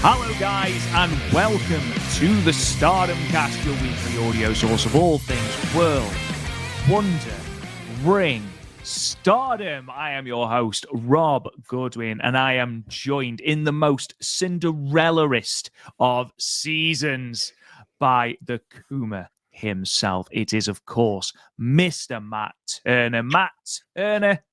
Hello, guys, and welcome to the Stardom Cast, your weekly audio source of all things world, wonder, ring, stardom. I am your host, Rob Goodwin, and I am joined in the most Cinderella-ist of seasons by the Kuma himself. It is, of course, Mr. Matt Turner. Matt Turner.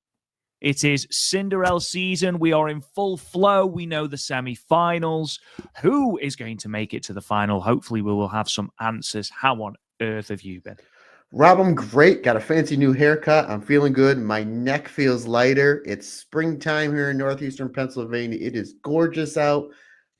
It is Cinderella season. We are in full flow. We know the semi-finals. Who is going to make it to the final? Hopefully, we will have some answers. How on earth have you been? Rob, I'm great. Got a fancy new haircut. I'm feeling good. My neck feels lighter. It's springtime here in northeastern Pennsylvania. It is gorgeous out.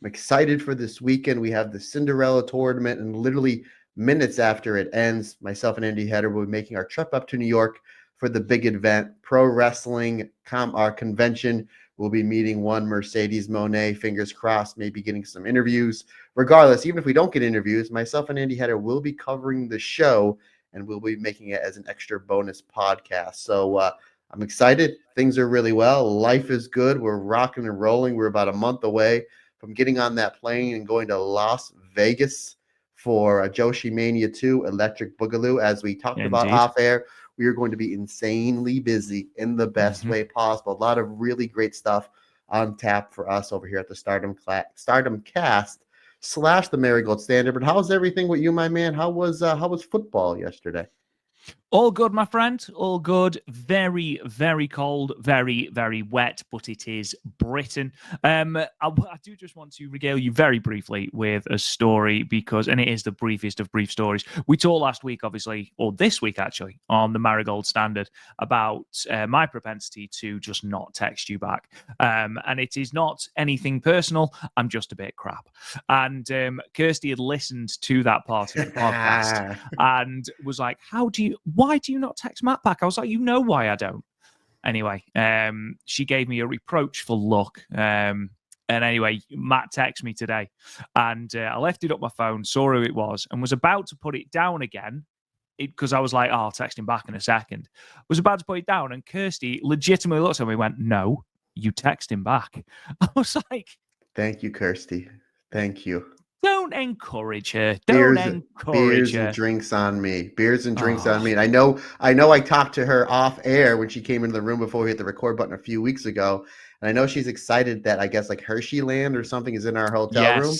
I'm excited for this weekend. We have the Cinderella Tournament, and literally minutes after it ends, myself and Andy Header will be making our trip up to New York for the big event, Pro Wrestling, our convention. We'll be meeting one Mercedes Moné, fingers crossed, maybe getting some interviews. Regardless, even if we don't get interviews, myself and Andy Header will be covering the show, and we'll be making it as an extra bonus podcast. So I'm excited. Things are really well. Life is good. We're rocking and rolling. We're about a month away from getting on that plane and going to Las Vegas for Joshi Mania 2 Electric Boogaloo. As we talked about off air, we are going to be insanely busy in the best way possible. A lot of really great stuff on tap for us over here at the Stardom Cast / the Marigold Standard. But how's everything with you, my man? How was football yesterday? All good, my friend. All good. Very, very cold. Very, very wet, but it is Britain. I do just want to regale you very briefly with a story and it is the briefest of brief stories. We talked last week, obviously, or this week actually, on the Marigold Standard about my propensity to just not text you back. And it is not anything personal. I'm just a bit crap. And Kirsty had listened to that part of the podcast and was like, why do you not text Matt back? I was like, you know why I don't. Anyway, she gave me a reproachful look. And anyway, Matt texted me today, and I lifted up my phone, saw who it was, and was about to put it down again because I was like, I'll text him back in a second. Was about to put it down, and Kirsty legitimately looked at me and went, no, you text him back. I was like, thank you, Kirsty. Thank you. Don't encourage her. Beers and drinks on me. Beers and drinks on me. And I know I talked to her off air when she came into the room before we hit the record button a few weeks ago. And I know she's excited that I guess like Hershey Land or something is in our hotel room.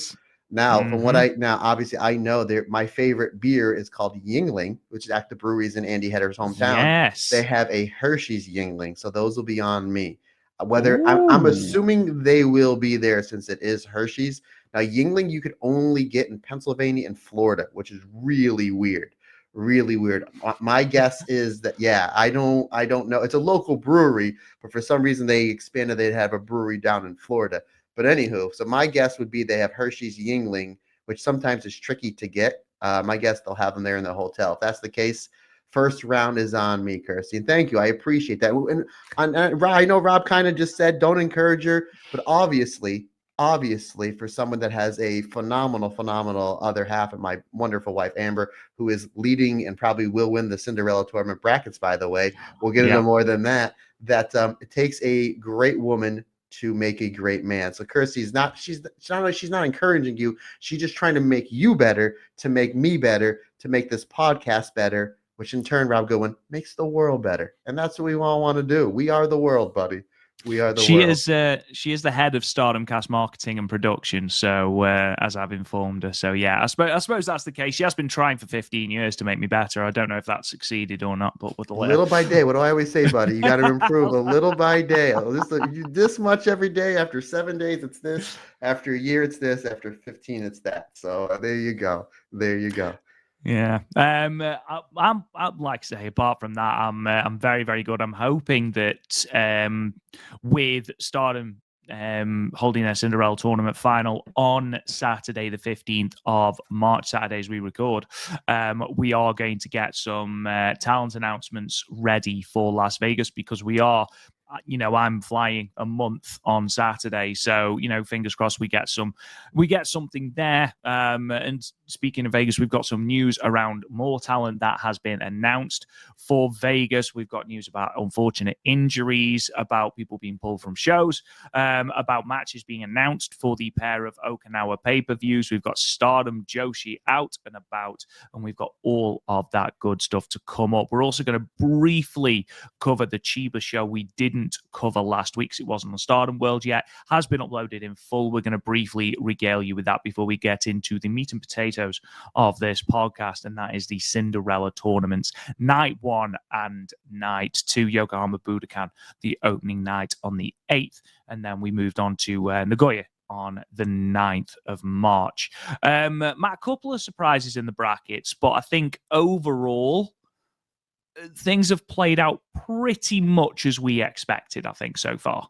Now, from what obviously I know my favorite beer is called Yingling, which is at the breweries in Andy Hedder's hometown. Yes. They have a Hershey's Yingling. So those will be on me. I'm assuming they will be there since it is Hershey's. Now, Yingling you could only get in Pennsylvania and Florida, which is really weird. Really weird. My guess is that, I don't know. It's a local brewery, but for some reason they expanded. They'd have a brewery down in Florida. But anywho, so my guess would be they have Hershey's Yingling, which sometimes is tricky to get. My guess they'll have them there in the hotel. If that's the case, first round is on me, Kirsty. And thank you. I appreciate that. And I know Rob kind of just said don't encourage her, but obviously, for someone that has a phenomenal other half, and my wonderful wife, Amber, who is leading and probably will win the Cinderella Tournament brackets, by the way. We'll get into more than that. It takes a great woman to make a great man. So Kirsty's she's not encouraging you. She's just trying to make you better, to make me better, to make this podcast better, which in turn, Rob Goodwin, makes the world better. And that's what we all want to do. We are the world, buddy. We are the world. She is the head of Stardom Cast marketing and production. So as I've informed her, so yeah, I suppose that's the case. She has been trying for 15 years to make me better. I don't know if that succeeded or not, but with little by day. What do I always say, buddy? You got to improve a little by day. This much every day. After 7 days, it's this. After a year, it's this. After 15, it's that. So there you go. Yeah. I'm like I say, apart from that, I'm very, very good. I'm hoping that with Stardom holding their Cinderella Tournament final on Saturday, the 15th of March, Saturdays we record, we are going to get some talent announcements ready for Las Vegas, because we are I'm flying a month on Saturday, so fingers crossed we get something there. And speaking of Vegas, we've got some news around more talent that has been announced for Vegas. We've got news about unfortunate injuries, about people being pulled from shows, about matches being announced for the pair of Okinawa pay-per-views. We've got Stardom, Joshi out and about, and we've got all of that good stuff to come up. We're also going to briefly cover the Chiba show we didn't cover last week because it wasn't on Stardom World yet. Has been uploaded in full. We're going to briefly regale you with that before we get into the meat and potatoes of this podcast, and that is the Cinderella Tournaments Night 1 and Night 2, Yokohama Budokan, the opening night on the 8th, and then we moved on to Nagoya on the 9th of March. Matt, a couple of surprises in the brackets, but I think overall things have played out pretty much as we expected, I think, so far.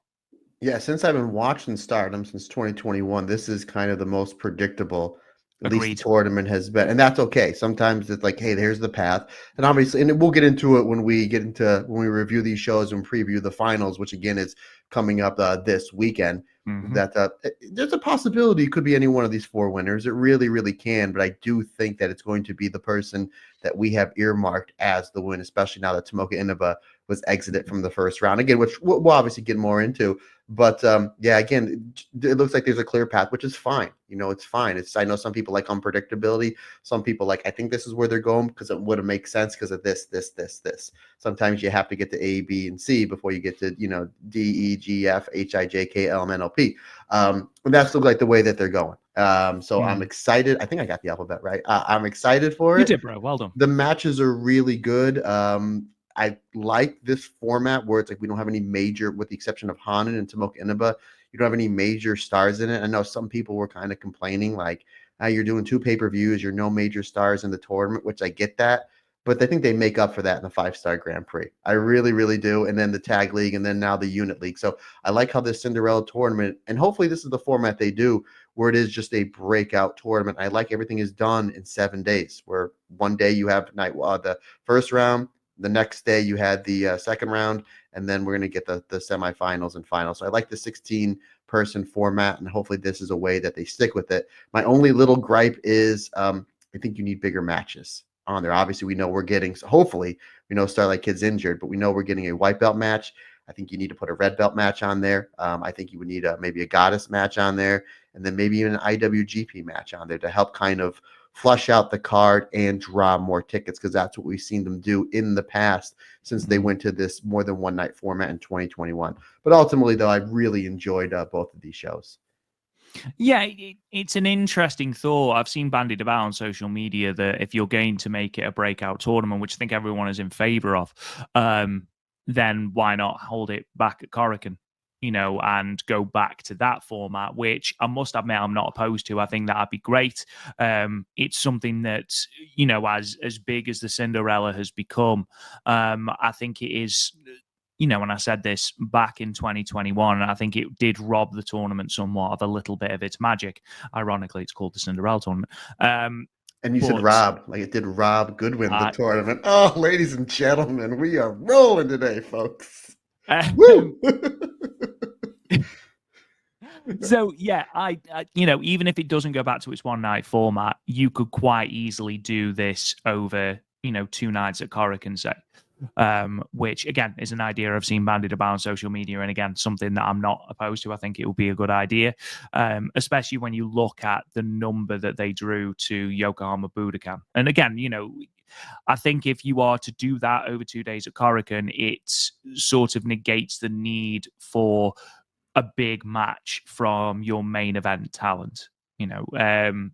Yeah, since I've been watching Stardom since 2021, this is kind of the most predictable at least the tournament has been, and that's okay. Sometimes it's like, hey, there's the path, and obviously, and we'll get into it when we review these shows and preview the finals, which again is coming up this weekend. Mm-hmm. That there's a possibility it could be any one of these four winners. It really, really can, but I do think that it's going to be the person that we have earmarked as the win, especially now that Tomoka Inaba was exited from the first round again, which we'll obviously get more into. But yeah, again, it looks like there's a clear path, which is fine. It's fine. I know some people like unpredictability. Some people like, I think this is where they're going because it would make sense because of this. Sometimes you have to get to A, B, and C before you get to, D, E, G, F, H, I, J, K, L, M, N, O, P. And that's like the way that they're going. So I'm excited. I think I got the alphabet right. I'm excited for it. You did, bro. Well done. The matches are really good. I like this format where it's like we don't have any major, with the exception of Hanan and Tomoka Inaba, you don't have any major stars in it. I know some people were kind of complaining like, you're doing 2 pay-per-views, you're no major stars in the tournament, which I get that. But I think they make up for that in the 5-star Grand Prix. I really, really do. And then the Tag League and then now the Unit League. So I like how this Cinderella Tournament, and hopefully this is the format they do, where it is just a breakout tournament. I like everything is done in 7 days, where one day you have the first round, the next day you had the second round, and then we're going to get the semifinals and finals. So I like the 16-person format, and hopefully this is a way that they stick with it. My only little gripe is I think you need bigger matches on there. Obviously, we know we're getting, so hopefully, we know Starlight Kid's injured, but we know we're getting a white belt match. I think you need to put a red belt match on there. I think you would need maybe a goddess match on there, and then maybe even an IWGP match on there to help kind of flush out the card and draw more tickets, because that's what we've seen them do in the past since they went to this more than one night format in 2021. But ultimately, though, I really enjoyed both of these shows. Yeah, it's an interesting thought. I've seen bandied about on social media that if you're going to make it a breakout tournament, which I think everyone is in favor of, then why not hold it back at Korakuen? And go back to that format, which I must admit I'm not opposed to. I think that'd be great. It's something that, as big as the Cinderella has become, I think it is, when I said this back in 2021, I think it did rob the tournament somewhat of a little bit of its magic. Ironically, it's called the Cinderella Tournament. And you said rob, like it did Rob Goodwin, the tournament. Oh, ladies and gentlemen, we are rolling today, folks. Woo! So yeah, I even if it doesn't go back to its one night format, you could quite easily do this over 2 nights at Korakuen, say, which again is an idea I've seen bandied about on social media, and again something that I'm not opposed to. I think it would be a good idea, especially when you look at the number that they drew to Yokohama Budokan. And again, I think if you are to do that over 2 days at Korakuen, it sort of negates the need for a big match from your main event talent, and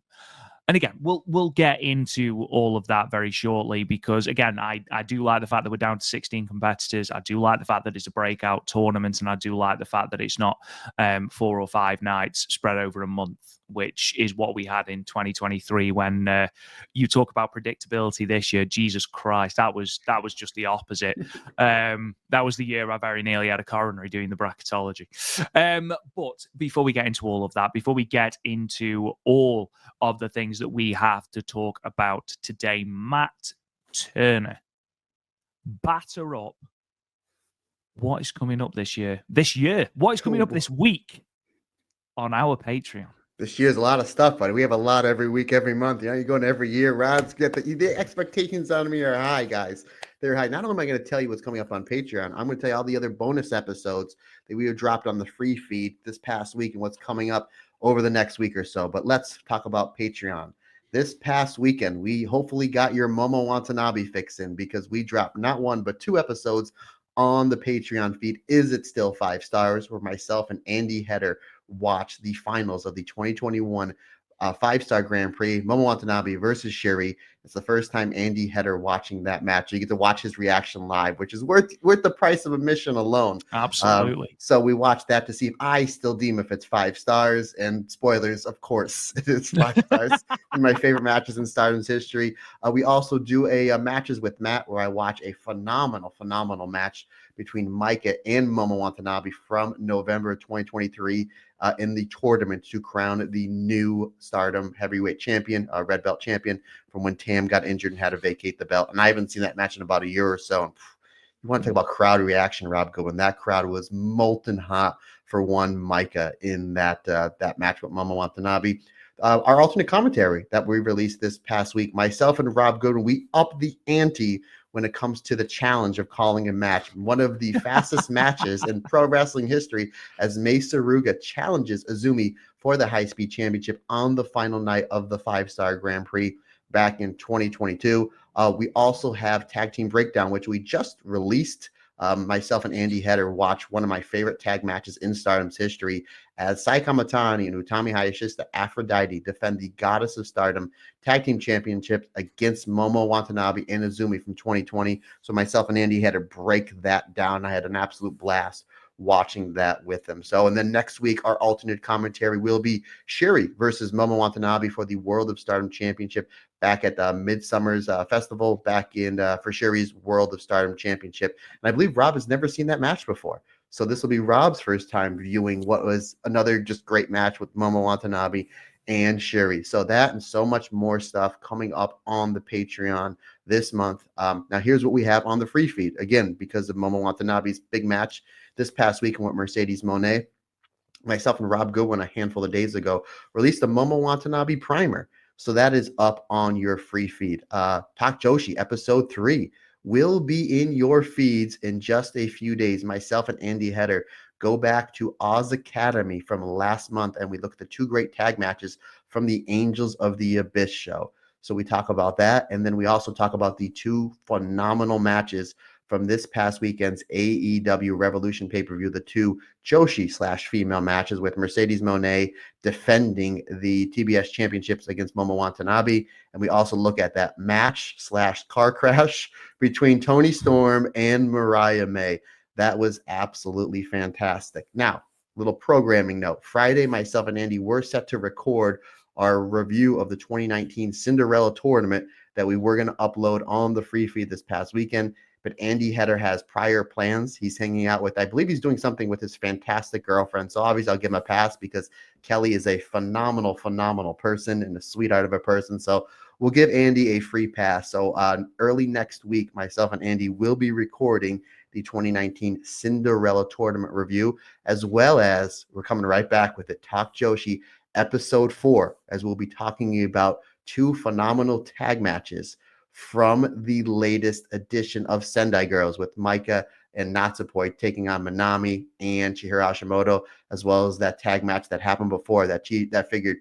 again, we'll get into all of that very shortly, because again, I do like the fact that we're down to 16 competitors. I do like the fact that it's a breakout tournament, and I do like the fact that it's not 4 or 5 nights spread over a month, which is what we had in 2023. When you talk about predictability this year, Jesus Christ, that was just the opposite. That was the year I very nearly had a coronary doing the bracketology. But before we get into all of that, before we get into all of the things that we have to talk about today, Matt Turner, batter up what is coming up this year? What is coming up this week on our Patreon? This year's a lot of stuff, buddy. We have a lot every week, every month. You know, you're going every year. Rod's get the expectations on me are high, guys. They're high. Not only am I going to tell you what's coming up on Patreon, I'm going to tell you all the other bonus episodes that we have dropped on the free feed this past week and what's coming up over the next week or so. But let's talk about Patreon. This past weekend, we hopefully got your Momo Watanabe fix in because we dropped not one, but 2 episodes on the Patreon feed. Is It Still 5 Stars? Where myself and Andy Header watch the finals of the 2021 5-star Grand Prix, Momo Watanabe versus Syuri. It's the first time Andy Header watching that match. You get to watch his reaction live, which is worth the price of admission alone. Absolutely. So we watched that to see if I still deem if it's 5 stars. And spoilers, of course, it is 5 stars. In my favorite matches in Stardom's history. We also do a matches with Matt where I watch a phenomenal match between Micah and Momo Watanabe from November 2023 in the tournament to crown the new Stardom heavyweight champion, red belt champion, from when Tam got injured and had to vacate the belt. And I haven't seen that match in about a year or so. And you want to talk about crowd reaction, Rob Goodwin. That crowd was molten hot for one Micah in that match with Momo Watanabe. Our alternate commentary that we released this past week, myself and Rob Goodwin, we upped the ante when it comes to the challenge of calling a match. One of the fastest matches in pro wrestling history as Suruga challenges Azumi for the high-speed championship on the final night of the 5-star Grand Prix back in 2022. We also have Tag Team Breakdown, which we just released. Myself and Andy Header watch one of my favorite tag matches in Stardom's history as Sai Kamatani and Utami Hayashishita AphroditE defend the Goddess of Stardom Tag Team Championship against Momo Watanabe and Azumi from 2020. So myself and Andy had to break that down. I had an absolute blast watching that with them. So, and then next week, our alternate commentary will be Syuri versus Momo Watanabe for the World of Stardom Championship back at the Midsummer's Festival back in for Syuri's World of Stardom Championship. And I believe Rob has never seen that match before. So this will be Rob's first time viewing what was another just great match with Momo Watanabe and Syuri. So that and so much more stuff coming up on the Patreon this month. Now here's what we have on the free feed. Again, because of Momo Watanabe's big match this past weekend with Mercedes Moné, myself and Rob Goodwin a handful of days ago released a Momo Watanabe primer. So that is up on your free feed. Talk Joshi episode 3 will be in your feeds in just a few days. Myself and Andy Header go back to Oz Academy from last month, and we look at the 2 great tag matches from the Angels of the Abyss show. So we talk about that, and then we also talk about the 2 phenomenal matches from this past weekend's AEW Revolution pay-per-view, the 2 Joshi/female matches with Mercedes Moné defending the TBS championships against Momo Watanabe. And we also look at that match/car crash between Toni Storm and Mariah May. That was absolutely fantastic. Now, little programming note. Friday, myself and Andy were set to record our review of the 2019 Cinderella Tournament that we were going to upload on the free feed this past weekend. But Andy Header has prior plans. He's hanging out with, I believe he's doing something with his fantastic girlfriend. So obviously I'll give him a pass because Kelly is a phenomenal person and a sweetheart of a person. So we'll give Andy a free pass. So early next week, myself and Andy will be recording the 2019 Cinderella Tournament review, as well as we're coming right back with it. Talk Joshi episode 4, as we'll be talking about 2 phenomenal tag matches from the latest edition of Sendai Girls with Micah and Natsupoi taking on Manami and Chihiro Hashimoto, as well as that tag match that happened before that featured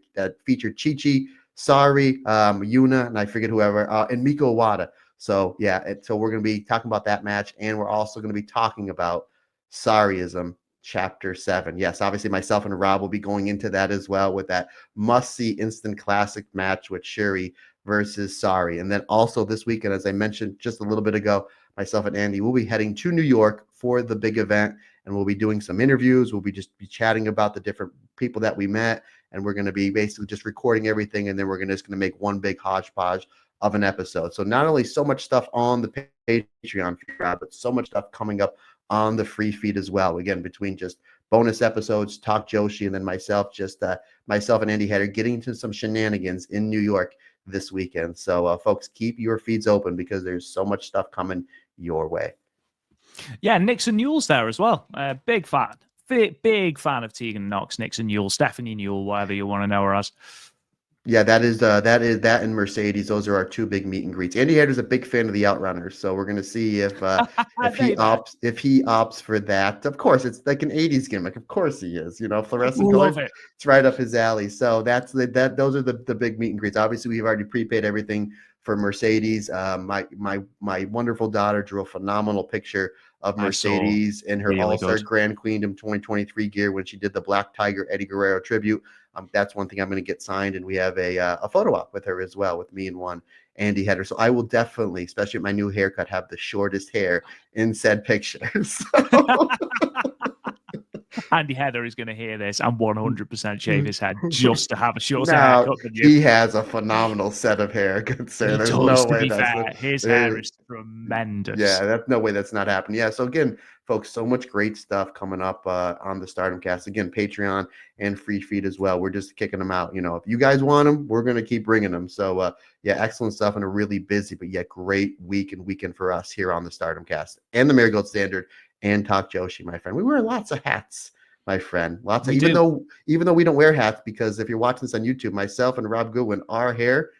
Chi-Chi, Sareee, Yuna, and I forget whoever, and Miko Iwata. So yeah, so we're going to be talking about that match, and we're also going to be talking about Sareeism Chapter 7. Yes, obviously myself and Rob will be going into that as well with that must-see instant classic match with Syuri versus Sareee. And then also this weekend, as I mentioned just a little bit ago, myself and Andy will be heading to New York for the big event, and we'll be doing some interviews. We'll be chatting about the different people that we met, and we're going to be basically just recording everything, and then we're just going to make one big hodgepodge of an episode. So not only so much stuff on the Patreon, but so much stuff coming up on the free feed as well. Again, between just bonus episodes, Talk Joshi, and then myself and Andy Header getting into some shenanigans in New York this weekend. So folks, keep your feeds open because there's so much stuff coming your way. Yeah, Nixon Newell's there as well. Big fan. Big fan of Tegan Knox, Nixon Newell, Stephanie Newell, whatever you want to know her as. Yeah, that is that and Mercedes. Those are our two big meet and greets. Andy Hedder's a big fan of the Outrunners, so we're gonna see if he opts for that. Of course, it's like an '80s gimmick. Of course he is. You know, fluorescent Love colors. it. It's right up his alley. So those are the big meet and greets. Obviously, we've already prepaid everything for Mercedes. My wonderful daughter drew a phenomenal picture of Mercedes in her Really All-Star good. Grand Queendom 2023 gear when she did the Black Tiger Eddie Guerrero tribute. That's one thing I'm going to get signed, and we have a photo op with her as well, with me and one Andy Hedder. So I will definitely, especially with my new haircut, have the shortest hair in said pictures. Andy Hedder is going to hear this and 100% shave his head just to have a shorter Now, haircut than you. he has a phenomenal set of hair, good sir. He There's does, no to way be that's fair. His hair is tremendous. Yeah, that's no way that's not happening. Yeah, so again, folks, so much great stuff coming up on the Stardom Cast. Again, Patreon and free feed as well. We're just kicking them out. You know, if you guys want them, we're going to keep bringing them. So, yeah, excellent stuff and a really busy but yet great week and weekend for us here on the Stardom Cast and the Marigold Standard and Talk Joshi, my friend. We wear lots of hats, my friend. Even though we don't wear hats, because if you're watching this on YouTube, myself and Rob Goodwin, our hair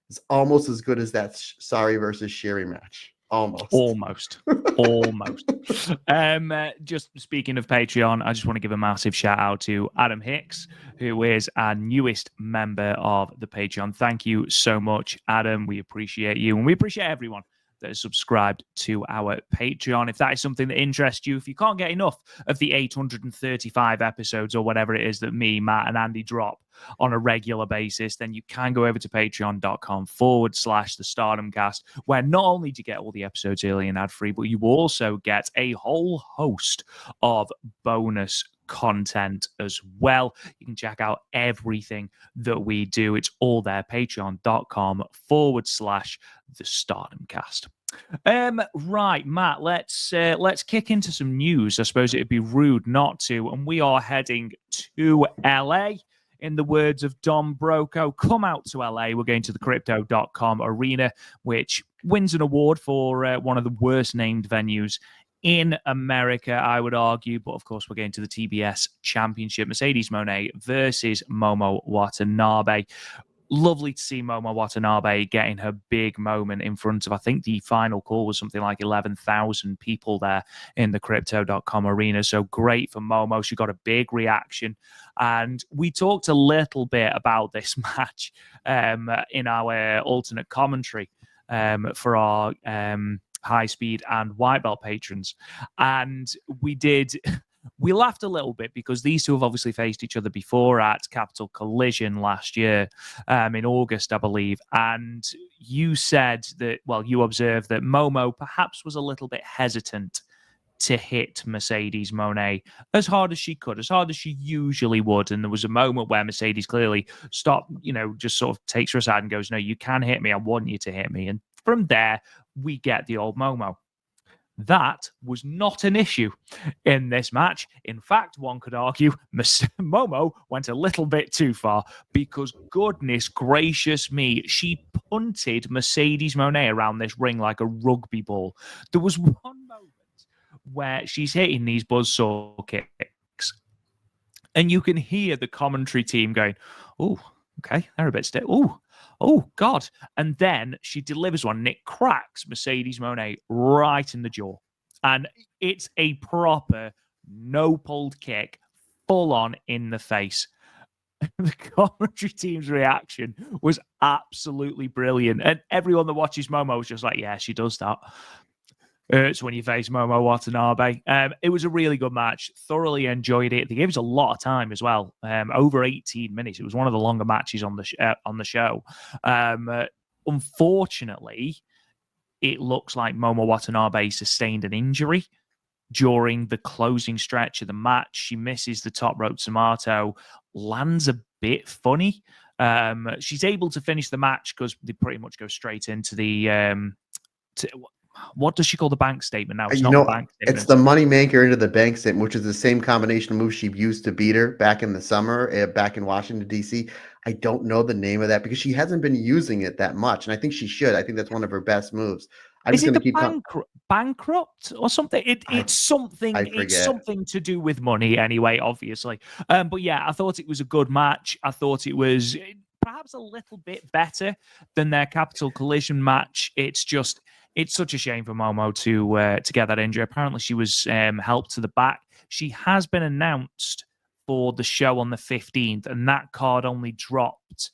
is almost as good as that Sareee versus Syuri match. Almost. Just speaking of Patreon, I just want to give a massive shout out to Adam Hicks, who is our newest member of the Patreon. Thank you so much, Adam. We appreciate you, and we appreciate everyone that is subscribed to our Patreon. If that is something that interests you, if you can't get enough of the 835 episodes or whatever it is that me, Matt, and Andy drop on a regular basis, then you can go over to patreon.com/the Stardom Cast, where not only do you get all the episodes early and ad-free, but you also get a whole host of bonus content as well. You can check out everything that we do. It's all there, patreon.com/the Stardom Cast. Right, Matt, let's kick into some news. I suppose it'd be rude not to, and we are heading to LA. In the words of Dom Broco, come out to LA. We're going to the Crypto.com arena, which wins an award for one of the worst named venues in America, I would argue. But of course, we're going to the TBS Championship. Mercedes Moné versus Momo Watanabe. Lovely to see Momo Watanabe getting her big moment in front of, I think the final call was something like 11,000 people there in the Crypto.com arena. So great for Momo. She got a big reaction. And we talked a little bit about this match in our alternate commentary for our high speed and white belt patrons. And we laughed a little bit because these two have obviously faced each other before at Capital Collision last year in August, I believe. And you said that, well, you observed that Momo perhaps was a little bit hesitant to hit Mercedes Moné as hard as she could, as hard as she usually would. And there was a moment where Mercedes clearly stopped, just sort of takes her aside and goes, no, you can hit me. I want you to hit me. And from there, we get the old Momo. That was not an issue in this match. In fact, one could argue Momo went a little bit too far because, goodness gracious me, she punted Mercedes Moné around this ring like a rugby ball. There was one moment where she's hitting these buzzsaw kicks, and you can hear the commentary team going, oh, okay, they're a bit still. Oh, God. And then she delivers one, and it cracks Mercedes Moné right in the jaw. And it's a proper no-pulled kick, full on in the face. The commentary team's reaction was absolutely brilliant. And everyone that watches Momo was just like, yeah, she does that. Hurts when you face Momo Watanabe. It was a really good match. Thoroughly enjoyed it. They gave us a lot of time as well. Over 18 minutes. It was one of the longer matches on the show. Unfortunately, it looks like Momo Watanabe sustained an injury during the closing stretch of the match. She misses the top rope tomato, lands a bit funny. She's able to finish the match because they pretty much go straight into the what does she call the bank statement now? It's not the bank statement. It's the money maker into the bank statement, which is the same combination of moves she used to beat her back in the summer, back in Washington, D.C. I don't know the name of that because she hasn't been using it that much, and I think she should. I think that's one of her best moves. I'm Is just it going to the keep bankrupt or something? I It's something. I It's forget. something to do with money, anyway. Obviously, but yeah, I thought it was a good match. I thought it was perhaps a little bit better than their Capital Collision match. It's such a shame for Momo to get that injury. Apparently, she was helped to the back. She has been announced for the show on the 15th, and that card only dropped.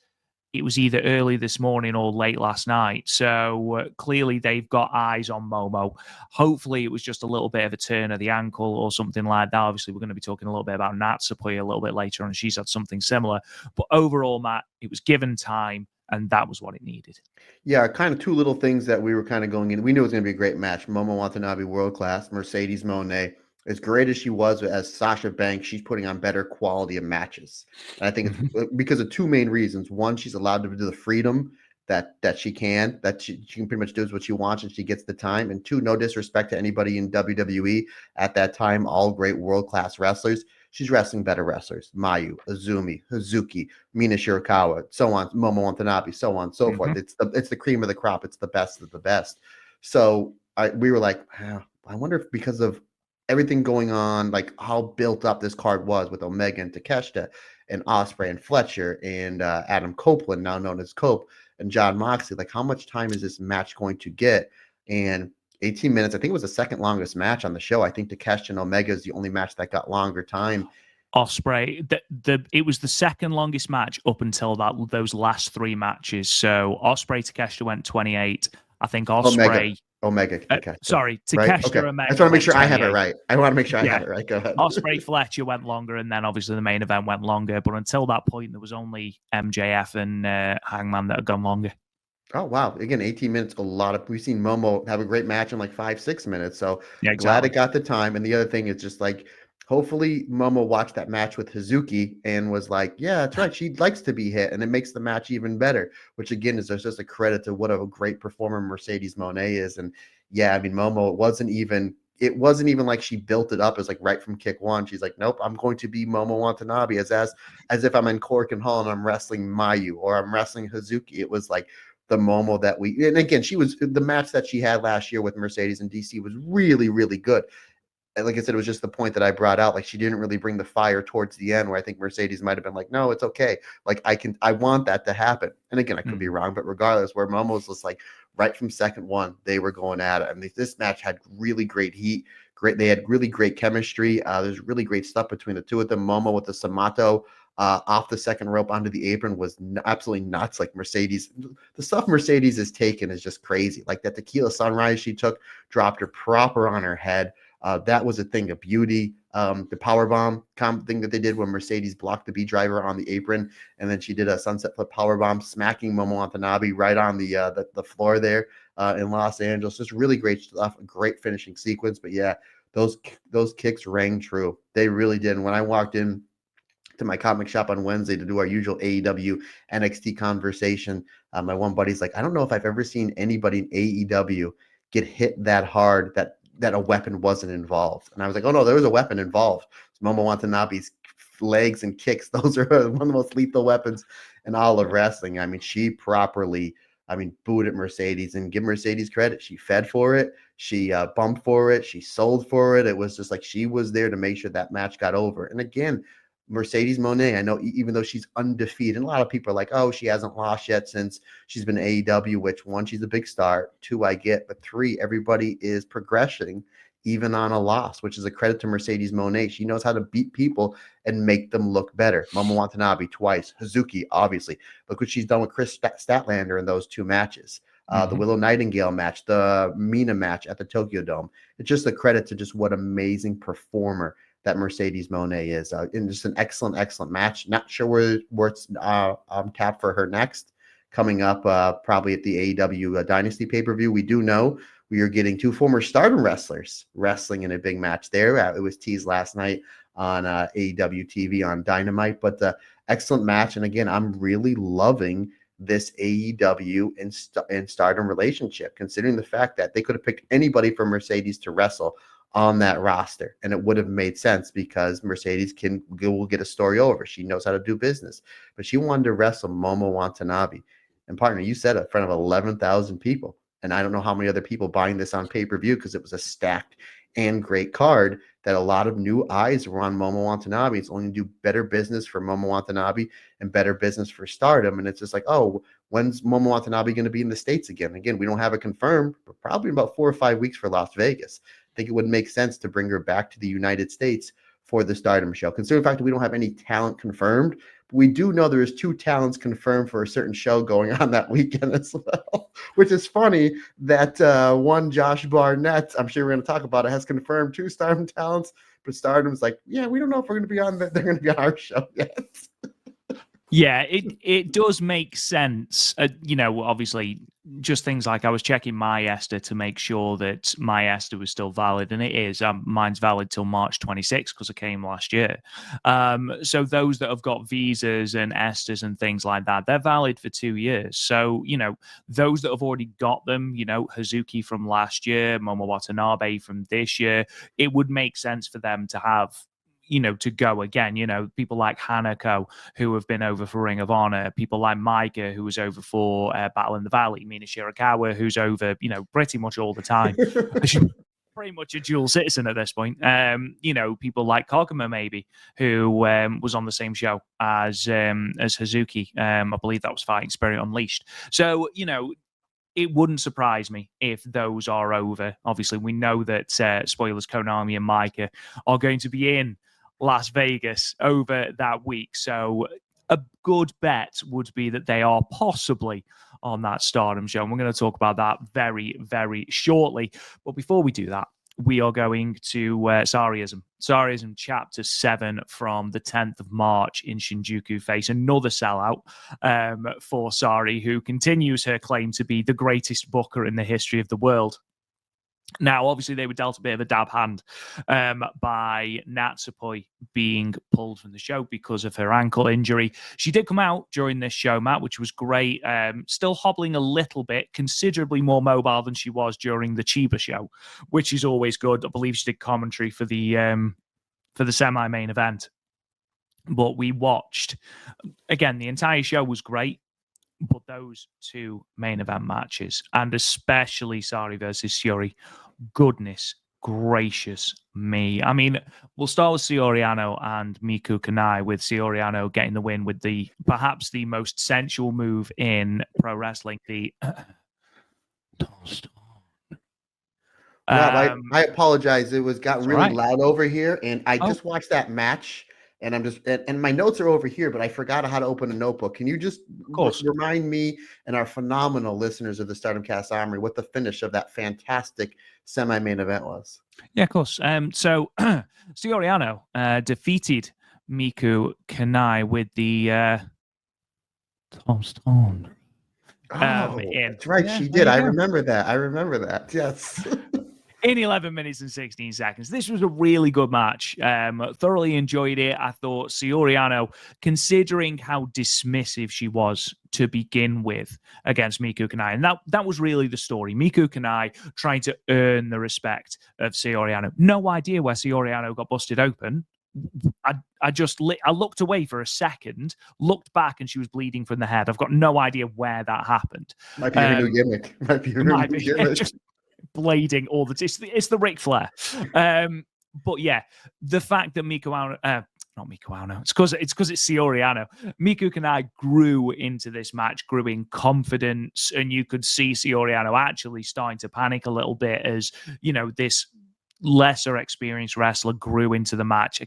It was either early this morning or late last night. So clearly they've got eyes on Momo. Hopefully it was just a little bit of a turn of the ankle or something like that. Obviously, we're going to be talking a little bit about Natsupoi a little bit later on. She's had something similar. But overall, Matt, it was given time, and that was what it needed. Yeah, kind of two little things that we were kind of going in. We knew it was going to be a great match. Momo Watanabe, world class. Mercedes Moné, as great as she was as Sasha Banks, she's putting on better quality of matches. And I think it's because of two main reasons. One, she's allowed to do the freedom that she can, that she can pretty much do what she wants and she gets the time. And two, no disrespect to anybody in WWE at that time, all great world class wrestlers. She's wrestling better wrestlers. Mayu, Azumi, Hazuki, Mina Shirakawa, so on, Momo Watanabe, so on, so forth. It's the cream of the crop. It's the best of the best. So we were like, I wonder if because of everything going on, like how built up this card was with Omega and Takeshita and Ospreay and Fletcher and Adam Copeland, now known as Cope, and John Moxley, like how much time is this match going to get? And 18 minutes, I think it was the second longest match on the show. I think Takeshita and Omega is the only match that got longer time. Ospreay, it was the second longest match up until those last three matches. So Ospreay Takeshita went 28. I think Ospreay. Omega Takeshita. Sorry, Right? Takeshita Okay. Omega I just want to make sure 28. I have it right. I want to make sure I Yeah. have it right. Go ahead. Ospreay Fletcher went longer, and then obviously the main event went longer. But until that point, there was only MJF and Hangman that had gone longer. Oh wow! Again, 18 minutes. We've seen Momo have a great match in like 5-6 minutes. So Yeah, glad exactly. it got the time. And the other thing is just like, hopefully Momo watched that match with Hazuki and was like, yeah, that's right. She likes to be hit, and it makes the match even better. Which again is just a credit to what a great performer Mercedes Moné is. And yeah, I mean Momo, it wasn't even like she built it up as like right from kick one. She's like, nope, I'm going to be Momo Watanabe as if I'm in Cork and Hall and I'm wrestling Mayu or I'm wrestling Hazuki. It was like the Momo and again, the match that she had last year with Mercedes in DC was really, really good. And like I said, it was just the point that I brought out. Like she didn't really bring the fire towards the end where I think Mercedes might have been like, no, it's okay. Like I want that to happen. And again, I could be wrong, but regardless, where Momo's just like right from second one, they were going at it. I mean, this match had really great heat. They had really great chemistry. There's really great stuff between the two of them. Momo with the Samato off the second rope onto the apron was absolutely nuts. Like Mercedes, the stuff Mercedes has taken is just crazy. Like that tequila sunrise she took, dropped her proper on her head. That was a thing of beauty. The power bomb thing that they did when Mercedes blocked the B driver on the apron, and then she did a sunset flip power bomb, smacking Momo Watanabe right on the floor there in Los Angeles. Just really great stuff. A great finishing sequence. But yeah, those kicks rang true. They really did. And when I walked in to my comic shop on Wednesday to do our usual AEW NXT conversation, my one buddy's like, I don't know if I've ever seen anybody in AEW get hit that hard that a weapon wasn't involved. And I was like, oh no, there was a weapon involved. It's Momo Watanabe's legs and kicks. Those are one of the most lethal weapons in all of wrestling. I mean, she properly, booed at Mercedes, and give Mercedes credit. She fed for it. She bumped for it. She sold for it. It was just like she was there to make sure that match got over. And again, Mercedes Moné, I know even though she's undefeated, and a lot of people are like, oh, she hasn't lost yet since she's been AEW, which one, she's a big star. Two, I get, but three, everybody is progressing even on a loss, which is a credit to Mercedes Moné. She knows how to beat people and make them look better. Momo Watanabe twice, Hazuki, obviously. Look what she's done with Chris Statlander in those two matches. The Willow Nightingale match, the Mina match at the Tokyo Dome. It's just a credit to just what amazing performer that Mercedes Moné is. And just an excellent, excellent match. Not sure where it's tapped for her next. Coming up probably at the AEW Dynasty pay-per-view. We do know we are getting two former Stardom wrestlers wrestling in a big match there. It was teased last night on AEW TV on Dynamite. But excellent match. And again, I'm really loving this AEW and Stardom relationship, considering the fact that they could have picked anybody from Mercedes to wrestle on that roster, and it would have made sense because Mercedes will get a story over. She knows how to do business, but she wanted to wrestle Momo Watanabe. And partner, you said it in front of 11,000 people. and I don't know how many other people buying this on pay-per-view because it was a stacked and great card, that a lot of new eyes were on Momo Watanabe. It's only do better business for Momo Watanabe and better business for Stardom. And it's just like, oh, when's Momo Watanabe going to be in the States again? Again, we don't have it confirmed, but probably in about 4 or 5 weeks for Las Vegas. I think it would make sense to bring her back to the United States for the Stardom show. Considering the fact that we don't have any talent confirmed, but we do know there is 2 talents confirmed for a certain show going on that weekend as well, which is funny that one Josh Barnett, I'm sure we're going to talk about it, has confirmed 2 Stardom talents, but Stardom's like, yeah, we don't know if we're going to be on, they're going to be on our show yet. Yeah, it does make sense. Obviously, just things like I was checking my Esther to make sure that my Esther was still valid, and it is. Mine's valid till March 26th because I came last year. So those that have got visas and Esters and things like that, they're valid for 2 years. So, those that have already got them, Hazuki from last year, Momo Watanabe from this year, it would make sense for them to have to go again. People like Hanako, who have been over for Ring of Honor, people like Micah, who was over for Battle in the Valley, Mina Shirakawa, who's over, pretty much all the time. She's pretty much a dual citizen at this point. People like Koguma, maybe, who was on the same show as Hazuki. I believe that was Fighting Spirit Unleashed. So, it wouldn't surprise me if those are over. Obviously, we know that spoilers, Konami and Micah are going to be in Las Vegas over that week. So a good bet would be that they are possibly on that Stardom show. And we're going to talk about that very, very shortly. But before we do that, we are going to Sareeism. Sareeism Chapter 7 from the 10th of March in Shinjuku face another sellout for Sareee, who continues her claim to be the greatest booker in the history of the world. Now, obviously, they were dealt a bit of a dab hand by Natsupoi being pulled from the show because of her ankle injury. She did come out during this show, Matt, which was great. Still hobbling a little bit, considerably more mobile than she was during the Chiba show, which is always good. I believe she did commentary for the semi-main event. But we watched, again, the entire show was great. But those 2 main event matches, and especially Sareee versus Syuri, goodness gracious me. I mean, we'll start with Syuri Anou and Miku Kanai, with Syuri Anou getting the win with perhaps the most sensual move in pro wrestling, the Rob, I apologize. It got really loud over here, and I just watched that match, and I'm just and my notes are over here, but I forgot how to open a notebook. Can you just remind me and our phenomenal listeners of the Stardom Cast Armory what the finish of that fantastic semi-main event was? Yeah, of course. So Syuri Anou defeated Miku Kanai with the Tombstone. That's right. She did. I remember that. Yes. In 11 minutes and 16 seconds. This was a really good match. Thoroughly enjoyed it. I thought Syuri Anou, considering how dismissive she was to begin with against Miku Kanai, and that was really the story. Miku Kanai trying to earn the respect of Syuri Anou. No idea where Syuri Anou got busted open. I looked away for a second, looked back, and she was bleeding from the head. I've got no idea where that happened. Might be her new gimmick. Might be her new gimmick. Just blading all the time. It's the Ric Flair. But yeah, the fact that Miku Anou, not Miku Anou, it's because it's Syuri Anou. Miku Kanai grew into this match, grew in confidence, and you could see Syuri Anou actually starting to panic a little bit as this lesser experienced wrestler grew into the match.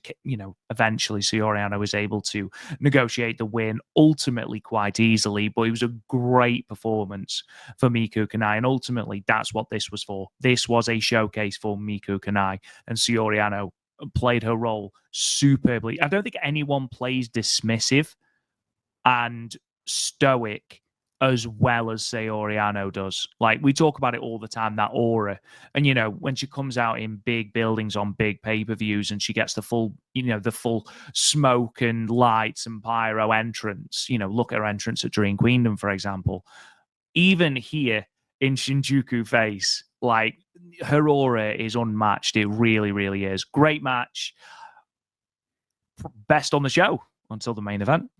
Eventually Syuri Anou was able to negotiate the win, ultimately quite easily, but it was a great performance for Miku Kanai, and ultimately that's what this was for. This was a showcase for Miku Kanai, and Syuri Anou played her role superbly. I don't think anyone plays dismissive and stoic as well as Syuri Anou does. Like, we talk about it all the time, that aura. And, when she comes out in big buildings on big pay-per-views and she gets the full smoke and lights and pyro entrance, look at her entrance at Dream Queendom, for example. Even here in Shinjuku face, like, her aura is unmatched. It really, really is. Great match. Best on the show until the main event.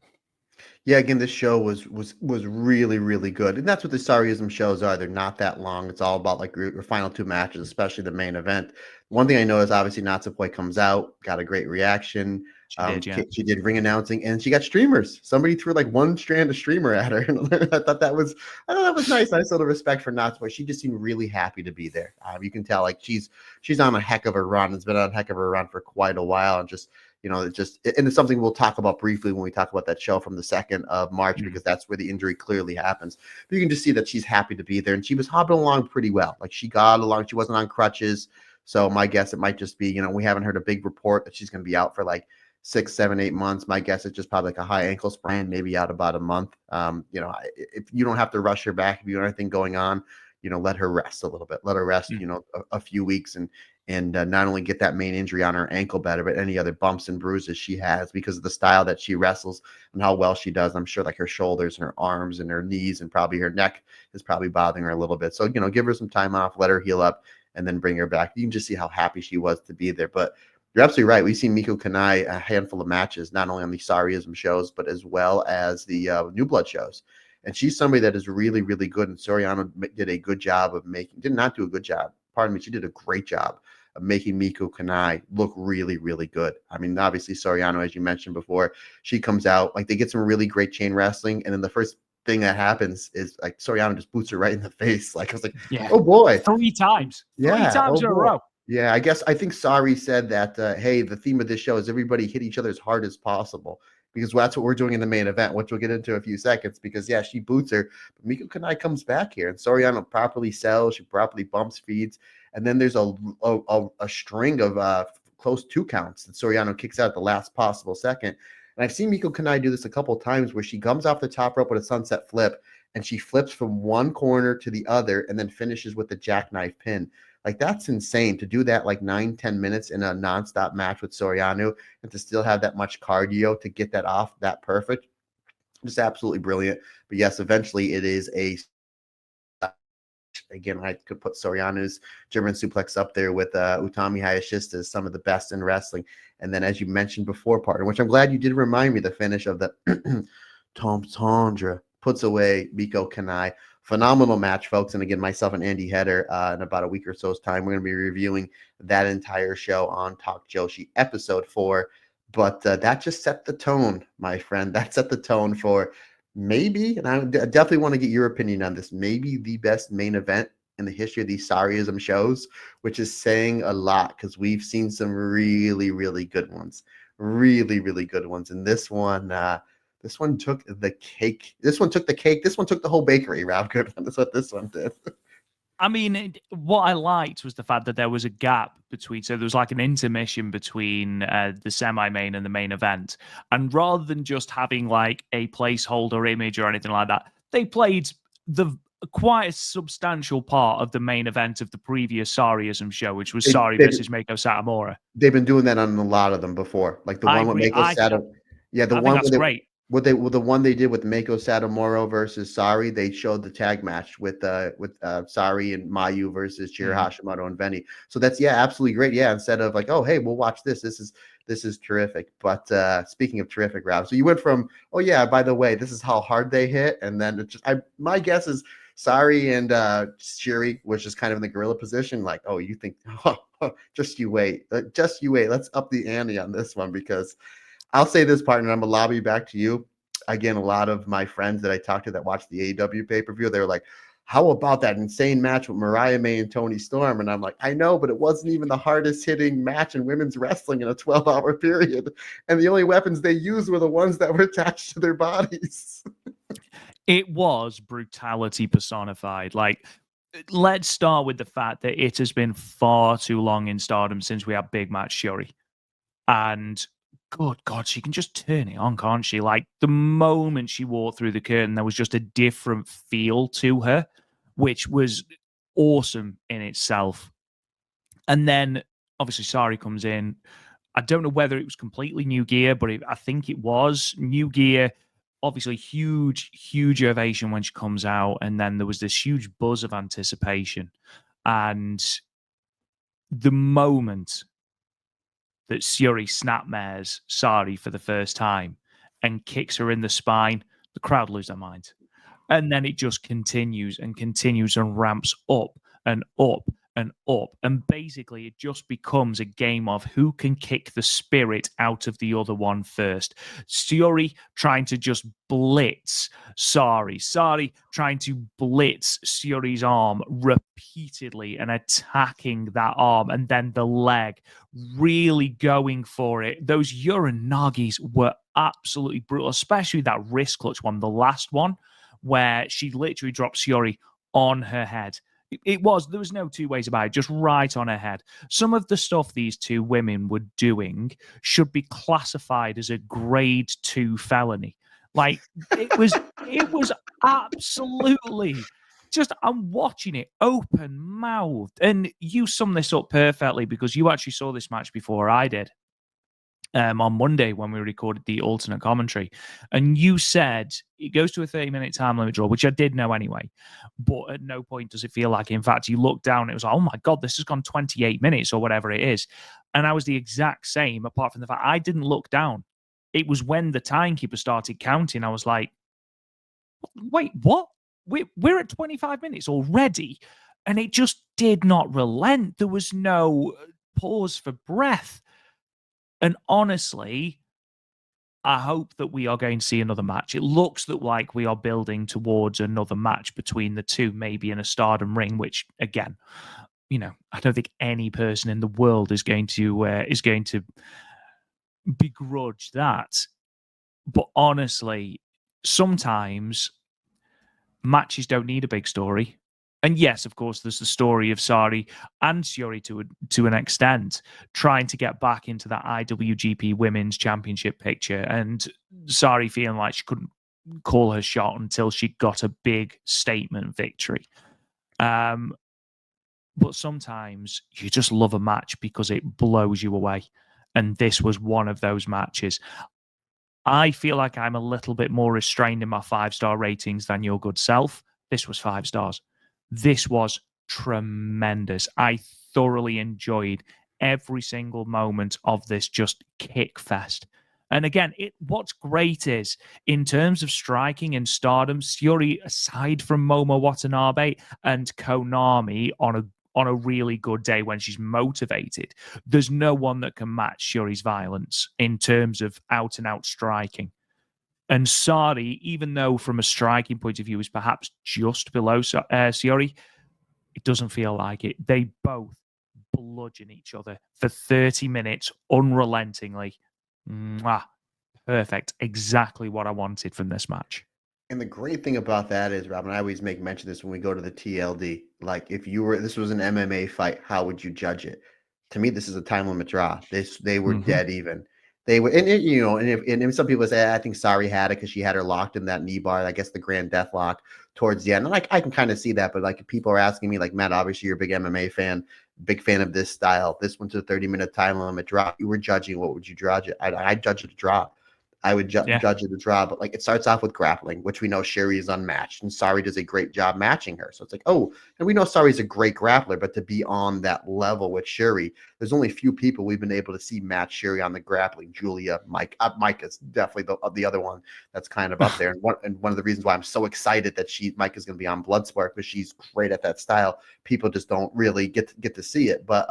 Yeah, again, this show was really really good, and that's what the Sareeism shows are. They're not that long. It's all about like your final two matches, especially the main event. One thing I know is obviously Natsupoi comes out, got a great reaction. She did, yeah. She did ring announcing, and she got streamers. Somebody threw like one strand of streamer at her. I thought that was nice. Nice little respect for Natsupoi. She just seemed really happy to be there. You can tell like she's on a heck of a run. It's been on a heck of a run for quite a while, and just and it's something we'll talk about briefly when we talk about that show from the 2nd of March, because that's where the injury clearly happens. But you can just see that she's happy to be there, and she was hopping along pretty well. Like she got along, she wasn't on crutches. So my guess, it might just be, we haven't heard a big report that she's going to be out for like 6, 7, 8 months. My guess is just probably like a high ankle sprain, maybe out about a month. If you don't have to rush her back, if you don't have anything going on, let her rest a little bit. Let her rest, a few weeks, and not only get that main injury on her ankle better, but any other bumps and bruises she has because of the style that she wrestles and how well she does. I'm sure like her shoulders and her arms and her knees and probably her neck is probably bothering her a little bit. So, give her some time off, let her heal up, and then bring her back. You can just see how happy she was to be there. But you're absolutely right. We've seen Miko Kanai a handful of matches, not only on the Sareeism shows, but as well as the New Blood shows. And she's somebody that is really, really good. And Soriano did a good job of did not do a good job. Pardon me. She did a great job of making Miko Kanai look really, really good. I mean, obviously, Soriano, as you mentioned before, she comes out, like they get some really great chain wrestling. And then the first thing that happens is like Soriano just boots her right in the face. Like I was like, oh boy. 3 times. Yeah. 3 times in a row. Yeah, I think Sareee said that, hey, the theme of this show is everybody hit each other as hard as possible, because that's what we're doing in the main event, which we'll get into in a few seconds, because, yeah, she boots her, but Miko Kanai comes back here, and Soriano properly sells, she properly bumps, feeds, and then there's a string of close 2 counts that Soriano kicks out at the last possible second. And I've seen Miko Kanai do this a couple of times where she comes off the top rope with a sunset flip, and she flips from one corner to the other and then finishes with the jackknife pin. Like, that's insane to do that like 9-10 minutes in a nonstop match with Soriano and to still have that much cardio to get that off that perfect. Just absolutely brilliant. But yes, eventually it is again, I could put Soriano's German suplex up there with Utami Hayashishita as some of the best in wrestling. And then, as you mentioned before, partner, which I'm glad you did remind me, the finish of the Tom Tandra puts away Miko Kanai. Phenomenal match, folks. And again, myself and Andy Header, in about a week or so's time, we're going to be reviewing that entire show on Talk Joshi episode 4. But that just set the tone, my friend. That set the tone for maybe, and I definitely want to get your opinion on this, maybe the best main event in the history of these Sareeism shows, which is saying a lot because we've seen some really, really good ones. Really, really good ones. And this one took the cake. This one took the cake. This one took the whole bakery, Rob Goodman. That's what this one did. I mean, what I liked was the fact that there was a gap between, so there was like an intermission between the semi-main and the main event. And rather than just having like a placeholder image or anything like that, they played quite a substantial part of the main event of the previous Sareeism show, which was Sareee versus Meiko Satomura. They've been doing that on a lot of them before, like the one with Meiko Satomura. Yeah, the one that's great. The one they did with Meiko Satomura versus Sareee, they showed the tag match with Sareee and Mayu versus Chihiro Hashimoto and Veni. So that's absolutely great. Yeah, instead of like, oh hey, we'll watch this. This is terrific. But speaking of terrific, Rob, so you went from, oh yeah, by the way, this is how hard they hit, and then my guess is Sareee and Syuri was just kind of in the gorilla position, like, oh, you think, just you wait. Let's up the ante on this one, because I'll say this, partner, I'm going to lobby back to you. Again, a lot of my friends that I talked to that watched the AEW pay-per-view, they were like, how about that insane match with Mariah May and Toni Storm? And I'm like, I know, but it wasn't even the hardest hitting match in women's wrestling in a 12-hour period. And the only weapons they used were the ones that were attached to their bodies. It was brutality personified. Like, let's start with the fact that it has been far too long in Stardom since we had Big Match Syuri. And good God, she can just turn it on, can't she? Like, the moment she walked through the curtain, there was just a different feel to her, which was awesome in itself. And then, obviously, Sareee comes in. I don't know whether it was completely new gear, but I think it was new gear. Obviously, huge ovation when she comes out. And then there was this huge buzz of anticipation. And the moment that Syuri snapmares Sareee for the first time and kicks her in the spine, the crowd lose their minds. And then it just continues and continues and ramps up and up and up. And basically, it just becomes a game of who can kick the spirit out of the other one first. Syuri trying to just blitz Sareee. Sareee trying to blitz Syuri's arm repeatedly and attacking that arm. And then the leg, really going for it. Those Uranagis were absolutely brutal, especially that wrist clutch one, the last one, where she literally dropped Syuri on her head. There was no two ways about it, just right on her head. Some of the stuff these two women were doing should be classified as a grade 2 felony. Like, it was absolutely just, I'm watching it open mouthed. And you sum this up perfectly because you actually saw this match before I did. On Monday when we recorded the alternate commentary, and you said it goes to a 30-minute time limit draw, which I did know anyway, but at no point does it feel like, in fact, you looked down, it was like, oh my God, this has gone 28 minutes or whatever it is. And I was the exact same, apart from the fact I didn't look down. It was when the timekeeper started counting, I was like, wait, what? We're at 25 minutes already? And it just did not relent. There was no pause for breath. And honestly, I hope that we are going to see another match. It looks like we are building towards another match between the two, maybe in a Stardom ring, which, again, I don't think any person in the world is going to begrudge that. But honestly, sometimes matches don't need a big story. And yes, of course, there's the story of Sareee and Syuri to an extent, trying to get back into that IWGP Women's Championship picture, and Sareee feeling like she couldn't call her shot until she got a big statement victory. But sometimes you just love a match because it blows you away. And this was one of those matches. I feel like I'm a little bit more restrained in my 5-star ratings than your good self. This was 5 stars. This was tremendous. I thoroughly enjoyed every single moment of this just kick fest. And again, what's great is, in terms of striking and Stardom, Syuri, aside from Momo Watanabe and Konami on a really good day when she's motivated, there's no one that can match Syuri's violence in terms of out-and-out striking. And Sareee, even though from a striking point of view is perhaps just below Syuri, it doesn't feel like it. They both bludgeon each other for 30 minutes unrelentingly. Perfect. Exactly what I wanted from this match. And the great thing about that is, Rob, and I always make mention of this when we go to the TLD, like if this was an MMA fight, how would you judge it? To me, this is a time limit draw. They were dead even. They were, and some people say, I think Sareee had it because she had her locked in that knee bar. I guess the Grand Deathlock towards the end. And I can kind of see that, but like if people are asking me, like, Matt, obviously you're a big MMA fan, big fan of this style. This one's a 30-minute time limit draw. You were judging. What would you judge it? I judge it a draw. I would judge it a draw, but like it starts off with grappling, which we know Syuri is unmatched, and Sareee does a great job matching her. So it's like, oh, and we know Saree's a great grappler, but to be on that level with Syuri, there's only a few people we've been able to see match Syuri on the grappling. Julia, Mike is definitely the other one that's kind of up there, and one of the reasons why I'm so excited that Mike is going to be on Bloodsport, because she's great at that style. People just don't really get to see it, but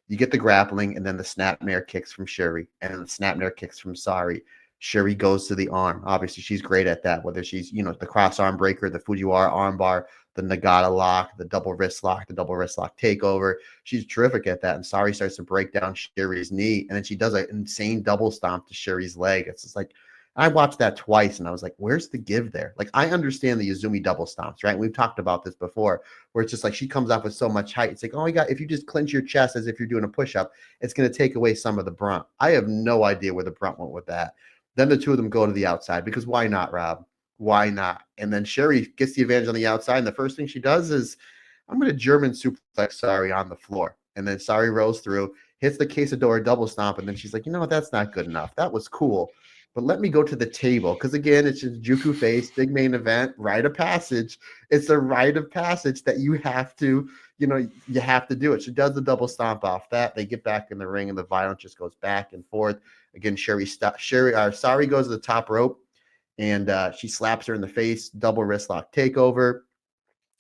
you get the grappling, and then the snapmare kicks from Syuri, and then the snapmare kicks from Sareee. Syuri goes to the arm. Obviously, she's great at that, whether she's, the cross arm breaker, the Fujiwara arm bar, the Nagata lock, the double wrist lock, the double wrist lock takeover. She's terrific at that. And Sareee starts to break down Syuri's knee, and then she does an insane double stomp to Syuri's leg. It's just like, I watched that twice, and I was like, where's the give there? Like, I understand the Izumi double stomps, right? We've talked about this before, where it's just like she comes off with so much height. It's like, oh my God, if you just clench your chest as if you're doing a push-up, it's going to take away some of the brunt. I have no idea where the brunt went with that. Then the two of them go to the outside, because why not, Rob? Why not? And then Syuri gets the advantage on the outside, and the first thing she does is, I'm going to German suplex Sareee on the floor. And then Sareee rolls through, hits the Quesadora double stomp, and then she's like, that's not good enough. That was cool, but let me go to the table, because again, it's just Juku face, big main event, rite of passage. It's a rite of passage that you have to, you have to do it. She does the double stomp off that. They get back in the ring, and the violence just goes back and forth. Again, Sareee goes to the top rope, and she slaps her in the face, double wrist lock takeover.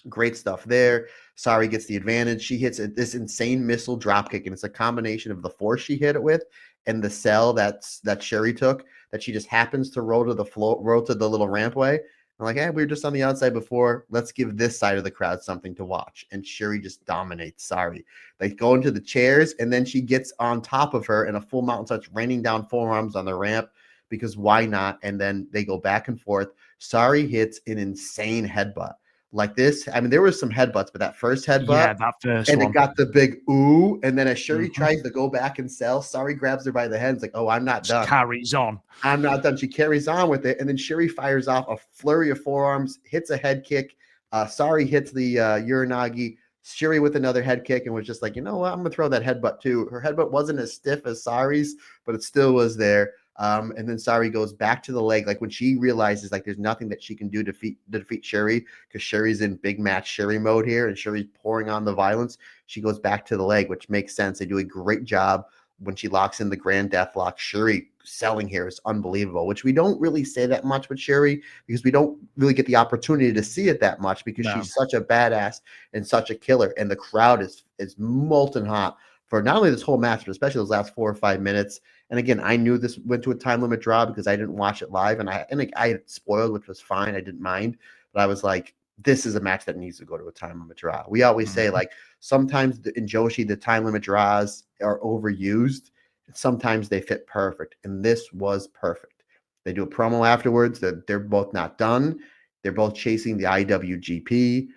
Great stuff there. Sareee gets the advantage. She hits this insane missile dropkick, and it's a combination of the force she hit it with and the cell that Syuri took, that she just happens to roll to the floor, roll to the little rampway. I'm like, we were just on the outside before. Let's give this side of the crowd something to watch. And Syuri just dominates Sareee. They go into the chairs, and then she gets on top of her, and a full mountain starts raining down forearms on the ramp, because why not? And then they go back and forth. Sareee hits an insane headbutt like this. I mean, there was some headbutts, but that first headbutt, that first and one, it got the big ooh. And then as Syuri tries to go back and sell, Sareee grabs her by the head. It's like, oh, I'm not done. Carries on. I'm not done. She carries on with it. And then Syuri fires off a flurry of forearms, hits a head kick. Sareee hits the Uranagi. Syuri with another head kick, and was just like, you know what? I'm going to throw that headbutt too. Her headbutt wasn't as stiff as Saree's, but it still was there. And then Sareee goes back to the leg, like when she realizes like there's nothing that she can do to defeat Syuri, because Syuri's in big match Syuri mode here, and Syuri's pouring on the violence. She goes back to the leg, which makes sense. They do a great job when she locks in the Grand Death Lock. Syuri selling here is unbelievable, which we don't really say that much with Syuri, because we don't really get the opportunity to see it that much, because she's such a badass and such a killer, and the crowd is molten hot for not only this whole match, but especially those last 4 or 5 minutes. And again, I knew this went to a time limit draw because I didn't watch it live, and I had spoiled, which was fine. I didn't mind, but I was like, this is a match that needs to go to a time limit draw. We always say, like, sometimes in Joshi, the time limit draws are overused. Sometimes they fit perfect, and this was perfect. They do a promo afterwards that they're both not done. They're both chasing the IWGP.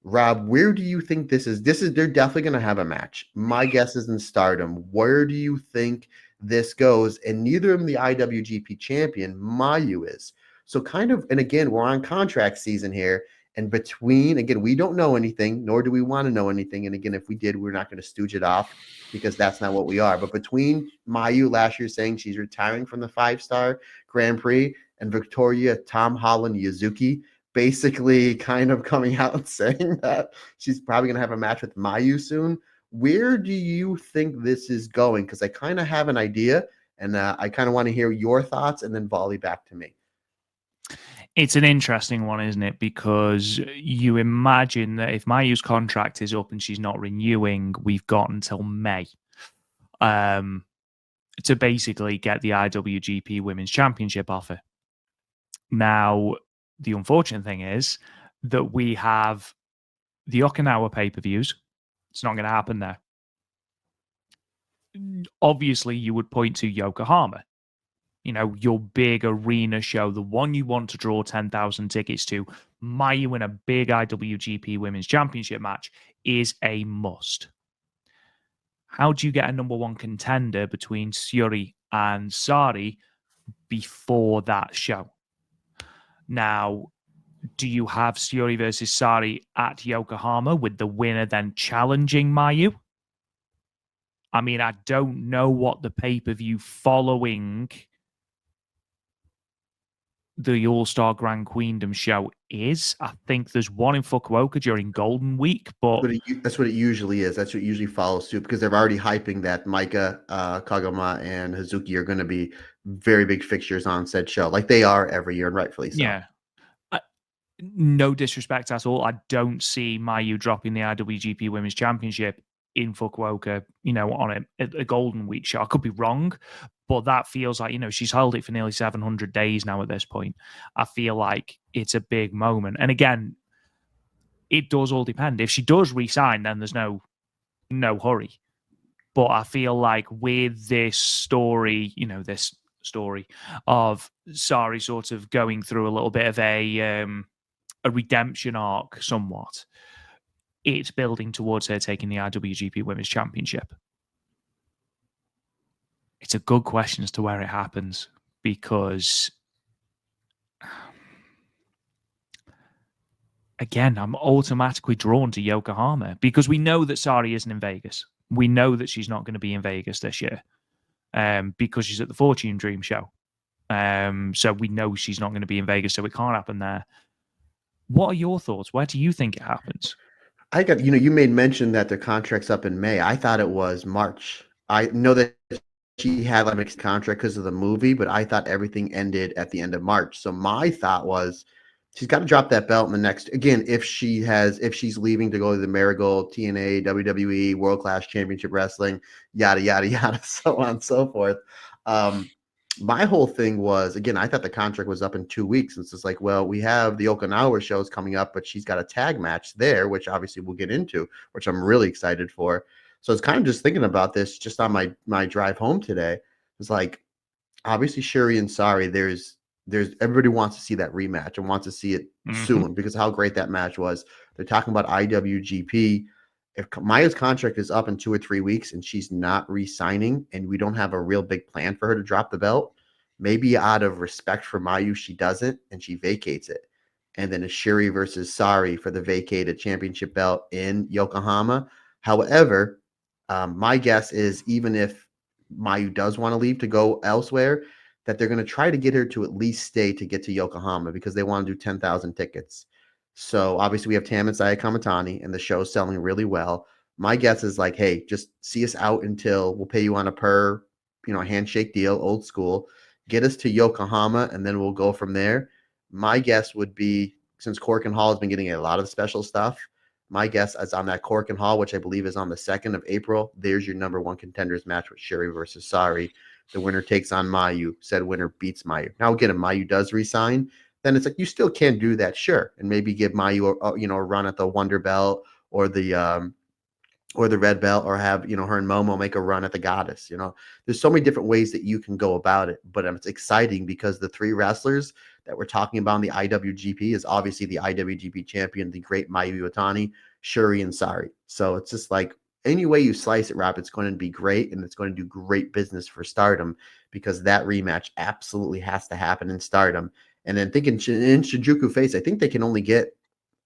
Rob, where do you think this is? They're definitely going to have a match. My guess is in Stardom. Where do you think this goes? And neither of them the IWGP champion. Mayu is. So kind of, and again, we're on contract season here. And between, again, we don't know anything, nor do we want to know anything. And again, if we did, we're not going to stooge it off, because that's not what we are. But between Mayu last year saying she's retiring from the 5-star Grand Prix, and Victoria Tom Holland Yuzuki basically kind of coming out and saying that she's probably going to have a match with Mayu soon, where do you think this is going? Because I kind of have an idea, and I kind of want to hear your thoughts, and then volley back to me. It's an interesting one, isn't it? Because you imagine that if Mayu's contract is up and she's not renewing, we've got until May to basically get the IWGP Women's Championship offer. Now, the unfortunate thing is that we have the Okinawa pay-per-views. It's not going to happen there. Obviously, you would point to Yokohama. You know, your big arena show, the one you want to draw 10,000 tickets to. Mayu in a big IWGP Women's Championship match is a must. How do you get a number one contender between Syuri and Sareee before that show? Now, do you have Syuri versus Sareee at Yokohama with the winner then challenging Mayu? I mean, I don't know what the pay-per-view following the All-Star Grand Queendom show is. I think there's one in Fukuoka during Golden Week, but that's what it usually is. That's what usually follows suit, because they're already hyping that Maika, Kagama, and Hazuki are going to be very big fixtures on said show, like they are every year, and rightfully so. Yeah. No disrespect at all. I don't see Mayu dropping the IWGP Women's Championship in Fukuoka, you know, on a Golden Week show. I could be wrong, but that feels like, you know, she's held it for nearly 700 days now at this point. I feel like it's a big moment. And again, it does all depend. If she does resign, then there's no hurry. But I feel like with this story, you know, this story of Sareee sort of going through a little bit of a redemption arc somewhat, it's building towards her taking the IWGP Women's Championship. It's a good question as to where it happens, because again, I'm automatically drawn to Yokohama, because we know that Sareee isn't in Vegas. We know that she's not going to be in Vegas this year because she's at the Fortune Dream show. So we know she's not going to be in Vegas, so it can't happen there. What are your thoughts? Where do you think it happens? I got, you know, you made mention that their contract's up in May. I thought it was March. I know that she had like a mixed contract because of the movie, but I thought everything ended at the end of March. So my thought was she's got to drop that belt in the next, again, if she's leaving to go to the Marigold, TNA, WWE, World Class Championship Wrestling, yada, yada, yada, so on and so forth. My whole thing was, again, I thought the contract was up in 2 weeks. And it's just like, well, we have the Okinawa shows coming up, but she's got a tag match there, which obviously we'll get into, which I'm really excited for. So it's kind of just thinking about this just on my drive home today. It's like, obviously Syuri and Sareee, there's everybody wants to see that rematch and wants to see it soon because of how great that match was. They're talking about IWGP. If Maya's contract is up in 2 or 3 weeks and she's not re-signing and we don't have a real big plan for her to drop the belt, maybe out of respect for Mayu, she doesn't and she vacates it. And then it's Syuri versus Sareee for the vacated championship belt in Yokohama. However, my guess is even if Mayu does want to leave to go elsewhere, that they're going to try to get her to at least stay to get to Yokohama because they want to do 10,000 tickets. So obviously we have Tam and Saya Kamatani, and the show's selling really well. My guess is like, hey, just see us out until we'll pay you on a per, handshake deal, old school. Get us to Yokohama, and then we'll go from there. My guess would be, since Cork and Hall has been getting a lot of special stuff, my guess is on that Cork and Hall, which I believe is on the 2nd of April, there's your number one contenders match with Syuri versus Sareee. The winner takes on Mayu. Said winner beats Mayu. Now, again, if Mayu does resign, then it's like you still can do that, sure, and maybe give Mayu a run at the Wonder Belt or the red belt, or have her and Momo make a run at the Goddess. There's so many different ways that you can go about it, but it's exciting because the 3 wrestlers that we're talking about in the IWGP is obviously the IWGP champion, the great Mayu Iwatani, Syuri, and Sareee. So it's just like any way you slice it, Rob, it's going to be great, and it's going to do great business for Stardom because that rematch absolutely has to happen in Stardom. And then thinking in Shinjuku Face, I think they can only get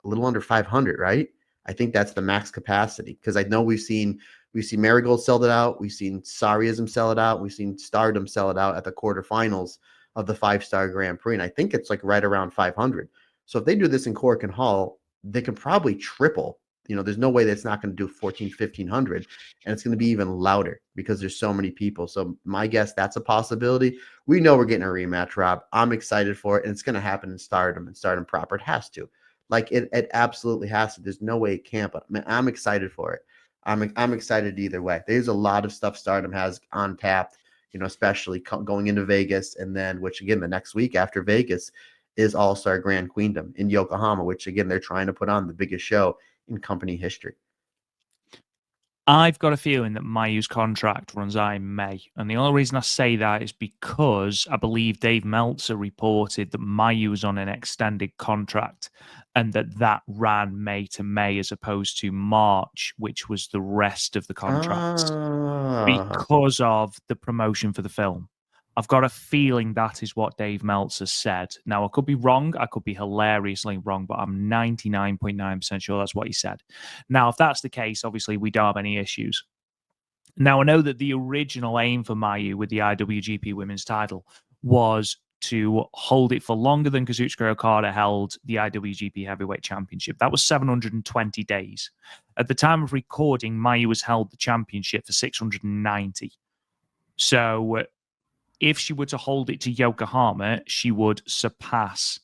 a little under 500, right? I think that's the max capacity because I know we've seen Marigold sell it out, we've seen Sareeism sell it out, we've seen Stardom sell it out at the quarterfinals of the 5-star Grand Prix, and I think it's like right around 500. So if they do this in Cork and Hall, they can probably triple. There's no way that's not going to do 14, 1500, and it's going to be even louder because there's so many people. So my guess, that's a possibility. We know we're getting a rematch, Rob. I'm excited for it, and it's going to happen in Stardom and Stardom proper. It has to. Like it absolutely has to. There's no way it can't. But man, I'm excited for it. I'm excited either way. There's a lot of stuff Stardom has on tapped, especially going into Vegas, and then which again the next week after Vegas is All Star Grand Queendom in Yokohama, which again they're trying to put on the biggest show in company history. I've got a feeling that Mayu's contract runs out in May. And the only reason I say that is because I believe Dave Meltzer reported that Mayu was on an extended contract and that ran May to May as opposed to March, which was the rest of the contracts, because of the promotion for the film. I've got a feeling that is what Dave Meltzer said. Now, I could be wrong. I could be hilariously wrong, but I'm 99.9% sure that's what he said. Now, if that's the case, obviously we don't have any issues. Now, I know that the original aim for Mayu with the IWGP Women's title was to hold it for longer than Kazuchika Okada held the IWGP Heavyweight Championship. That was 720 days. At the time of recording, Mayu has held the championship for 690. So if she were to hold it to Yokohama, she would surpass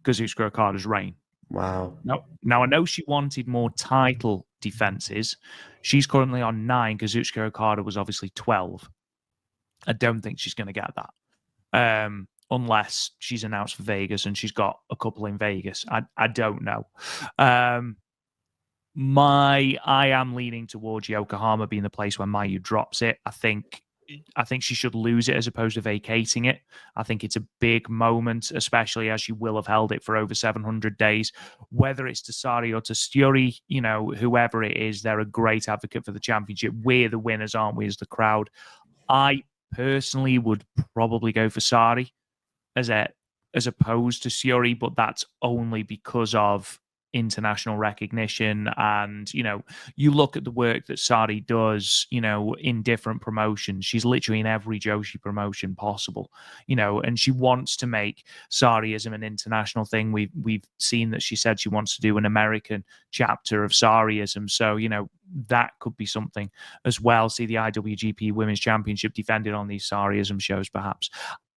Kazuchika Okada's reign. Wow. Now, I know she wanted more title defenses. She's currently on 9. Kazuchika Okada was obviously 12. I don't think she's going to get that. Unless she's announced for Vegas and she's got a couple in Vegas. I don't know. I am leaning towards Yokohama being the place where Mayu drops it. I think she should lose it as opposed to vacating it. I think it's a big moment, especially as she will have held it for over 700 days. Whether it's to Sareee or to Syuri, whoever it is, they're a great advocate for the championship. We're the winners, aren't we, as the crowd? I personally would probably go for Sareee as opposed to Syuri, but that's only because of international recognition. And, you look at the work that Sareee does, in different promotions. She's literally in every Joshi promotion possible, and she wants to make Sareeism an international thing. We've seen that she said she wants to do an American chapter of Sareeism. So, that could be something as well. See the IWGP Women's Championship defended on these Sareeism shows, perhaps.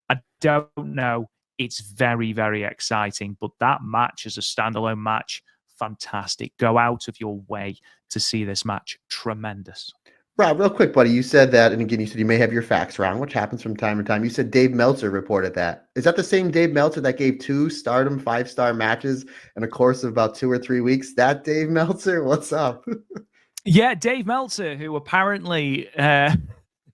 I don't know. It's very, very exciting. But that match as a standalone match, fantastic. Go out of your way to see this match. Tremendous. Rob, real quick, buddy, you said that, and again, you said you may have your facts wrong, which happens from time to time. You said Dave Meltzer reported that. Is that the same Dave Meltzer that gave 2 Stardom 5-star matches in a course of about 2 or 3 weeks? That Dave Meltzer? What's up? Yeah, Dave Meltzer, who apparently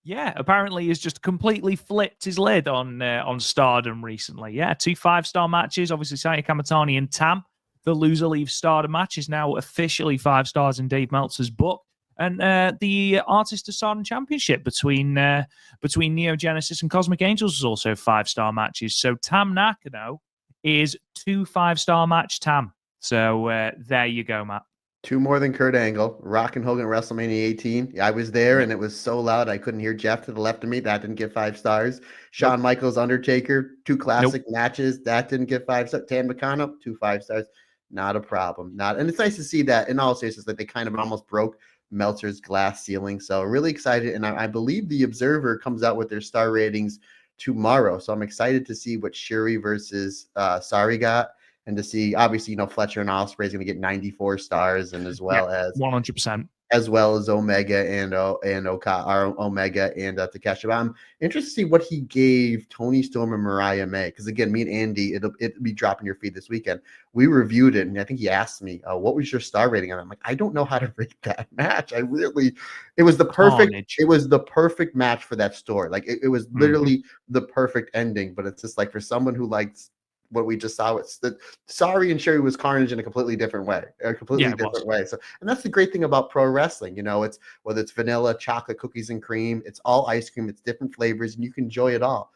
apparently has just completely flipped his lid on Stardom recently. Yeah, 2 5-star matches. Obviously, Saya Kamatani and Tam. The loser leaves Stardom match is now officially 5 stars in Dave Meltzer's book. And the Artist of Stardom Championship between Neo Genesis and Cosmic Angels is also 5-star matches. So Tam Nakano is 2 5-star match Tam. So there you go, Matt. 2 more than Kurt Angle. Rock and Hogan WrestleMania 18. I was there, and it was so loud I couldn't hear Jeff to the left of me. That didn't get 5 stars. Shawn Michaels, Undertaker, 2 classic matches. That didn't get 5 stars. Tam Nakano, 2 5 stars. Not a problem. And it's nice to see that, in all seriousness, that they kind of almost broke Meltzer's glass ceiling. So really excited. And I believe the Observer comes out with their star ratings tomorrow. So I'm excited to see what Syuri versus Sareee got. And to see, obviously, Fletcher and Ospreay is going to get 94 stars, and as well as 100%, as well as Omega and Omega and Takeshi. I'm interested to see what he gave Toni Storm and Mariah May, because again, me and Andy, it'll be dropping your feed this weekend. We reviewed it, and I think he asked me, "What was your star rating?" And I'm like, I don't know how to rate that match. It was the perfect. Carnage. It was the perfect match for that story. Like it was literally the perfect ending. But it's just like for someone who likes what we just saw, it's that Sareee and Syuri was carnage in a completely different way, So, and that's the great thing about pro wrestling. It's whether it's vanilla, chocolate, cookies and cream, it's all ice cream, it's different flavors, and you can enjoy it all.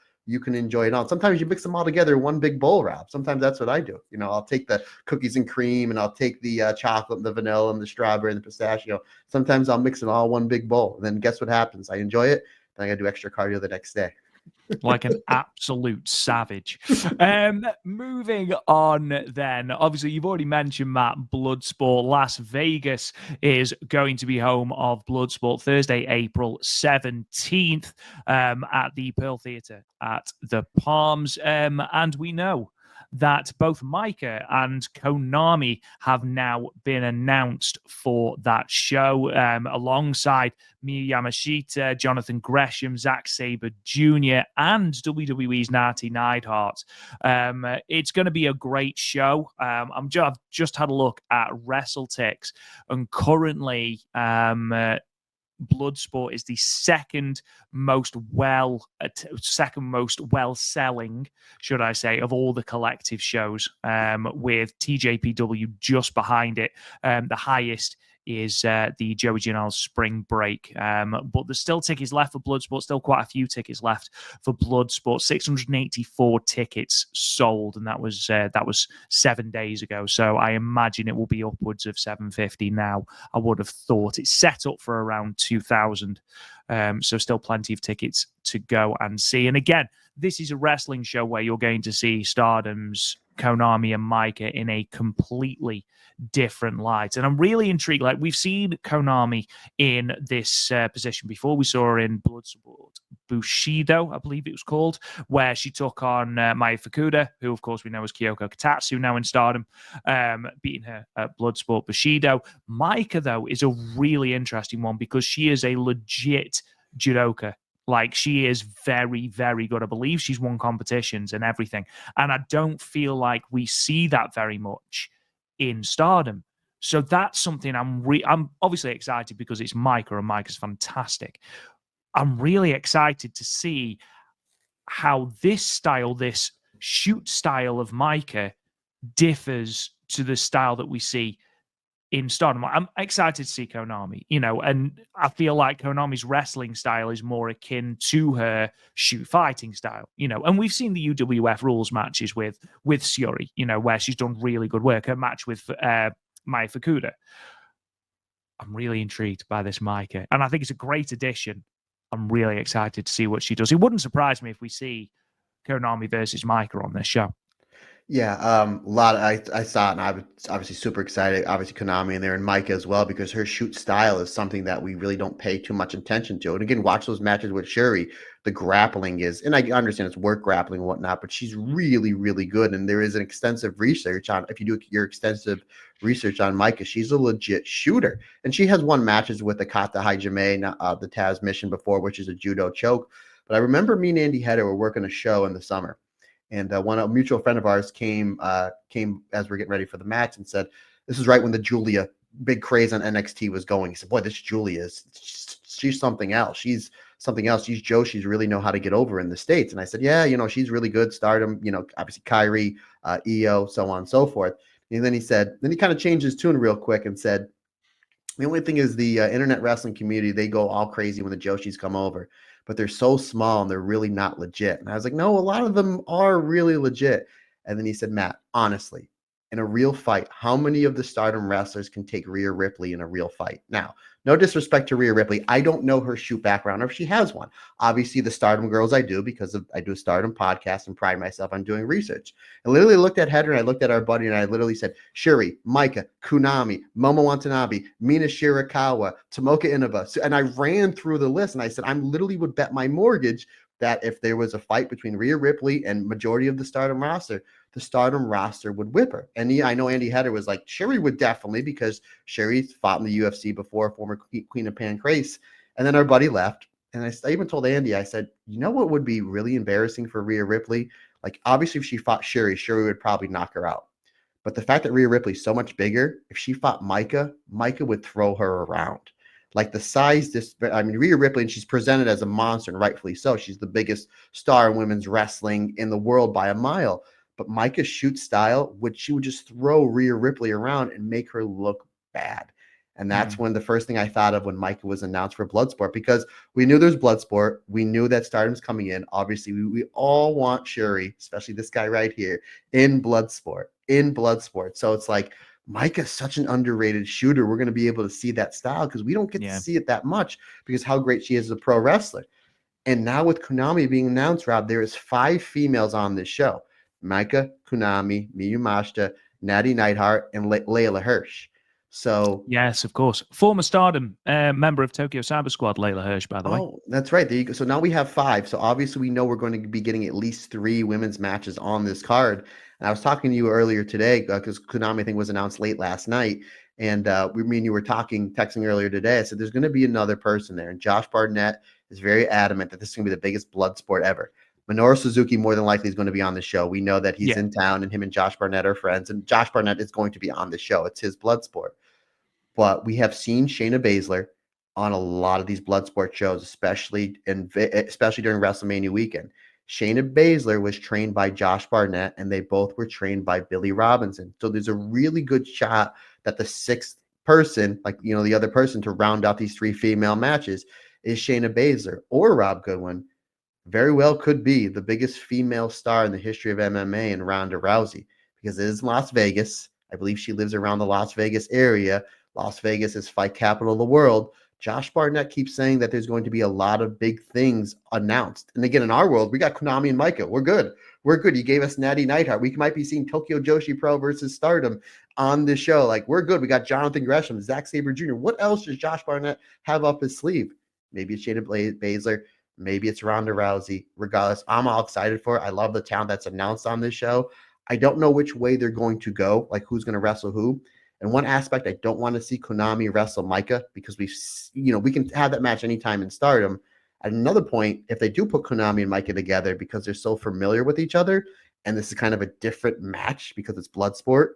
Sometimes you mix them all together in one big bowl, Rob. Sometimes that's what I do. I'll take the cookies and cream, and I'll take the chocolate and the vanilla and the strawberry and the pistachio. Sometimes I'll mix it all one big bowl, and then guess what happens? I enjoy it. Then I got to do extra cardio the next day. Like an absolute savage. Moving on then. Obviously, you've already mentioned, Matt, Bloodsport. Las Vegas is going to be home of Bloodsport Thursday, April 17th at the Pearl Theatre at the Palms. And we know that both Micah and Konami have now been announced for that show, alongside Miyu Yamashita, Jonathan Gresham, Zack Sabre Jr., and WWE's Natty Neidhart. It's going to be a great show. I've just had a look at WrestleTix, and currently Bloodsport is the second most well selling, should I say, of all the collective shows, with TJPW just behind it. The highest is the Joey Janela's Spring Break. But there's still tickets left for Bloodsport, still quite a few tickets left for Bloodsport. 684 tickets sold, and that was 7 days ago. So I imagine it will be upwards of 750 now. I would have thought it's set up for around 2,000. So still plenty of tickets to go and see. And again, this is a wrestling show where you're going to see Stardom's Konami and Micah in a completely different light. And I'm really intrigued. Like, we've seen Konami in this position before. We saw her in Bloodsport Bushido, I believe it was called, where she took on Maya Fukuda, who of course we know as Kyoko Katatsu, now in Stardom, beating her at Bloodsport Bushido. Micah, though, is a really interesting one because she is a legit judoka. Like, she is very, very good. I believe she's won competitions and everything. And I don't feel like we see that very much in Stardom. So that's something I'm obviously excited because it's Micah, and Micah's fantastic. I'm really excited to see how this shoot style of Micah differs to the style that we see in Stardom. I'm excited to see Konami, and I feel like Konami's wrestling style is more akin to her shoot fighting style, and we've seen the UWF rules matches with Syuri, where she's done really good work. Her match with Maya Fukuda. I'm really intrigued by this Micah, and I think it's a great addition. I'm really excited to see what she does. It wouldn't surprise me if we see Konami versus Micah on this show. Yeah, a lot of, I saw it and I was obviously super excited. Obviously, Konami in there and Micah as well, because her shoot style is something that we really don't pay too much attention to. And again, watch those matches with Syuri. The grappling is, and I understand it's work grappling and whatnot, but she's really, really good. And there is an extensive research on, if you do your extensive research on Micah, she's a legit shooter. And she has won matches with the Kata Hajime, the Taz mission before, which is a judo choke. But I remember me and Andy Hedder were working a show in the summer. And a mutual friend of ours came as we're getting ready for the match and said, this is right when the Julia big craze on NXT was going. He said, boy, this Julia she's something else. She's something else. She's Joshi. She really know how to get over in the States. And I said, yeah, she's really good. Stardom, obviously Kyrie, EO, so on and so forth. And then he kind of changed his tune real quick and said, the only thing is the internet wrestling community, they go all crazy when the Joshis come over, but they're so small and they're really not legit. And I was like, no, a lot of them are really legit. And then he said, Matt, honestly, in a real fight, how many of the Stardom wrestlers can take Rhea Ripley in a real fight? Now, no disrespect to Rhea Ripley. I don't know her shoot background or if she has one. Obviously, the Stardom girls I do, because I do a Stardom podcast and pride myself on doing research. I literally looked at Heather and I looked at our buddy and I literally said, Syuri, Micah, Konami, Momo Watanabe, Mina Shirakawa, Tomoka Inaba. And I ran through the list and I said, I literally would bet my mortgage that if there was a fight between Rhea Ripley and majority of the Stardom roster, the Stardom roster would whip her. And I know Andy Hedder was like, Syuri would definitely, because Syuri's fought in the UFC before, former Queen of Pancrase. And then our buddy left. And I even told Andy, I said, you know what would be really embarrassing for Rhea Ripley? Like, obviously, if she fought Syuri would probably knock her out. But the fact that Rhea Ripley's so much bigger, if she fought Micah would throw her around. Like the size, Rhea Ripley, and she's presented as a monster, and rightfully so. She's the biggest star in women's wrestling in the world by a mile. But Micah's shoot style, she would just throw Rhea Ripley around and make her look bad. And that's when the first thing I thought of when Micah was announced for Bloodsport, because we knew there's Bloodsport. We knew that Stardom's coming in. Obviously, we all want Syuri, especially this guy right here, in Bloodsport. So it's like, Micah's such an underrated shooter. We're going to be able to see that style because we don't get to see it that much because how great she is as a pro wrestler. And now with Konami being announced, Rob, there is 5 females on this show. Micah, Konami, Miyu Mashita, Natty Neidhart, and Layla Hirsch. So yes, of course. Former Stardom member of Tokyo Cyber Squad, Layla Hirsch, by the way. Oh, that's right. There you go. So now we have 5. So obviously we know we're going to be getting at least 3 women's matches on this card. And I was talking to you earlier today because Konami, I think, was announced late last night. And me and you were texting earlier today. I said there's going to be another person there. And Josh Barnett is very adamant that this is going to be the biggest blood sport ever. Minoru Suzuki more than likely is going to be on the show. We know that he's in town and him and Josh Barnett are friends. And Josh Barnett is going to be on the show. It's his blood sport. But we have seen Shayna Baszler on a lot of these Bloodsport shows, especially during WrestleMania weekend. Shayna Baszler was trained by Josh Barnett, and they both were trained by Billy Robinson. So there's a really good shot that the 6th person, the other person to round out these 3 female matches, is Shayna Baszler or Rob Goodwin. Very well could be the biggest female star in the history of MMA in Ronda Rousey, because it is Las Vegas. I believe she lives around the Las Vegas area. Las Vegas is fight capital of the world. Josh Barnett keeps saying that there's going to be a lot of big things announced. And again, in our world, we got Konami and Micah. We're good. You gave us Natty Neidhart. We might be seeing Tokyo Joshi Pro versus Stardom on the show. Like, we're good. We got Jonathan Gresham, Zack Sabre Jr. What else does Josh Barnett have up his sleeve? Maybe it's Shayna Baszler. Maybe it's Ronda Rousey. Regardless, I'm all excited for it. I love the talent that's announced on this show. I don't know which way they're going to go, like who's going to wrestle who. And one aspect, I don't want to see Konami wrestle Micah because we can have that match anytime in Stardom. At another point, if they do put Konami and Micah together because they're so familiar with each other, and this is kind of a different match because it's Bloodsport,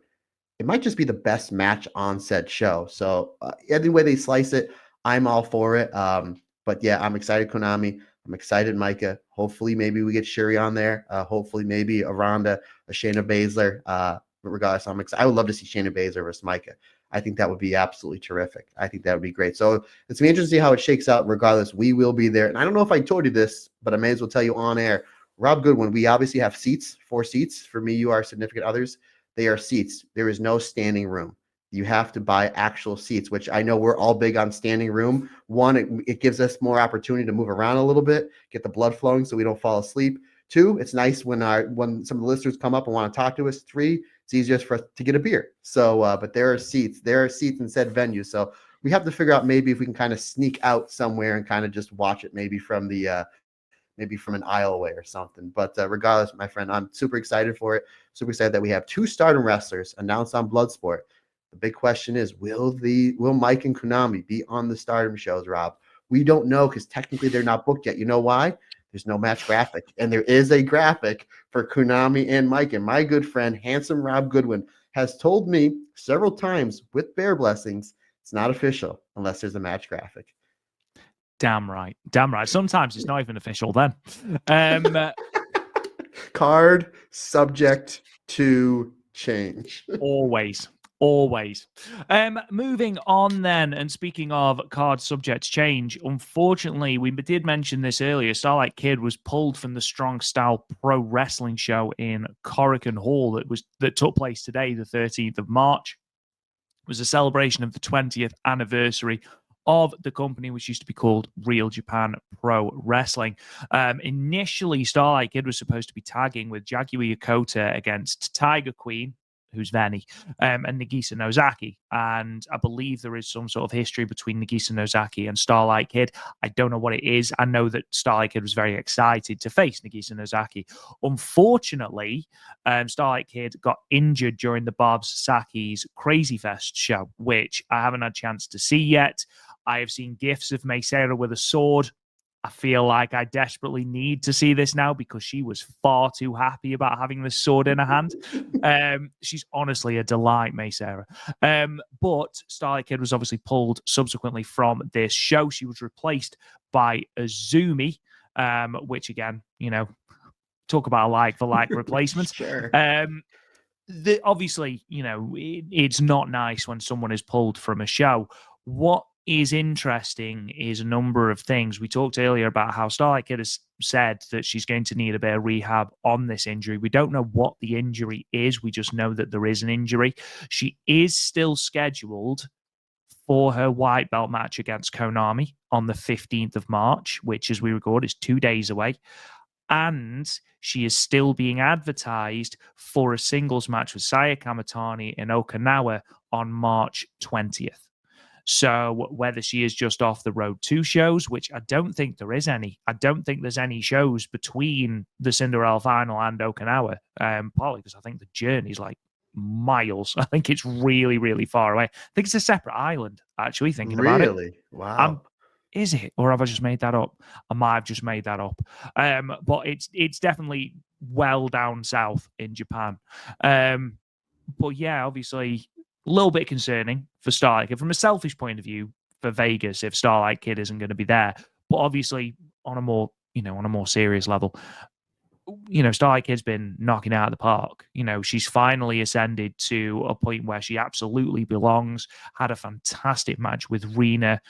it might just be the best match on said show. So any way they slice it, I'm all for it. But yeah, I'm excited, Konami. I'm excited, Micah. Hopefully, maybe we get Syuri on there. Hopefully, maybe a Ronda, a Shayna Baszler. But regardless, I'm excited. I would love to see Shayna Baszler versus Micah. I think that would be absolutely terrific. I think that would be great. So it's going to be interesting to see how it shakes out. Regardless, we will be there. And I don't know if I told you this, but I may as well tell you on air. Rob Goodwin, we obviously have seats, 4 seats. For me, you are significant others. They are seats. There is no standing room. You have to buy actual seats, which I know we're all big on standing room. One, it gives us more opportunity to move around a little bit, get the blood flowing so we don't fall asleep. 2, it's nice when some of the listeners come up and want to talk to us. 3, it's easier for us to get a beer. So, but there are seats in said venue. So we have to figure out maybe if we can kind of sneak out somewhere and kind of just watch it maybe from an aisle away or something. But regardless, my friend, I'm super excited for it. Super excited that we have 2 Stardom wrestlers announced on Bloodsport. The big question is, will Mike and Konami be on the Stardom shows, Rob? We don't know because technically they're not booked yet. You know why? There's no match graphic. And there is a graphic for Konami and Mike. And my good friend, handsome Rob Goodwin, has told me several times with bare blessings, it's not official unless there's a match graphic. Damn right. Sometimes it's not even official then. Card subject to change. Always. Moving on then, and speaking of card subject change, unfortunately, we did mention this earlier. Starlight Kid was pulled from the Strong Style Pro Wrestling show in Korakuen Hall that took place today, the 13th of March. It was a celebration of the 20th anniversary of the company, which used to be called Real Japan Pro Wrestling. Initially, Starlight Kid was supposed to be tagging with Jaguar Yokota against Tiger Queen, who's Veni, and Nagisa Nozaki. And I believe there is some sort of history between Nagisa Nozaki and Starlight Kid. I don't know what it is. I know that Starlight Kid was very excited to face Nagisa Nozaki. Unfortunately, Starlight Kid got injured during the Barb Sasaki's Crazy Fest show, which I haven't had a chance to see yet. I have seen gifs of Mei Seira with a sword. I feel like I desperately need to see this now because she was far too happy about having this sword in her hand. She's honestly a delight, Mei Seira. But Starlight Kid was obviously pulled subsequently from this show. She was replaced by Azumi, which again, talk about a like-for-like replacement. Sure. Obviously, it's not nice when someone is pulled from a show. What is interesting is a number of things. We talked earlier about how Starlight Kid has said that she's going to need a bit of rehab on this injury. We don't know what the injury is. We just know that there is an injury. She is still scheduled for her white belt match against Konami on the 15th of March, which, as we record, is 2 days away. And she is still being advertised for a singles match with Saya Kamitani in Okinawa on March 20th. So whether she is just off the road 2 shows, which I don't think there is any. I don't think there's any shows between the Cinderella final and Okinawa, partly because I think the journey is like miles. I think it's really, really far away. I think it's a separate island, actually, thinking about it. Really? Wow. Is it? Or have I just made that up? I might have just made that up. But it's definitely well down south in Japan. But yeah, obviously, a little bit concerning for Starlight Kid from a selfish point of view for Vegas if Starlight Kid isn't going to be there. But obviously, on a more serious level, Starlight Kid's been knocking out of the park. She's finally ascended to a point where she absolutely belongs. Had a fantastic match with Rena.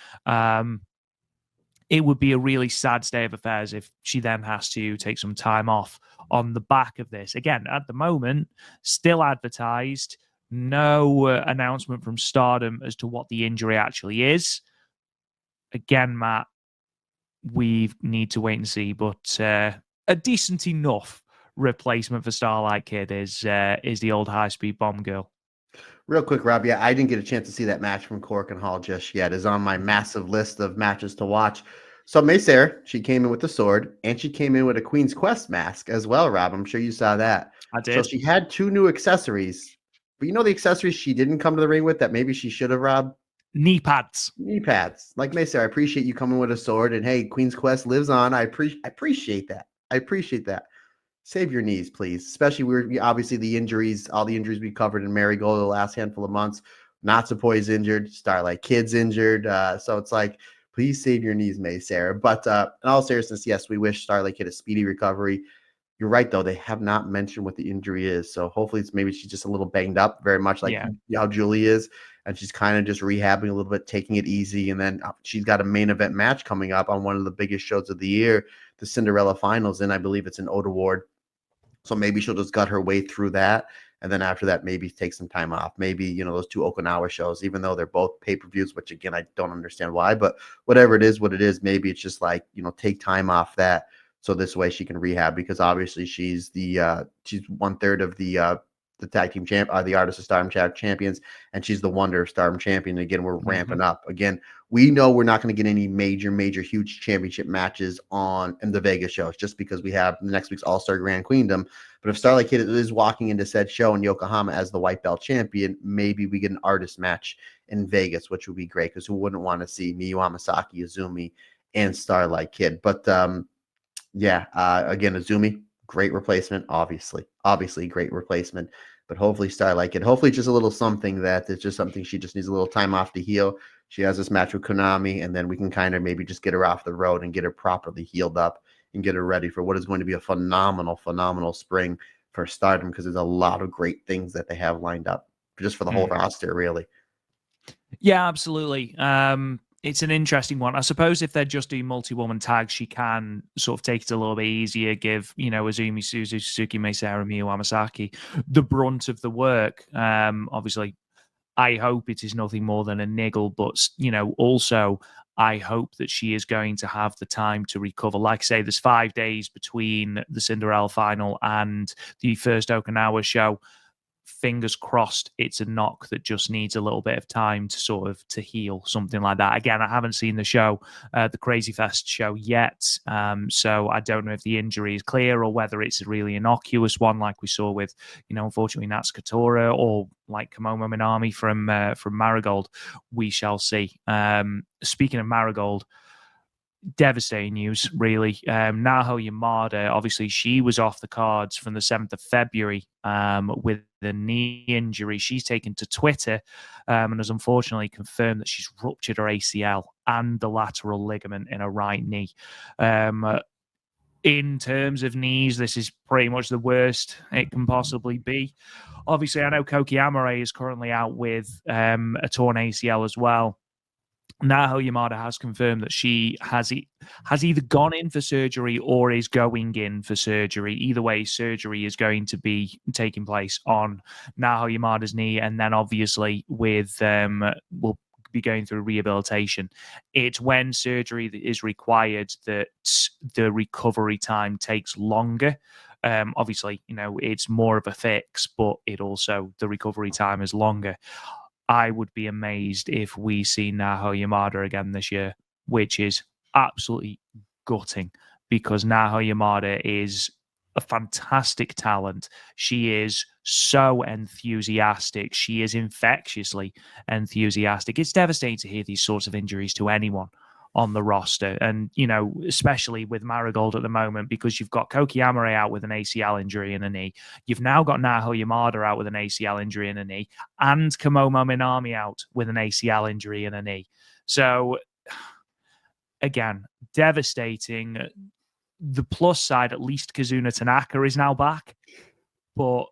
It would be a really sad state of affairs if she then has to take some time off on the back of this. Again, at the moment, still advertised. No announcement from Stardom as to what the injury actually is. Again, Matt, we need to wait and see. But a decent enough replacement for Starlight Kid is the old high-speed bomb girl. Real quick, Rob. Yeah, I didn't get a chance to see that match from Korakuen Hall just yet. It's on my massive list of matches to watch. So Mei Seira, she came in with the sword, and she came in with a Queen's Quest mask as well, Rob. I'm sure you saw that. I did. So she had 2 new accessories. But the accessories she didn't come to the ring with that maybe she should have, Rob? Knee pads. Knee pads. Like Mei Seira, I appreciate you coming with a sword. And hey, Queen's Quest lives on. I appreciate that. I appreciate that. Save your knees, please. Especially we obviously all the injuries we covered in Marigold the last handful of months. Natsupoi injured, Starlight Kid's injured. So it's like, please save your knees, Mei Seira. But in all seriousness, yes, we wish Starlight Kid a speedy recovery. You're right, though. They have not mentioned what the injury is. So hopefully maybe she's just a little banged up, very much like Yeah. how Julie is. And she's kind of just rehabbing a little bit, taking it easy. And then she's got a main event match coming up on one of the biggest shows of the year, the Cinderella Finals. And I believe it's in Oda Ward. So maybe she'll just gut her way through that. And then after that, maybe take some time off. Maybe, those two Okinawa shows, even though they're both pay-per-views, which again, I don't understand why, but whatever it is, what it is, maybe it's just like, take time off that. So this way she can rehab, because obviously she's she's 1/3 of the tag team the Artist of Stardom champions, and she's the Wonder of Stardom champion. Again, we're ramping up. Again, we know we're not going to get any major, huge championship matches in the Vegas shows, just because we have next week's All-Star Grand Queendom. But if Starlight Kid is walking into said show in Yokohama as the white belt champion, maybe we get an artist match in Vegas, which would be great, because who wouldn't want to see Miyu Amasaki, Azumi, and Starlight Kid? But again, Azumi, great replacement, obviously great replacement. But hopefully Starlight Kid, hopefully just a little something that is just something she just needs a little time off to heal. She has this match with Konami, and then we can kind of maybe just get her off the road and get her properly healed up and get her ready for what is going to be a phenomenal spring for Stardom, because there's a lot of great things that they have lined up just for the whole roster, really. Yeah, absolutely. It's an interesting one. I suppose if they're just doing multi-woman tags, she can sort of take it a little bit easier, give, Azumi, Suzuki, Sarah, Miyu Amasaki the brunt of the work. Obviously, I hope it is nothing more than a niggle, but, also I hope that she is going to have the time to recover. Like I say, there's 5 days between the Cinderella final and the first Okinawa show. Fingers crossed it's a knock that just needs a little bit of time to heal, something like that. Again, I haven't seen the show, the Crazy Fest show yet, so I don't know if the injury is clear or whether it's a really innocuous one, like we saw with, unfortunately, Natsukatora, or like Kamomo Minami from Marigold. We shall see. Speaking of Marigold, devastating news, really. Naho Yamada, obviously, she was off the cards from the 7th of February with a knee injury. She's taken to Twitter and has unfortunately confirmed that she's ruptured her ACL and the lateral ligament in her right knee. In terms of knees, this is pretty much the worst it can possibly be. Obviously, I know Koki Amare is currently out with a torn ACL as well. Naho Yamada has confirmed that she has either gone in for surgery or is going in for surgery. Either way, surgery is going to be taking place on Naho Yamada's knee, and then obviously will be going through rehabilitation. It's when surgery is required that the recovery time takes longer. Obviously, it's more of a fix, but the recovery time is longer. I would be amazed if we see Naho Yamada again this year, which is absolutely gutting, because Naho Yamada is a fantastic talent. She is so enthusiastic. She is infectiously enthusiastic. It's devastating to hear these sorts of injuries to anyone on the roster, and especially with Marigold at the moment, because you've got Koki Amare out with an ACL injury in a knee, you've now got Naho Yamada out with an ACL injury in a knee, and Kamomo Minami out with an ACL injury in a knee. So again, devastating. The plus side, at least Kazuna Tanaka is now back, but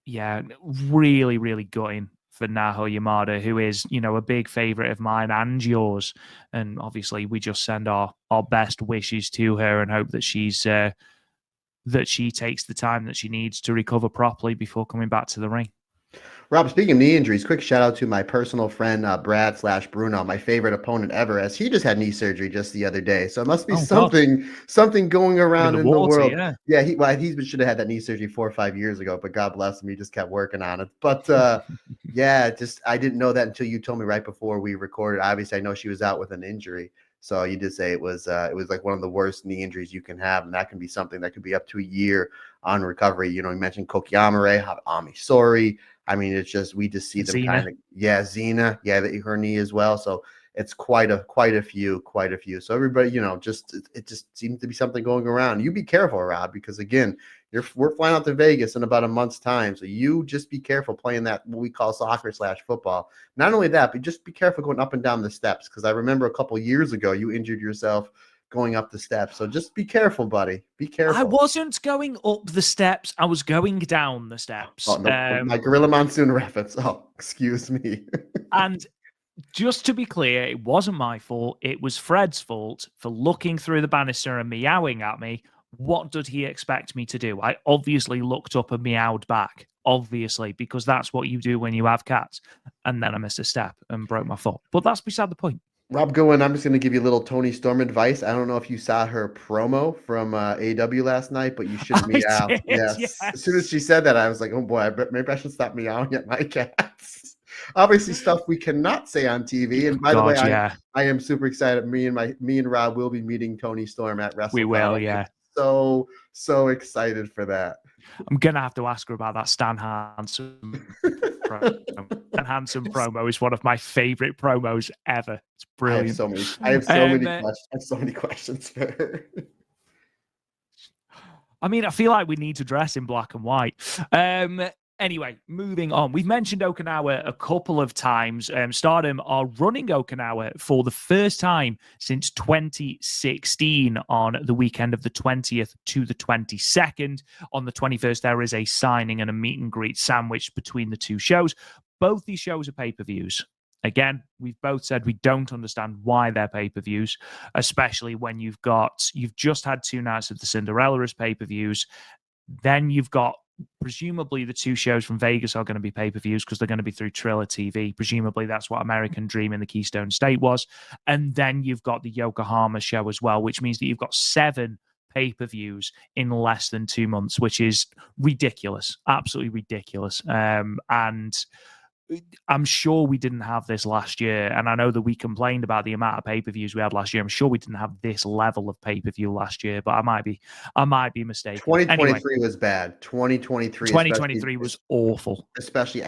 yeah, really, really gutting for Naho Yamada, who is, a big favorite of mine and yours. And obviously, we just send our best wishes to her and hope that she takes the time that she needs to recover properly before coming back to the ring. Rob, speaking of knee injuries, quick shout out to my personal friend Brad/Bruno, my favorite opponent ever, as he just had knee surgery just the other day. So it must be something going around in the world. Yeah, he should have had that knee surgery 4 or 5 years ago, but God bless him, he just kept working on it. But I didn't know that until you told me right before we recorded. Obviously, I know she was out with an injury. So you did say it was like one of the worst knee injuries you can have, and that can be something that could be up to a year on recovery. You mentioned Koki Amare, Ami Sori. I mean, it's just, we just see them kind of, Xena, her knee as well. So it's quite a few. So everybody, it just seems to be something going around. You be careful, Rob, because again, we're flying out to Vegas in about a month's time. So you just be careful playing that, what we call soccer/football. Not only that, but just be careful going up and down the steps. Because I remember a couple years ago, you injured yourself going up the steps. So just be careful, buddy. Be careful. I wasn't going up the steps. I was going down the steps. Oh, no, my Gorilla Monsoon reference. Oh, excuse me. And just to be clear, it wasn't my fault. It was Fred's fault for looking through the banister and meowing at me. What did he expect me to do? I obviously looked up and meowed back, obviously, because that's what you do when you have cats. And then I missed a step and broke my foot. But that's beside the point. Rob Goen, I'm just going to give you a little Tony Storm advice. I don't know if you saw her promo from AW last night, but you should meow. Yes. As soon as she said that, I was like, oh boy, maybe I should stop meowing at my cats. Obviously, stuff we cannot say on TV. And by the way, I am super excited. Me and Rob will be meeting Tony Storm at WrestleMania. We will, yeah. So excited for that. I'm gonna have to ask her about that Stan Hansen promo. Stan Hansen promo is one of my favorite promos ever. It's brilliant. I have so many questions for her. I mean, I feel like we need to dress in black and white. Anyway, moving on. We've mentioned Okinawa a couple of times. Stardom are running Okinawa for the first time since 2016 on the weekend of the 20th to the 22nd. On the 21st, there is a signing and a meet and greet sandwiched between the two shows. Both these shows are pay-per-views. Again, we've both said we don't understand why they're pay-per-views, especially when you've just had 2 nights of the Cinderella as pay-per-views. Then you've got presumably the 2 shows from Vegas are going to be pay-per-views because they're going to be through Triller TV. Presumably that's what American Dream in the Keystone State was. And then you've got the Yokohama show as well, which means that you've got 7 pay-per-views in less than 2 months, which is ridiculous, absolutely ridiculous. And I'm sure we didn't have this last year. And I know that we complained about the amount of pay-per-views we had last year. I'm sure we didn't have this level of pay-per-view last year, but I might be mistaken. 2023 was bad. 2023 was awful. Especially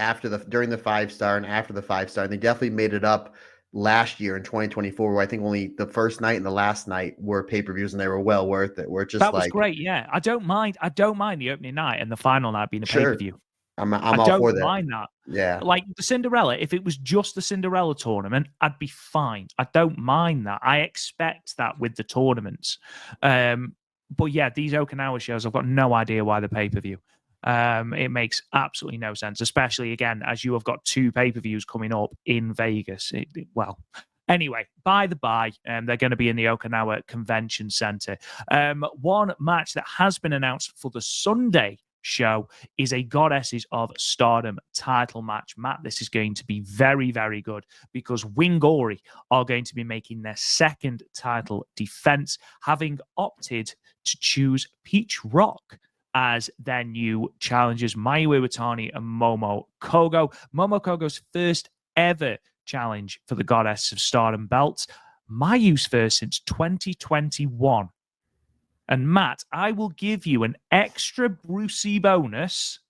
during the 5-star and after the 5-star. And they definitely made it up last year in 2024, where I think only the first night and the last night were pay-per-views, and they were well worth it. That was great, yeah. I don't mind the opening night and the final night being a pay-per-view. I'm all for that. I don't mind that. Yeah. Like the Cinderella, if it was just the Cinderella tournament, I'd be fine. I don't mind that. I expect that with the tournaments. But yeah, these Okinawa shows, I've got no idea why they're pay-per-view. It makes absolutely no sense, especially, again, as you have got 2 pay-per-views coming up in Vegas. Anyway, by the by, they're going to be in the Okinawa Convention Center. One match that has been announced for the Sunday show is a Goddesses of Stardom title match. Matt, this is going to be very, very good because Wingori are going to be making their second title defense, having opted to choose Peach Rock as their new challengers, Mayu Iwatani and Momo Kogo. Momo Kogo's first ever challenge for the Goddess of Stardom belts. Mayu's first since 2021. And Matt, I will give you an extra Brucey bonus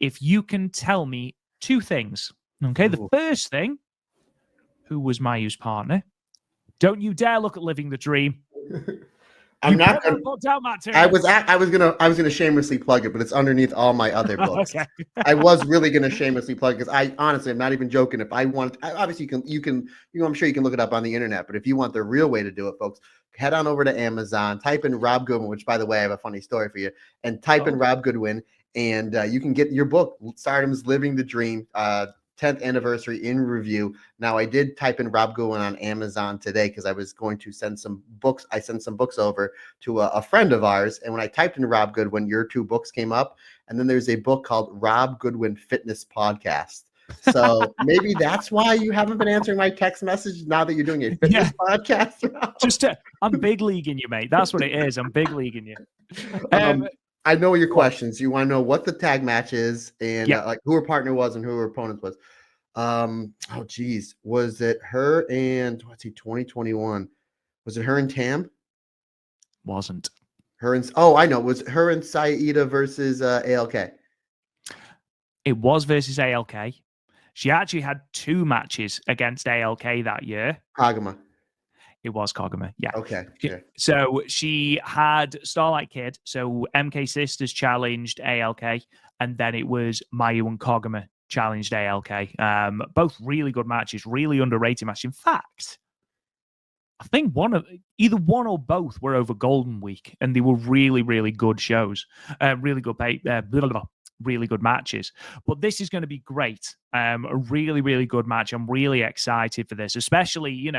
if you can tell me 2 things. Okay, the first thing, who was Mayu's partner? Don't you dare look at Living the Dream. I'm not going to. I was gonna shamelessly plug it, but it's underneath all my other books. Okay. I was really gonna shamelessly plug because I honestly, I'm not even joking. If I want, obviously you can, I'm sure you can look it up on the internet. But if you want the real way to do it, folks, head on over to Amazon, type in Rob Goodwin, which, by the way, I have a funny story for you, and type in Rob Goodwin, and you can get your book, Stardom's Living the Dream, 10th anniversary in review. Now, I did type in Rob Goodwin on Amazon today because I was going to send some books. I sent some books over to a friend of ours, and when I typed in Rob Goodwin, your 2 books came up, and then there's a book called Rob Goodwin Fitness Podcast. So maybe that's why you haven't been answering my text message now that you're doing a fitness podcast. I'm big leaguing you, mate. That's what it is. I'm big leaguing you. I know your questions. You want to know what the tag match is and like who her partner was and who her opponent was. Was it her and 2021? Was it her and Tam? Wasn't. I know. Was her and Saida versus ALK? It was versus ALK. She actually had 2 matches against ALK that year. Kagama. It was Kagama, yeah. Okay. So she had Starlight Kid. So MK Sisters challenged ALK, and then it was Mayu and Kagama challenged ALK. Both really good matches, really underrated matches. In fact, I think either one or both were over Golden Week, and they were really, really good shows, really good, really good matches. But this is going to be great. A really, really good match. I'm really excited for this, especially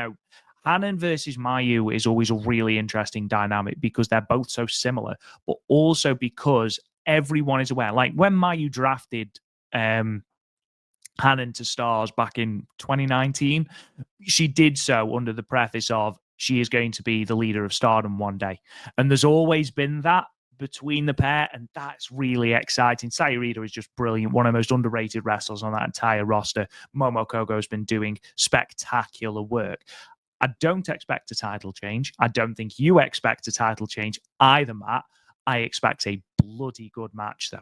Hanan versus Mayu is always a really interesting dynamic because they're both so similar, but also because everyone is aware. Like when Mayu drafted Hanan to Stars back in 2019, she did so under the preface of she is going to be the leader of Stardom one day. And there's always been that between the pair, and that's really exciting. Syuri is just brilliant, one of the most underrated wrestlers on that entire roster. Momo Kogo has been doing spectacular work. I don't expect a title change. I don't think you expect a title change either, Matt. I expect a bloody good match, though.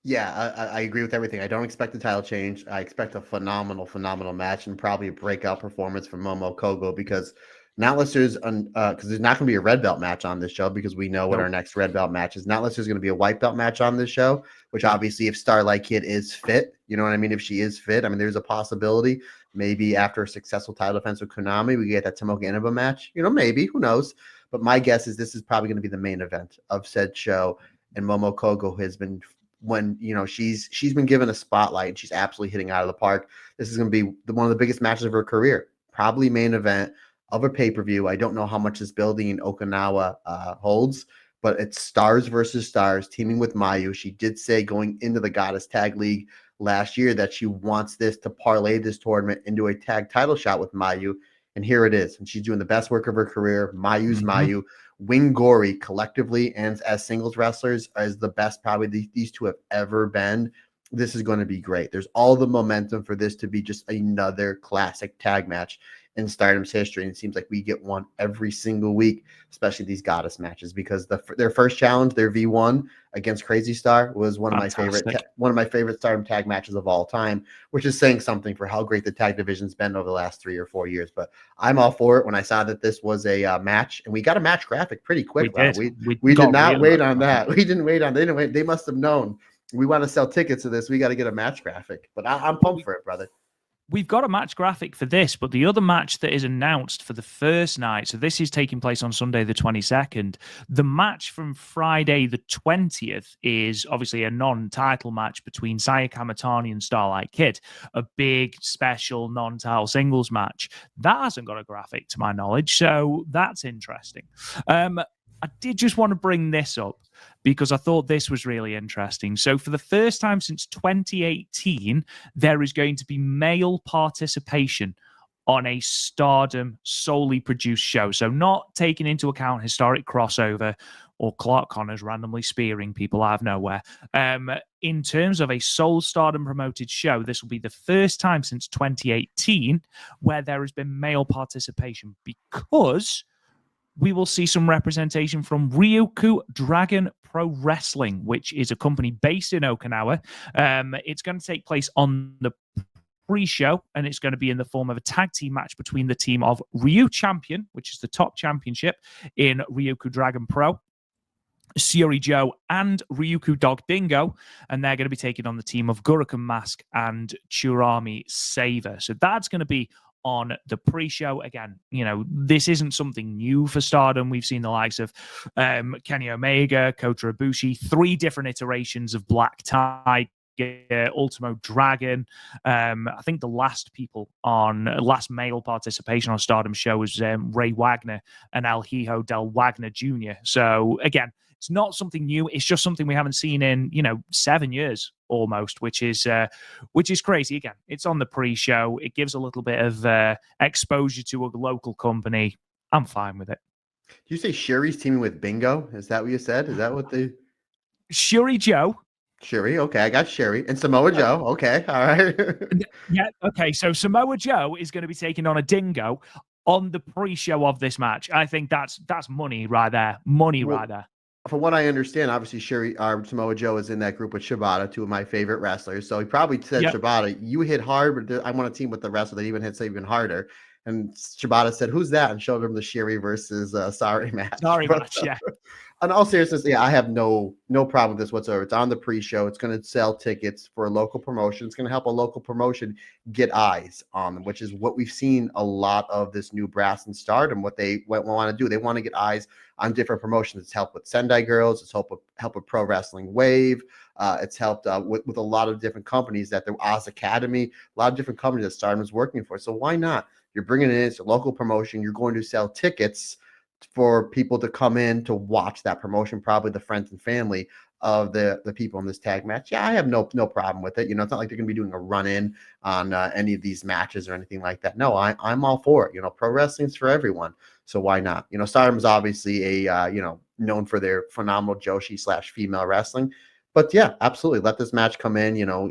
Yeah, I agree with everything. I don't expect a title change. I expect a phenomenal, phenomenal match and probably a breakout performance from Momo Kogo because not unless there's because there's not going to be a red belt match on this show because we know what our next red belt match is. Not unless there's going to be a white belt match on this show, which obviously if Starlight Kid is fit, you know what I mean? If she is fit, I mean, there's a possibility maybe after a successful title defense with Konami, we get that Tomoka Inaba match. Maybe, who knows? But my guess is this is probably going to be the main event of said show. And Momo Kogo has been she's been given a spotlight and she's absolutely hitting out of the park. This is going to be one of the biggest matches of her career, probably main event of a pay-per-view. I don't know how much this building in Okinawa holds, but it's stars versus stars teaming with Mayu. She did say going into the Goddess Tag League last year that she wants this to parlay this tournament into a tag title shot with Mayu. And here it is. And she's doing the best work of her career. Mayu's Mayu. Wingori collectively and as singles wrestlers is the best probably these two have ever been. This is going to be great. There's all the momentum for this to be just another classic tag match in Stardom's history. And it seems like we get one every single week, especially these goddess matches, because their first challenge, their V1 against Crazy Star, was one of my favorite Stardom tag matches of all time, which is saying something for how great the tag division's been over the last 3 or 4 years. But I'm all for it when I saw that this was a match, and we got a match graphic pretty quick. We did not wait on that. We didn't wait on. They didn't wait. They must have known. We want to sell tickets to this. We got to get a match graphic. But I'm pumped for it, brother. We've got a match graphic for this, but the other match that is announced for the first night, so this is taking place on Sunday the 22nd. The match from Friday the 20th is obviously a non-title match between Saya Kamatani and Starlight Kid, a big special non-title singles match. That hasn't got a graphic to my knowledge, so that's interesting. I did just want to bring this up because I thought this was really interesting. So for the first time since 2018, there is going to be male participation on a Stardom solely produced show. So not taking into account historic crossover or Clark Connors randomly spearing people out of nowhere. In terms of a sole Stardom promoted show, this will be the first time since 2018 where there has been male participation because we will see some representation from Ryukyu Dragon Pro Wrestling, which is a company based in Okinawa. It's going to take place on the pre-show, and it's going to be in the form of a tag team match between the team of Ryu Champion, which is the top championship in Ryukyu Dragon Pro, Syuri Joe, and Ryukyu Dog Dingo, and they're going to be taking on the team of Gurukun Mask and Churami Saver. So that's going to be on the pre-show. Again, this isn't something new for Stardom. We've seen the likes of Kenny Omega, Kota Ibushi, 3 different iterations of Black Tiger, Ultimo Dragon. I think the last male participation on Stardom show was Ray Wagner and El Hijo del Wagner Jr. So again, it's not something new. It's just something we haven't seen in 7 years almost, which is crazy. Again, it's on the pre-show. It gives a little bit of exposure to a local company. I'm fine with it. Did you say Syuri's teaming with Bingo? Is that what you said? Is that what the Syuri Joe? Syuri, okay, I got Syuri and Samoa Joe. Okay, all right. Yeah, okay. So Samoa Joe is going to be taking on a Dingo on the pre-show of this match. I think that's money right there. Right there. From what I understand, obviously Samoa Joe is in that group with Shibata, 2 of my favorite wrestlers. So he probably said, Shibata, you hit hard, but I want to team with the wrestler that even hits even harder. And Shibata said, who's that? And showed him the Syuri versus Sareee match. Match, yeah. In all seriousness, yeah, I have no problem with this whatsoever. It's on the pre-show. It's going to sell tickets for a local promotion. It's going to help a local promotion get eyes on them, which is what we've seen a lot of this new brass and Stardom. What they want to do, they want to get eyes on different promotions. It's helped with Sendai Girls. It's helped with Pro Wrestling Wave. It's helped with a lot of different companies that the Oz Academy, a lot of different companies that Stardom is working for. So why not? You're bringing it in. It's a local promotion. You're going to sell tickets for people to come in to watch that promotion, probably the friends and family of the people in this tag match. Yeah, I have no problem with it. You know, it's not like they're going to be doing a run-in on any of these matches or anything like that. No, I'm all for it. You know, pro wrestling's for everyone, so why not? You know, Stardom is obviously a known for their phenomenal Joshi / female wrestling, but yeah, absolutely, let this match come in. You know,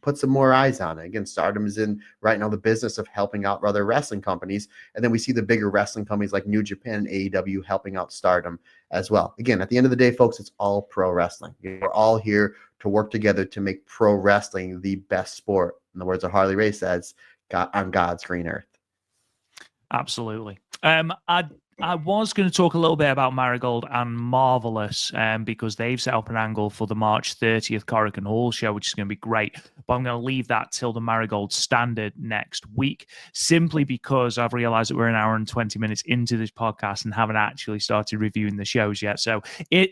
put some more eyes on it. Again, Stardom is in right now the business of helping out other wrestling companies. And then we see the bigger wrestling companies like New Japan and AEW helping out Stardom as well. Again, at the end of the day, folks, it's all pro wrestling. We're all here to work together to make pro wrestling the best sport. In the words of Harley Race says, on God's green earth. Absolutely. I was going to talk a little bit about Marigold and Marvelous because they've set up an angle for the March 30th Korakuen Hall show, which is going to be great. But I'm going to leave that till the Marigold Standard next week, simply because I've realized that we're an hour and 20 minutes into this podcast and haven't actually started reviewing the shows yet. So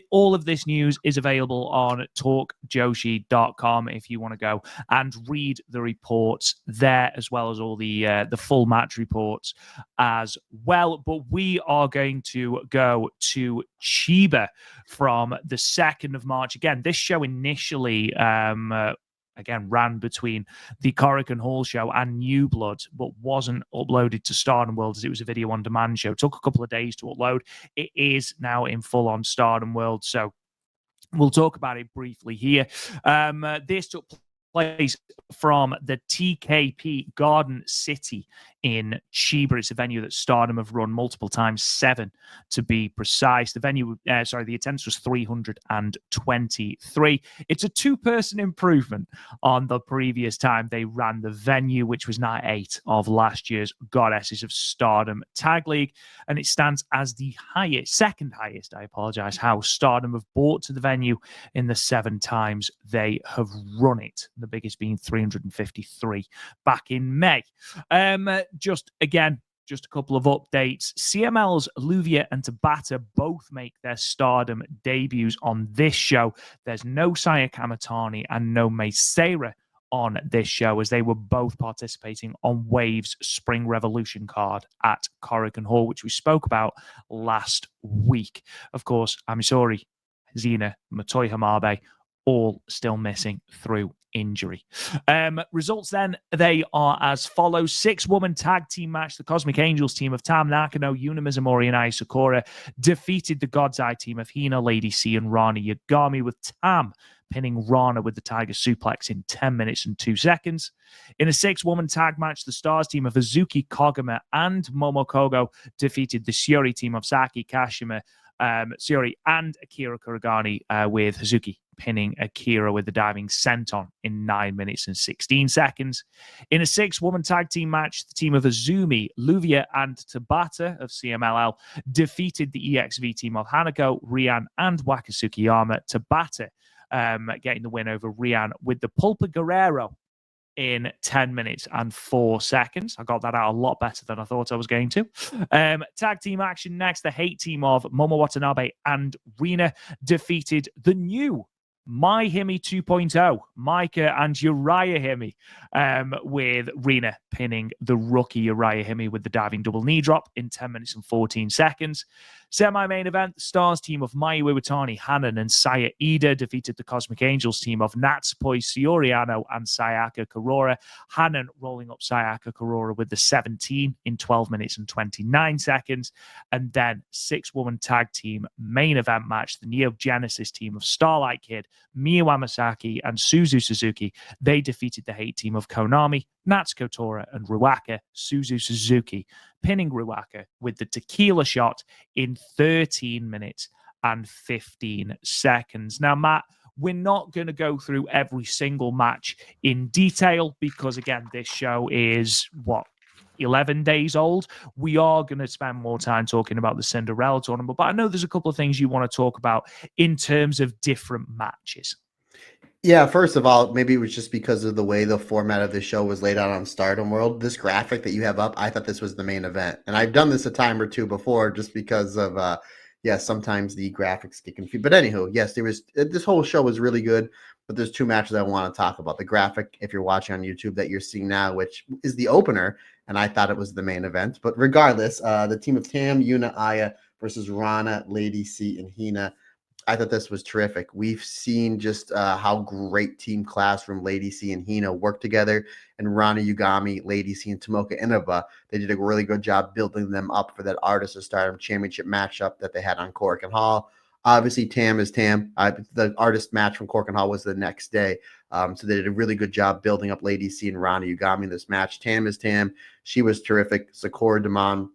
all of this news is available on talkjoshi.com if you want to go and read the reports there, as well as all the full match reports as well. But we are going to go to Chiba from the 2nd of March. Again, this show initially ran between the Korakuen Hall show and New Blood, but wasn't uploaded to Stardom World as it was a video on demand show. It took a couple of days to upload. It is now in full on Stardom World, so we'll talk about it briefly here. This took place from the TKP Garden City in Chiba. It's a venue that Stardom have run multiple times, 7 to be precise. The attendance was 323. It's a 2-person improvement on the previous time they ran the venue, which was night 8 of last year's Goddesses of Stardom Tag League, and it stands as the second highest house Stardom have brought to the venue in the 7 times they have run it. The biggest being 353 back in May. Just a couple of updates. CML's Luvia and Tabata both make their Stardom debuts on this show. There's no Saya Kamatani and no Meisera on this show, as they were both participating on Wave's Spring Revolution card at Korakuen Hall, which we spoke about last week. Of course, Amisori, Zena, Motoi Hamabe, all still missing through injury. Results then, they are as follows. 6-woman tag team match. The Cosmic Angels team of Tam Nakano, Yuna Mizumori, and Ai Sakura defeated the God's Eye team of Hina, Lady C, and Rana Yagami, with Tam pinning Rana with the Tiger Suplex in 10 minutes and 2 seconds. In a 6-woman tag match, the Stars team of Azuki Kogama and Momokogo defeated the Syuri team of Saki Kashima, Syuri, and Akira Kuragani, with Hazuki pinning Akira with the diving senton in 9 minutes and 16 seconds. In a 6-woman tag team match, the team of Azumi, Luvia, and Tabata of CMLL defeated the EXV team of Hanako, Rian, and Wakasukiyama. Tabata getting the win over Rian with the Pulpa Guerrero in 10 minutes and 4 seconds. I got that out a lot better than I thought I was going to. Tag team action next. The Hate team of Momo Watanabe and Rina defeated the new My Himi 2.0, Micah and Uriah Himi, with Rina pinning the rookie Uriah Himi with the diving double knee drop in 10 minutes and 14 seconds. Semi-main event, the Stars team of Mai Iwatani, Hanan, and Saya Ida defeated the Cosmic Angels team of Natsupoi Sioriano and Sayaka Kurora. Hanan rolling up Sayaka Kurora with the 17 in 12 minutes and 29 seconds. And then 6-woman tag team main event match, the Neo Genesis team of Starlight Kid, Miyu Amasaki, and Suzu Suzuki. They defeated the Hate team of Konami, Natsuko Tora, and Ruaka. Suzu Suzuki pinning Ruaka with the tequila shot in 13 minutes and 15 seconds. Now, Matt, we're not going to go through every single match in detail because, again, this show is, 11 days old. We are going to spend more time talking about the Cinderella tournament, but I know there's a couple of things you want to talk about in terms of different matches. Yeah, first of all, maybe it was just because of the way the format of the show was laid out on Stardom World. This graphic that you have up, I thought this was the main event. And I've done this a time or two before just because of yeah, sometimes the graphics get confused. But anywho, yes, there was this whole show was really good, but there's two matches I want to talk about. The graphic, if you're watching on YouTube, that you're seeing now, which is the opener, and I thought it was the main event. But regardless, the team of Tam, Yuna, Aya versus Rana, Lady C, and Hina. I thought this was terrific. We've seen just how great Team Classroom, Lady C, and Hina work together, and Rana Yugami, Lady C, and Tomoka Inaba. They did a really good job building them up for that Artist of Stardom Championship matchup that they had on Cork and Hall. Obviously, Tam is Tam. The artist match from Cork and Hall was the next day. So they did a really good job building up Lady C and Rana Yugami in this match. Tam is Tam. She was terrific. Sakura Damon,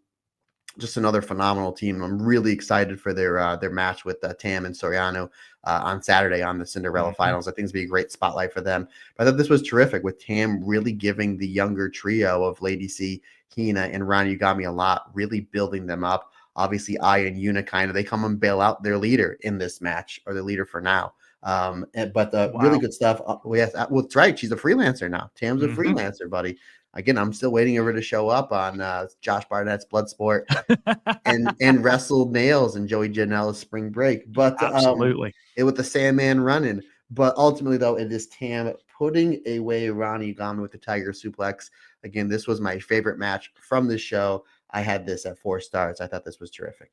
just another phenomenal team. I'm really excited for their match with Tam and Soriano on Saturday on the Cinderella finals. I think it's going to be a great spotlight for them. But I thought this was terrific with Tam really giving the younger trio of Lady C, Hina, and Rana Yugami a lot, really building them up. Obviously, Aya and Yuna they come and bail out their leader in this match, or the leader for now. But really good stuff. Yes, well, that's right. She's a freelancer now. Tam's a freelancer, buddy. Again, I'm still waiting for her to show up on Josh Barnett's Bloodsport and Wrestle Nails and Joey Janela's Spring Break. But absolutely, with the Sandman running. But ultimately, though, it is Tam putting away Rana Yugami with the Tiger Suplex. Again, this was my favorite match from the show. I had this at 4 stars. I thought this was terrific.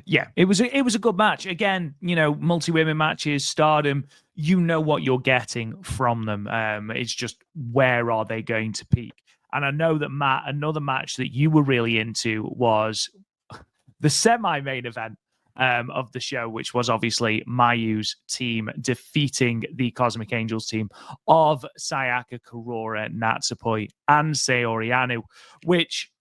Yeah, it was a good match. Again, multi-women matches, Stardom, you know what you're getting from them. It's just where are they going to peak? And I know that, Matt, another match that you were really into was the semi-main event of the show, which was obviously Mayu's team defeating the Cosmic Angels team of Sayaka Kurora, Natsupoi, and Saori Anou, which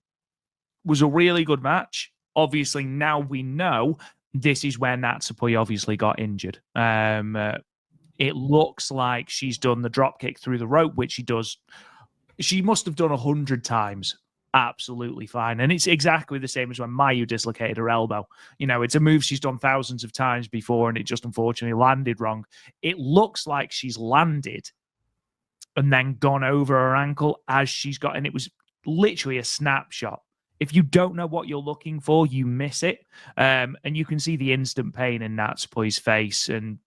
was a really good match. Obviously, now we know this is where Natsupoi obviously got injured. It looks like she's done the drop kick through the rope, which she must have done 100 times. Absolutely fine. And it's exactly the same as when Mayu dislocated her elbow. It's a move she's done thousands of times before, and it just unfortunately landed wrong. It looks like she's landed and then gone over her ankle as she's got, and it was literally a snapshot. If you don't know what you're looking for, you miss it. And you can see the instant pain in Natsupoi's face, and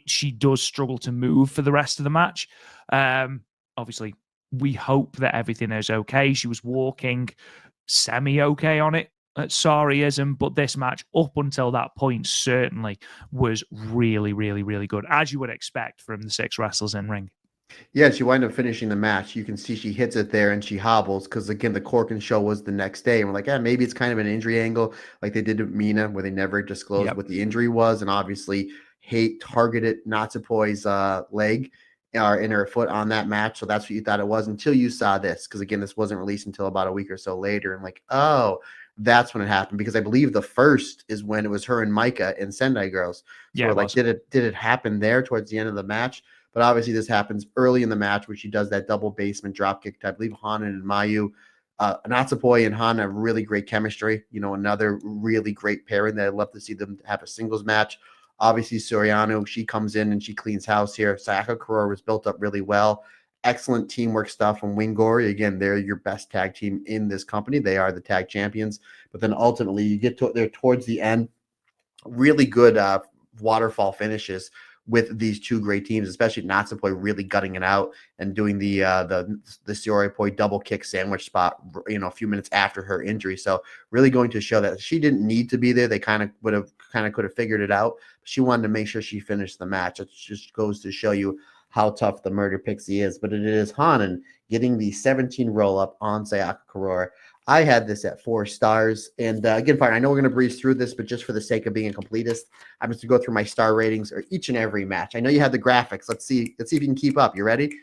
she does struggle to move for the rest of the match. Obviously, we hope that everything is okay. She was walking semi-okay on it at Sareeism, but this match, up until that point, certainly was really, really, really good, as you would expect from the 6 wrestlers in ring. Yeah, she wound up finishing the match. You can see she hits it there and she hobbles because, again, the Corkin show was the next day. And we're like, maybe it's kind of an injury angle like they did to Mina, where they never disclosed what the injury was. And obviously, Hate targeted Natsupoi's leg or in her foot on that match. So that's what you thought it was until you saw this. Because, again, this wasn't released until about a week or so later. And like, oh, that's when it happened. Because I believe the first is when it was her and Micah in Sendai Girls. So we're like, did it happen there towards the end of the match? But obviously, this happens early in the match where she does that double basement dropkick. I believe Hana and Mayu, Natsupoi and Hana have really great chemistry. Another really great pairing that I'd love to see them have a singles match. Obviously, Soriano, she comes in and she cleans house here. Sayaka Kurora was built up really well. Excellent teamwork stuff from Wingori. Again, they're your best tag team in this company. They are the tag champions. But then ultimately, you get to there towards the end. Really good waterfall finishes with these two great teams, especially Natsupoi really gutting it out and doing the Syuri double kick sandwich spot, a few minutes after her injury. So really going to show that she didn't need to be there. They could have figured it out. She wanted to make sure she finished the match. It just goes to show you how tough the Murder Pixie is. But it is Hanan getting the 17 roll up on Sayaka Kurora. I had this at 4 stars. And again, fine, I know we're going to breeze through this, but just for the sake of being a completist, I'm just going to go through my star ratings for each and every match. I know you have the graphics. Let's see if you can keep up. You ready?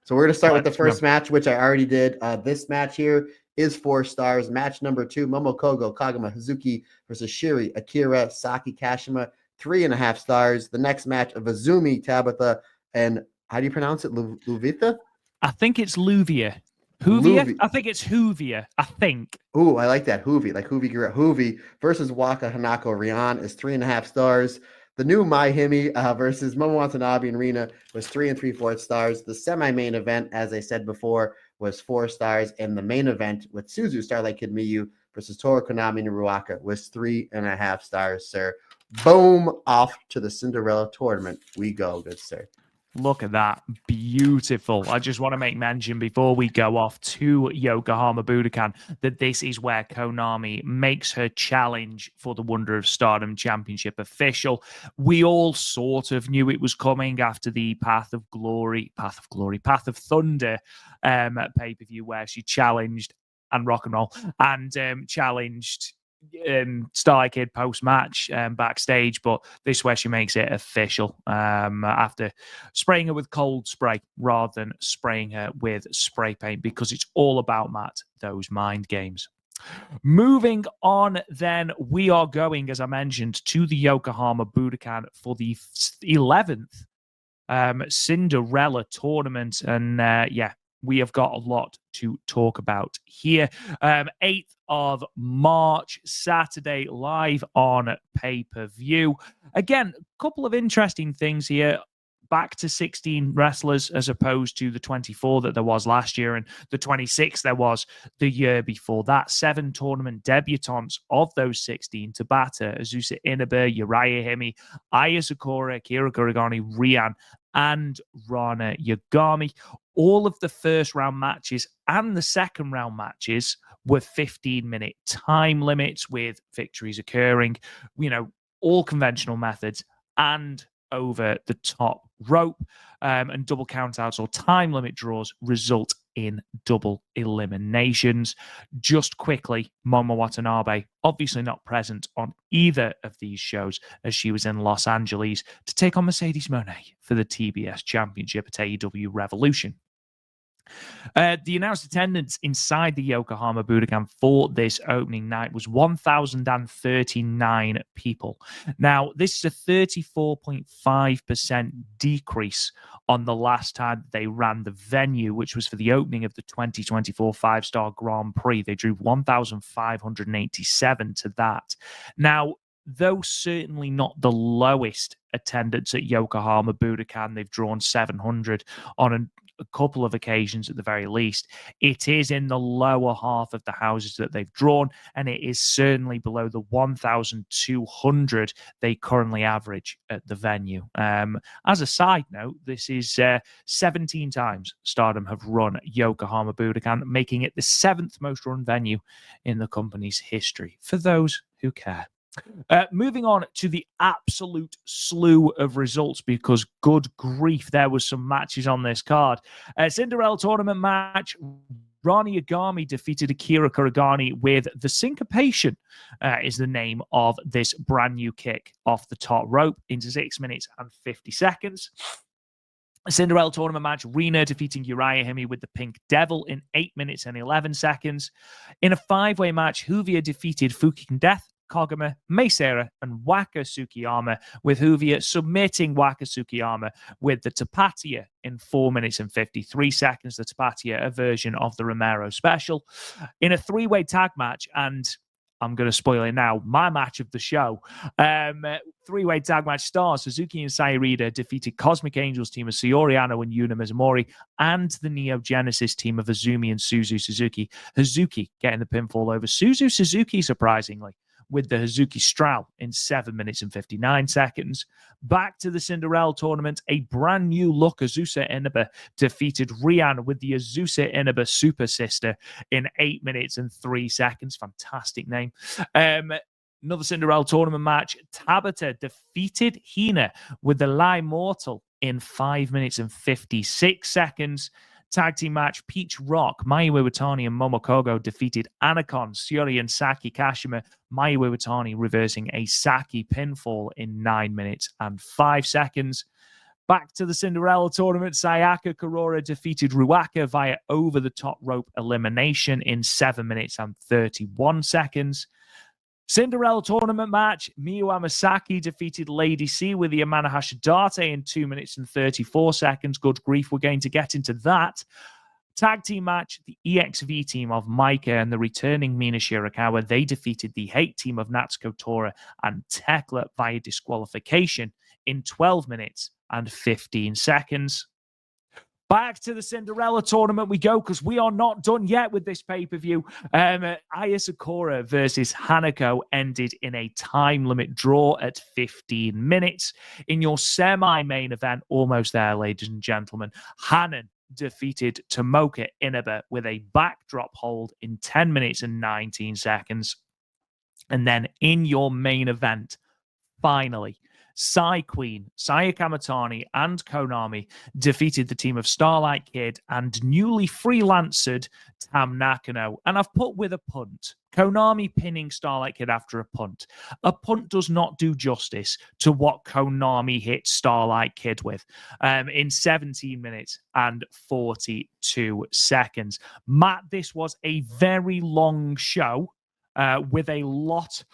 So we're going to start with the first match, which I already did. This match here is 4 stars. Match number 2, Momokogo Kagama Hazuki versus Shuri Akira Saki Kashima, 3.5 stars. The next match of Azumi Tabitha and how do you pronounce it? Luvita? I think it's Luvia. Hoovia? I think it's Hoovia. I think. Ooh, I like that. Hoovie, like Hoovie versus Waka Hanako Rian is 3.5 stars. The new Mai Himi versus Momo Watanabe and Rina was 3 3/4 stars. The semi-main event, as I said before, was 4 stars, and the main event with Suzu Starlight Kid Miyu versus Toru Konami and Ruaka was 3.5 stars, sir. Boom! Off to the Cinderella tournament we go, good sir. Look at that. Beautiful. I just want to make mention before we go off to Yokohama Budokan that this is where Konami makes her challenge for the Wonder of Stardom Championship official. We all sort of knew it was coming after the Path of Thunder pay-per-view where she challenged and rock and roll and challenged Starlight Kid post-match backstage, but this is where she makes it official after spraying her with cold spray rather than spraying her with spray paint, because it's all about, Matt, those mind games. Moving on, then, we are going, as I mentioned, to the Yokohama Budokan for the 11th Cinderella Tournament, and we have got a lot to talk about here. 8th of March, Saturday, live on pay-per-view. Again, a couple of interesting things here. Back to 16 wrestlers as opposed to the 24 that there was last year, and the 26 there was the year before that. 7 tournament debutantes of those 16: Tabata, Azusa Inaba, Uriah Himi, Aya Sakura, Kira Kurigani, Rian, and Rana Yagami. All of the first round matches and the second round matches were 15-minute time limits, with victories occurring, all conventional methods and over the top rope, and double countouts or time limit draws result in double eliminations. Just quickly, Momo Watanabe, obviously not present on either of these shows, as she was in Los Angeles to take on Mercedes Moné for the TBS Championship at AEW Revolution. The announced attendance inside the Yokohama Budokan for this opening night was 1,039 people. Now, this is a 34.5% decrease on the last time they ran the venue, which was for the opening of the 2024 5-Star Grand Prix. They drew 1,587 to that. Now, though certainly not the lowest attendance at Yokohama Budokan, they've drawn 700 on a couple of occasions at the very least. It is in the lower half of the houses that they've drawn, and it is certainly below the 1,200 they currently average at the venue. As a side note, this is 17 times Stardom have run Yokohama Budokan, making it the 7th most run venue in the company's history, for those who care. Moving on to the absolute slew of results, because good grief, there was some matches on this card. Cinderella Tournament match. Rana Yagami defeated Akira Kurigani with the Syncopation, is the name of this brand new kick off the top rope, into 6 minutes and 50 seconds. A Cinderella Tournament match, Rina defeating Uriah Himi with the Pink Devil in 8 minutes and 11 seconds. In a 5-way match, Hoovia defeated Fukigen Death, Koguma, Meisera, and Waka Tsukiyama, with Hoovia submitting Waka Tsukiyama with the Tapatia in 4 minutes and 53 seconds. The Tapatia, a version of the Romero special. In a 3-way tag match, and I'm going to spoil it now, my match of the show. 3-way tag match stars Suzuki and Sareee defeated Cosmic Angels team of Syuri Ano and Yuna Mizumori, and the Neo Genesis team of Azumi and Suzu Suzuki. Hazuki getting the pinfall over Suzu Suzuki, surprisingly, with the Hazuki Strahl in 7 minutes and 59 seconds. Back to the Cinderella Tournament, a brand new look Azusa Inaba defeated Rian with the Azusa Inaba Super Sister in 8 minutes and 3 seconds. Fantastic name. Another Cinderella Tournament match, Tabata defeated Hina with the Lai Mortal in 5 minutes and 56 seconds. Tag team match, Peach Rock, Mayu Iwatani and Momokogo defeated Anacon, Syuri, and Saki Kashima. Mayu Iwatani reversing a Saki pinfall in 9 minutes and 5 seconds. Back to the Cinderella Tournament, Sayaka Kurora defeated Ruaka via over-the-top rope elimination in 7 minutes and 31 seconds. Cinderella Tournament match, Miyu Amasaki defeated Lady C with the Amana Hashidate in 2 minutes and 34 seconds. Good grief, we're going to get into that. Tag team match, the EXV team of Maika and the returning Mina Shirakawa, they defeated the Hate team of Natsuko Tora and Thekla via disqualification in 12 minutes and 15 seconds. Back to the Cinderella tournament we go, because we are not done yet with this pay-per-view. Aya Sakura versus Hanako ended in a time limit draw at 15 minutes. In your semi-main event, almost there, ladies and gentlemen, Hanan defeated Tomoka Inaba with a backdrop hold in 10 minutes and 19 seconds. And then in your main event, finally, Sai Queen, Saya Kamatani, and Konami defeated the team of Starlight Kid and newly freelanced Tam Nakano. And I've put with a punt. Konami pinning Starlight Kid after a punt. A punt does not do justice to what Konami hit Starlight Kid with in 17 minutes and 42 seconds. Matt, this was a very long show with a lot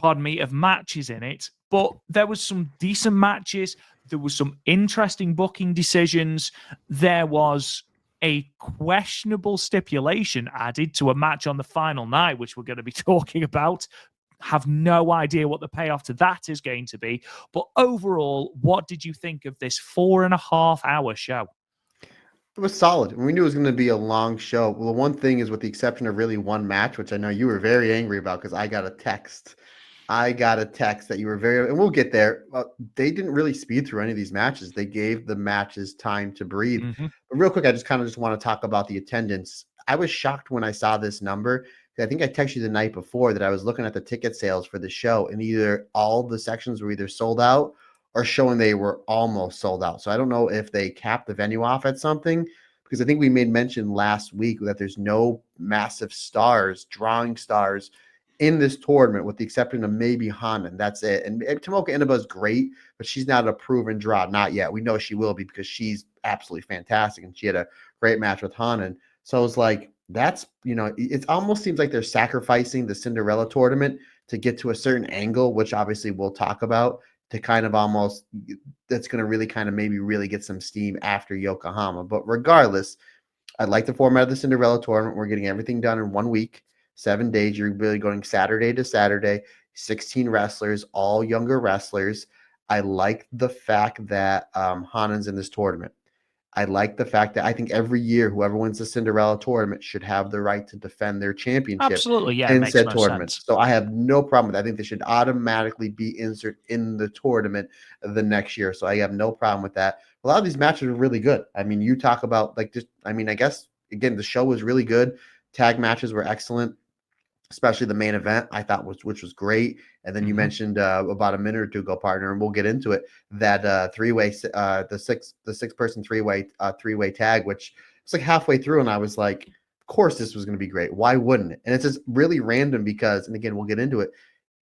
of matches in it, but there was some decent matches. There was some interesting booking decisions. There was a questionable stipulation added to a match on the final night, which we're going to be talking about. Have no idea what the payoff to that is going to be. But overall, what did you think of this 4.5-hour show? It was solid. We knew it was going to be a long show. Well, the one thing is, with the exception of really one match, which I know you were very angry about because I got a text that you were very, and we'll get there. They didn't really speed through any of these matches. They gave the matches time to breathe. Mm-hmm. But real quick, I just want to talk about the attendance. I was shocked when I saw this number. I think I texted you the night before that I was looking at the ticket sales for the show, and either all the sections were either sold out or showing they were almost sold out. So I don't know if they capped the venue off at something, because I think we made mention last week that there's no massive stars, drawing stars in this tournament, with the exception of maybe Hanan. That's it. And Tomoka Inaba is great, but she's not a proven draw. Not yet. We know she will be, because she's absolutely fantastic, and she had a great match with Hanan. So it's like, that's, it almost seems like they're sacrificing the Cinderella tournament to get to a certain angle, which obviously we'll talk about, to kind of almost, that's going to really kind of maybe really get some steam after Yokohama. But regardless, I like the format of the Cinderella tournament. We're getting everything done in 1 week. 7 days. You're really going Saturday to Saturday, 16 wrestlers, all younger wrestlers. I like the fact that Hanan's in this tournament. I like the fact that I think every year whoever wins the Cinderella tournament should have the right to defend their championship. Absolutely, yeah, in makes said no tournament. sense. So I have no problem with that. I think they should automatically be inserted in the tournament the next year. So I have no problem with that. A lot of these matches are really good. I mean, you talk about I guess, again, the show was really good. Tag matches were excellent, especially the main event, I thought, which was great. And then you mentioned about a minute or two ago, partner, and we'll get into it, that three-way, the six-person three-way tag, which was like halfway through, and I was like, of course this was going to be great. Why wouldn't it? And it's just really random because, and again, we'll get into it,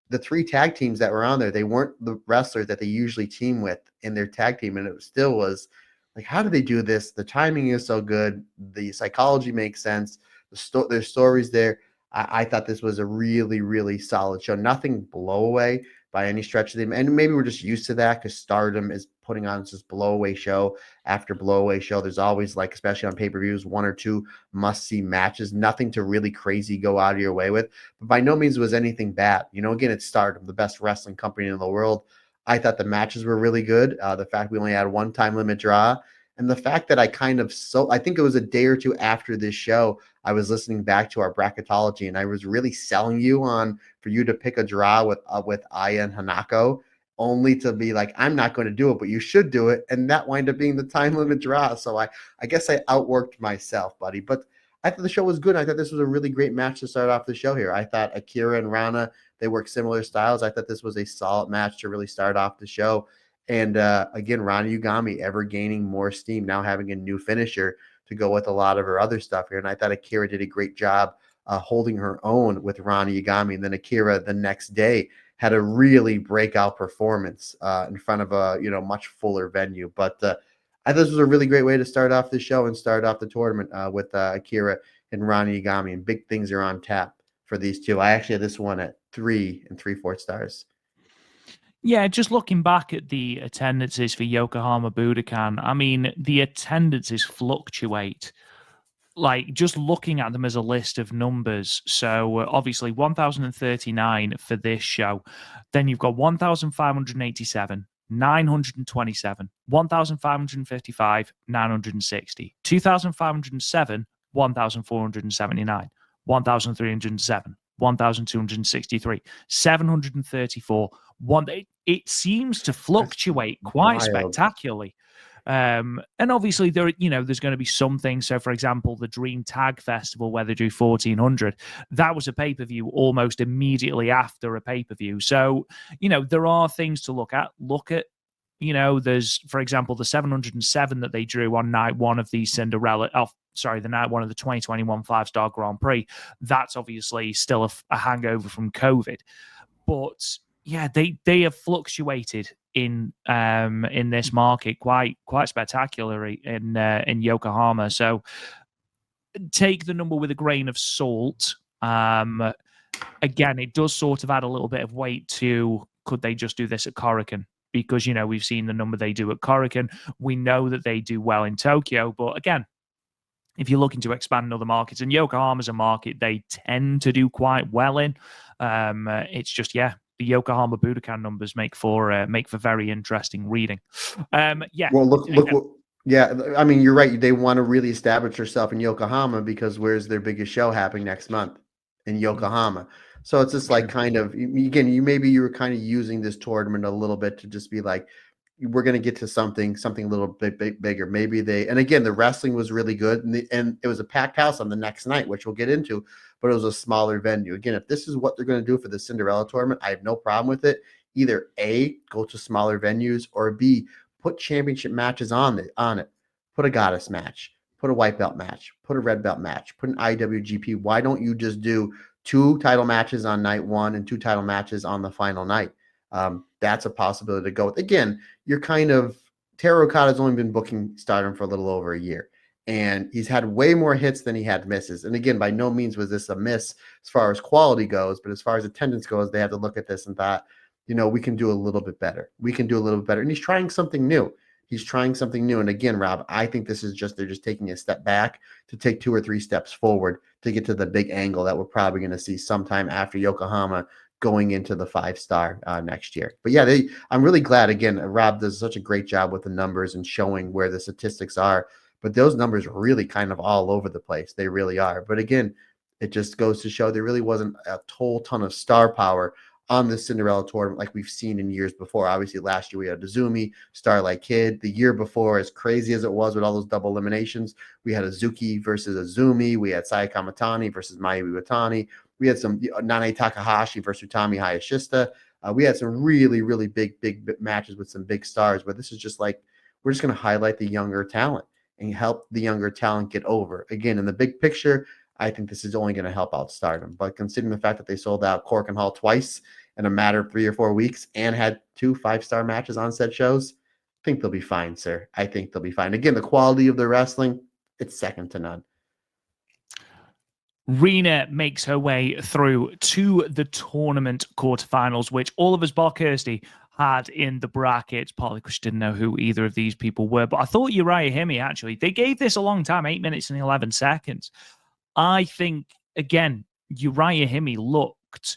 the 3 tag teams that were on there, they weren't the wrestlers that they usually team with in their tag team, and it still was like, how do they do this? The timing is so good. The psychology makes sense. There's stories there. I thought this was a really, really solid show. Nothing blow away by any stretch of the, and maybe we're just used to that because Stardom is putting on this blow away show after blow away show. There's always, like, especially on pay-per-views, 1 or 2 must-see matches. Nothing to really crazy go out of your way with, but by no means was anything bad. Again, it's Stardom, the best wrestling company in the world. I thought the matches were really good. The fact we only had 1 time limit draw, and the fact that I think it was a day or two after this show, I was listening back to our bracketology, and I was really selling you on for you to pick a draw with Aya and Hanako, only to be like, I'm not going to do it, but you should do it. And that wound up being the time limit draw. So I guess I outworked myself, buddy. But I thought the show was good. I thought this was a really great match to start off the show here. I thought Akira and Rana, they work similar styles. I thought this was a solid match to really start off the show. And again, Rana Yugami ever gaining more steam, now having a new finisher to go with a lot of her other stuff here. And I thought Akira did a great job holding her own with Rana Yugami. And then Akira the next day had a really breakout performance in front of a much fuller venue. But I thought this was a really great way to start off the show and start off the tournament with Akira and Rana Yugami. And big things are on tap for these two. I actually had this one at 3 3/4 stars. Yeah, just looking back at the attendances for Yokohama Budokan, I mean, the attendances fluctuate like just looking at them as a list of numbers. So obviously 1039 for this show. Then you've got 1587, 927, 1555, 960, 2507, 1479, 1307, 1263, 734. It seems to fluctuate quite spectacularly. And obviously there's going to be some things. So for example, the Dream Tag Festival where they do 1400, that was a pay-per-view almost immediately after a pay-per-view. So, there are things to look at. There's, for example, the 707 that they drew on night one of the the night one of the 2021 5-star Grand Prix. That's obviously still a hangover from COVID. But yeah, they have fluctuated in this market quite spectacularly in Yokohama. So take the number with a grain of salt. Again, it does sort of add a little bit of weight to, could they just do this at Korakuen? Because we've seen the number they do at Korakuen. We know that they do well in Tokyo, but again, if you're looking to expand in other markets, and Yokohama's a market they tend to do quite well in, it's just the Yokohama Budokan numbers make for very interesting reading. Well, look. Yeah, I mean, you're right. They want to really establish themselves in Yokohama because where's their biggest show happening next month? In Yokohama. So it's just like kind of, again, you were kind of using this tournament a little bit to just be like, we're going to get to something a little bit bigger. Maybe and again, the wrestling was really good, and it was a packed house on the next night, which we'll get into, but it was a smaller venue. Again, if this is what they're going to do for the Cinderella tournament, I have no problem with it. Either A, go to smaller venues, or B, put championship matches on it. Put a goddess match, put a white belt match, put a red belt match, put an IWGP. Why don't you just do 2 title matches on night 1 and 2 title matches on the final night? That's a possibility to go with. Again, you're kind of, Taro Okada's only been booking Stardom for a little over a year, and he's had way more hits than he had misses. And again, by no means was this a miss as far as quality goes, but as far as attendance goes, they had to look at this and thought, we can do a little bit better. And he's trying something new. And again, Rob, I think this is they're just taking a step back to take 2 or 3 steps forward to get to the big angle that we're probably going to see sometime after Yokohama, going into the 5-star next year. But yeah, I'm really glad. Again, Rob does such a great job with the numbers and showing where the statistics are. But those numbers are really kind of all over the place. They really are. But again, it just goes to show there really wasn't a whole ton of star power on the Cinderella tournament like we've seen in years before. Obviously, last year we had Azumi, Starlight Kid. The year before, as crazy as it was with all those double eliminations, we had Azuki versus Azumi. We had Sai Kamatani versus Mayu Iwatani. We had some Nane Takahashi versus Utami Hayashishita. We had some really, really big matches with some big stars, but this is just like, we're just going to highlight the younger talent and help the younger talent get over. Again, in the big picture, I think this is only going to help out Stardom. But considering the fact that they sold out Korakuen Hall twice in a matter of 3 or 4 weeks and had 2 5-star matches on said shows, I think they'll be fine, sir. I think they'll be fine. Again, the quality of their wrestling, it's second to none. Rena makes her way through to the tournament quarterfinals, which all of us, bar Kirsty, had in the brackets, partly because she didn't know who either of these people were. But I thought Uriah Hime, actually, they gave this a long time, 8 minutes and 11 seconds. I think, again, Uriah Hime looked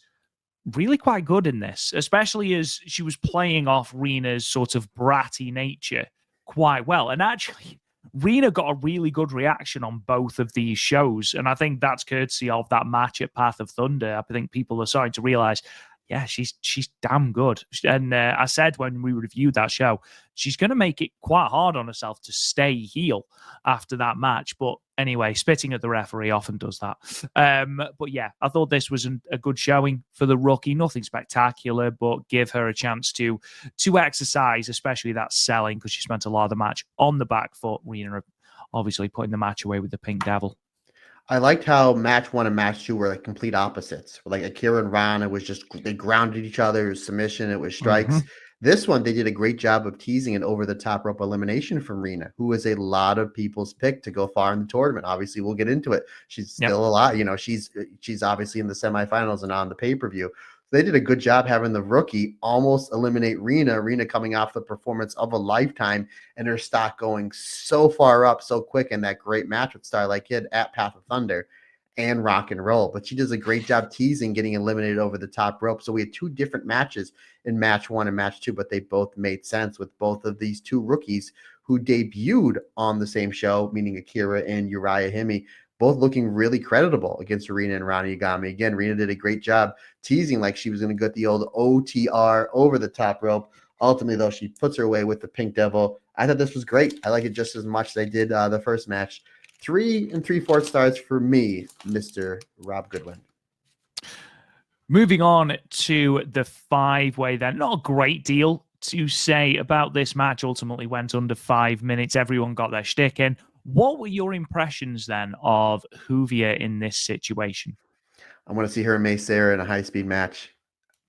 really quite good in this, especially as she was playing off Rena's sort of bratty nature quite well. And actually, Rena got a really good reaction on both of these shows. And I think that's courtesy of that match at Path of Thunder. I think people are starting to realize, yeah, she's damn good. And I said when we reviewed that show, she's going to make it quite hard on herself to stay heel after that match. But anyway, spitting at the referee often does that. But yeah, I thought this was a good showing for the rookie. Nothing spectacular, but give her a chance to exercise, especially that selling, because she spent a lot of the match on the back foot. Rena obviously putting the match away with the Pink Devil. I liked how match 1 and match 2 were like complete opposites. Like Akira and Rana was just, they grounded each other. It was submission. It was strikes. Mm-hmm. This one, they did a great job of teasing an over-the-top rope elimination from Rena, who is a lot of people's pick to go far in the tournament. Obviously, we'll get into it. She's still a lot. She's obviously in the semifinals and on the pay-per-view. They did a good job having the rookie almost eliminate Rena. Rena coming off the performance of a lifetime and her stock going so far up so quick in that great match with Starlight Kid at Path of Thunder and Rock and Roll. But she does a great job teasing getting eliminated over the top rope. So we had two different matches in match one and match two, but they both made sense with both of these two rookies who debuted on the same show, meaning Akira and Uriah Hime, both looking really creditable against Rena and Ronnie Yagami. Again, Rena did a great job teasing like she was going to get the old OTR over the top rope. Ultimately, though, she puts her away with the Pink Devil. I thought this was great. I like it just as much as I did the first match. 3 3/4 stars for me, Mr. Rob Goodwin. Moving on to the 5-way then. Not a great deal to say about this match. Ultimately went under 5 minutes. Everyone got their shtick in. What were your impressions then of Hoovia in this situation? I want to see her and May Sarah in a high-speed match.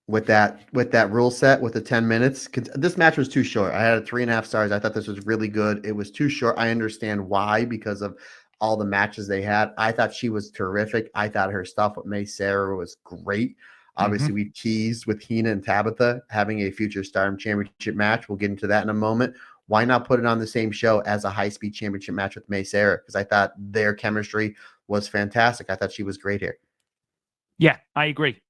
With that rule set with the 10 minutes, this match was too short. I had a 3.5 stars. I thought this was really good. It was too short. I understand why, because of all the matches they had. I thought she was terrific. I thought her stuff with May Sarah was great. Obviously, we teased with Hina and Tabitha having a future Stardom Championship match. We'll get into that in a moment. Why not put it on the same show as a high-speed championship match with May Sarah? Because I thought their chemistry was fantastic. I thought she was great here. Yeah, I agree.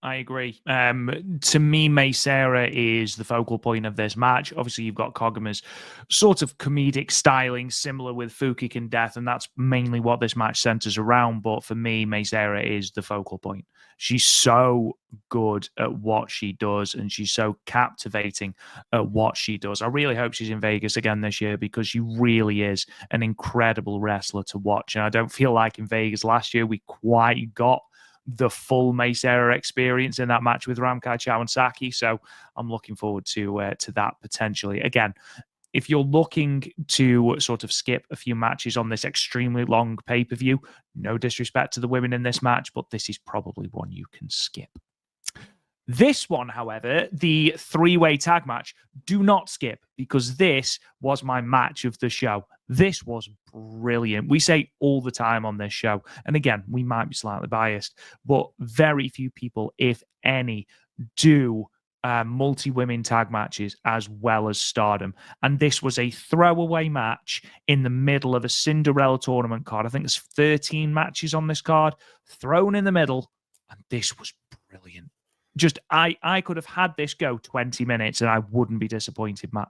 To me, May Sarah is the focal point of this match. Obviously, you've got Kogama's sort of comedic styling, similar with Fukik and Death, and that's mainly what this match centers around. But for me, May Sarah is the focal point. She's so good at what she does, and she's so captivating at what she does. I really hope she's in Vegas again this year because she really is an incredible wrestler to watch. And I don't feel like in Vegas last year we quite got the full May Sarah experience in that match with Ramkai Chow and Saki. So I'm looking forward to that potentially. Again, if you're looking to sort of skip a few matches on this extremely long pay-per-view, no disrespect to the women in this match, but this is probably one you can skip. This one, however, the 3-way tag match, do not skip because this was my match of the show. This was brilliant. We say all the time on this show, and again, we might be slightly biased, but very few people, if any, do multi-women tag matches as well as Stardom. And this was a throwaway match in the middle of a Cinderella Tournament card. I think there's 13 matches on this card, thrown in the middle, and this was brilliant. Just, I could have had this go 20 minutes and I wouldn't be disappointed, Matt.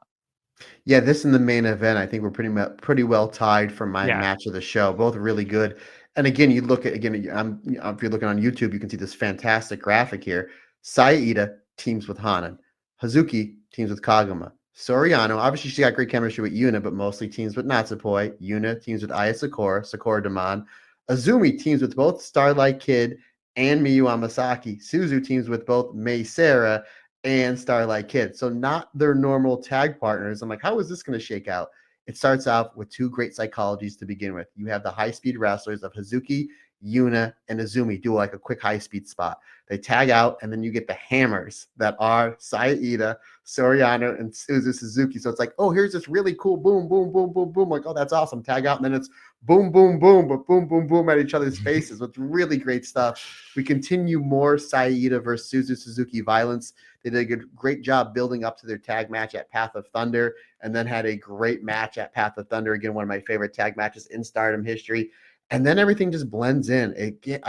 Yeah, this and the main event, I think we're pretty well tied for my match of the show. Both really good. And again, you look at, if you're looking on YouTube, you can see this fantastic graphic here. Saida teams with Hanan. Hazuki teams with Kagama. Soriano, obviously she got great chemistry with Yuna, but mostly teams with Natsupoi. Yuna teams with Aya Sakura Damon. Azumi teams with both Starlight Kid and Miyu Amasaki. Suzu teams with both May Sarah and Starlight Kid. So not their normal tag partners. I'm like, how is this going to shake out? It starts off with two great psychologies to begin with. You have the high-speed wrestlers of Hazuki, Yuna, and Azumi do like a quick high-speed spot. They tag out, and then you get the hammers that are Saida, Soriano, and Suzu Suzuki. So it's like, oh, here's this really cool boom, boom, boom, boom, boom. Like, oh, that's awesome. Tag out, and then it's boom, boom, boom, but boom, boom, boom at each other's faces with really great stuff. We continue more Saida versus Suzu Suzuki violence. They did a great job building up to their tag match at Path of Thunder, and then had a great match at Path of Thunder. Again, one of my favorite tag matches in Stardom history. And then everything just blends in.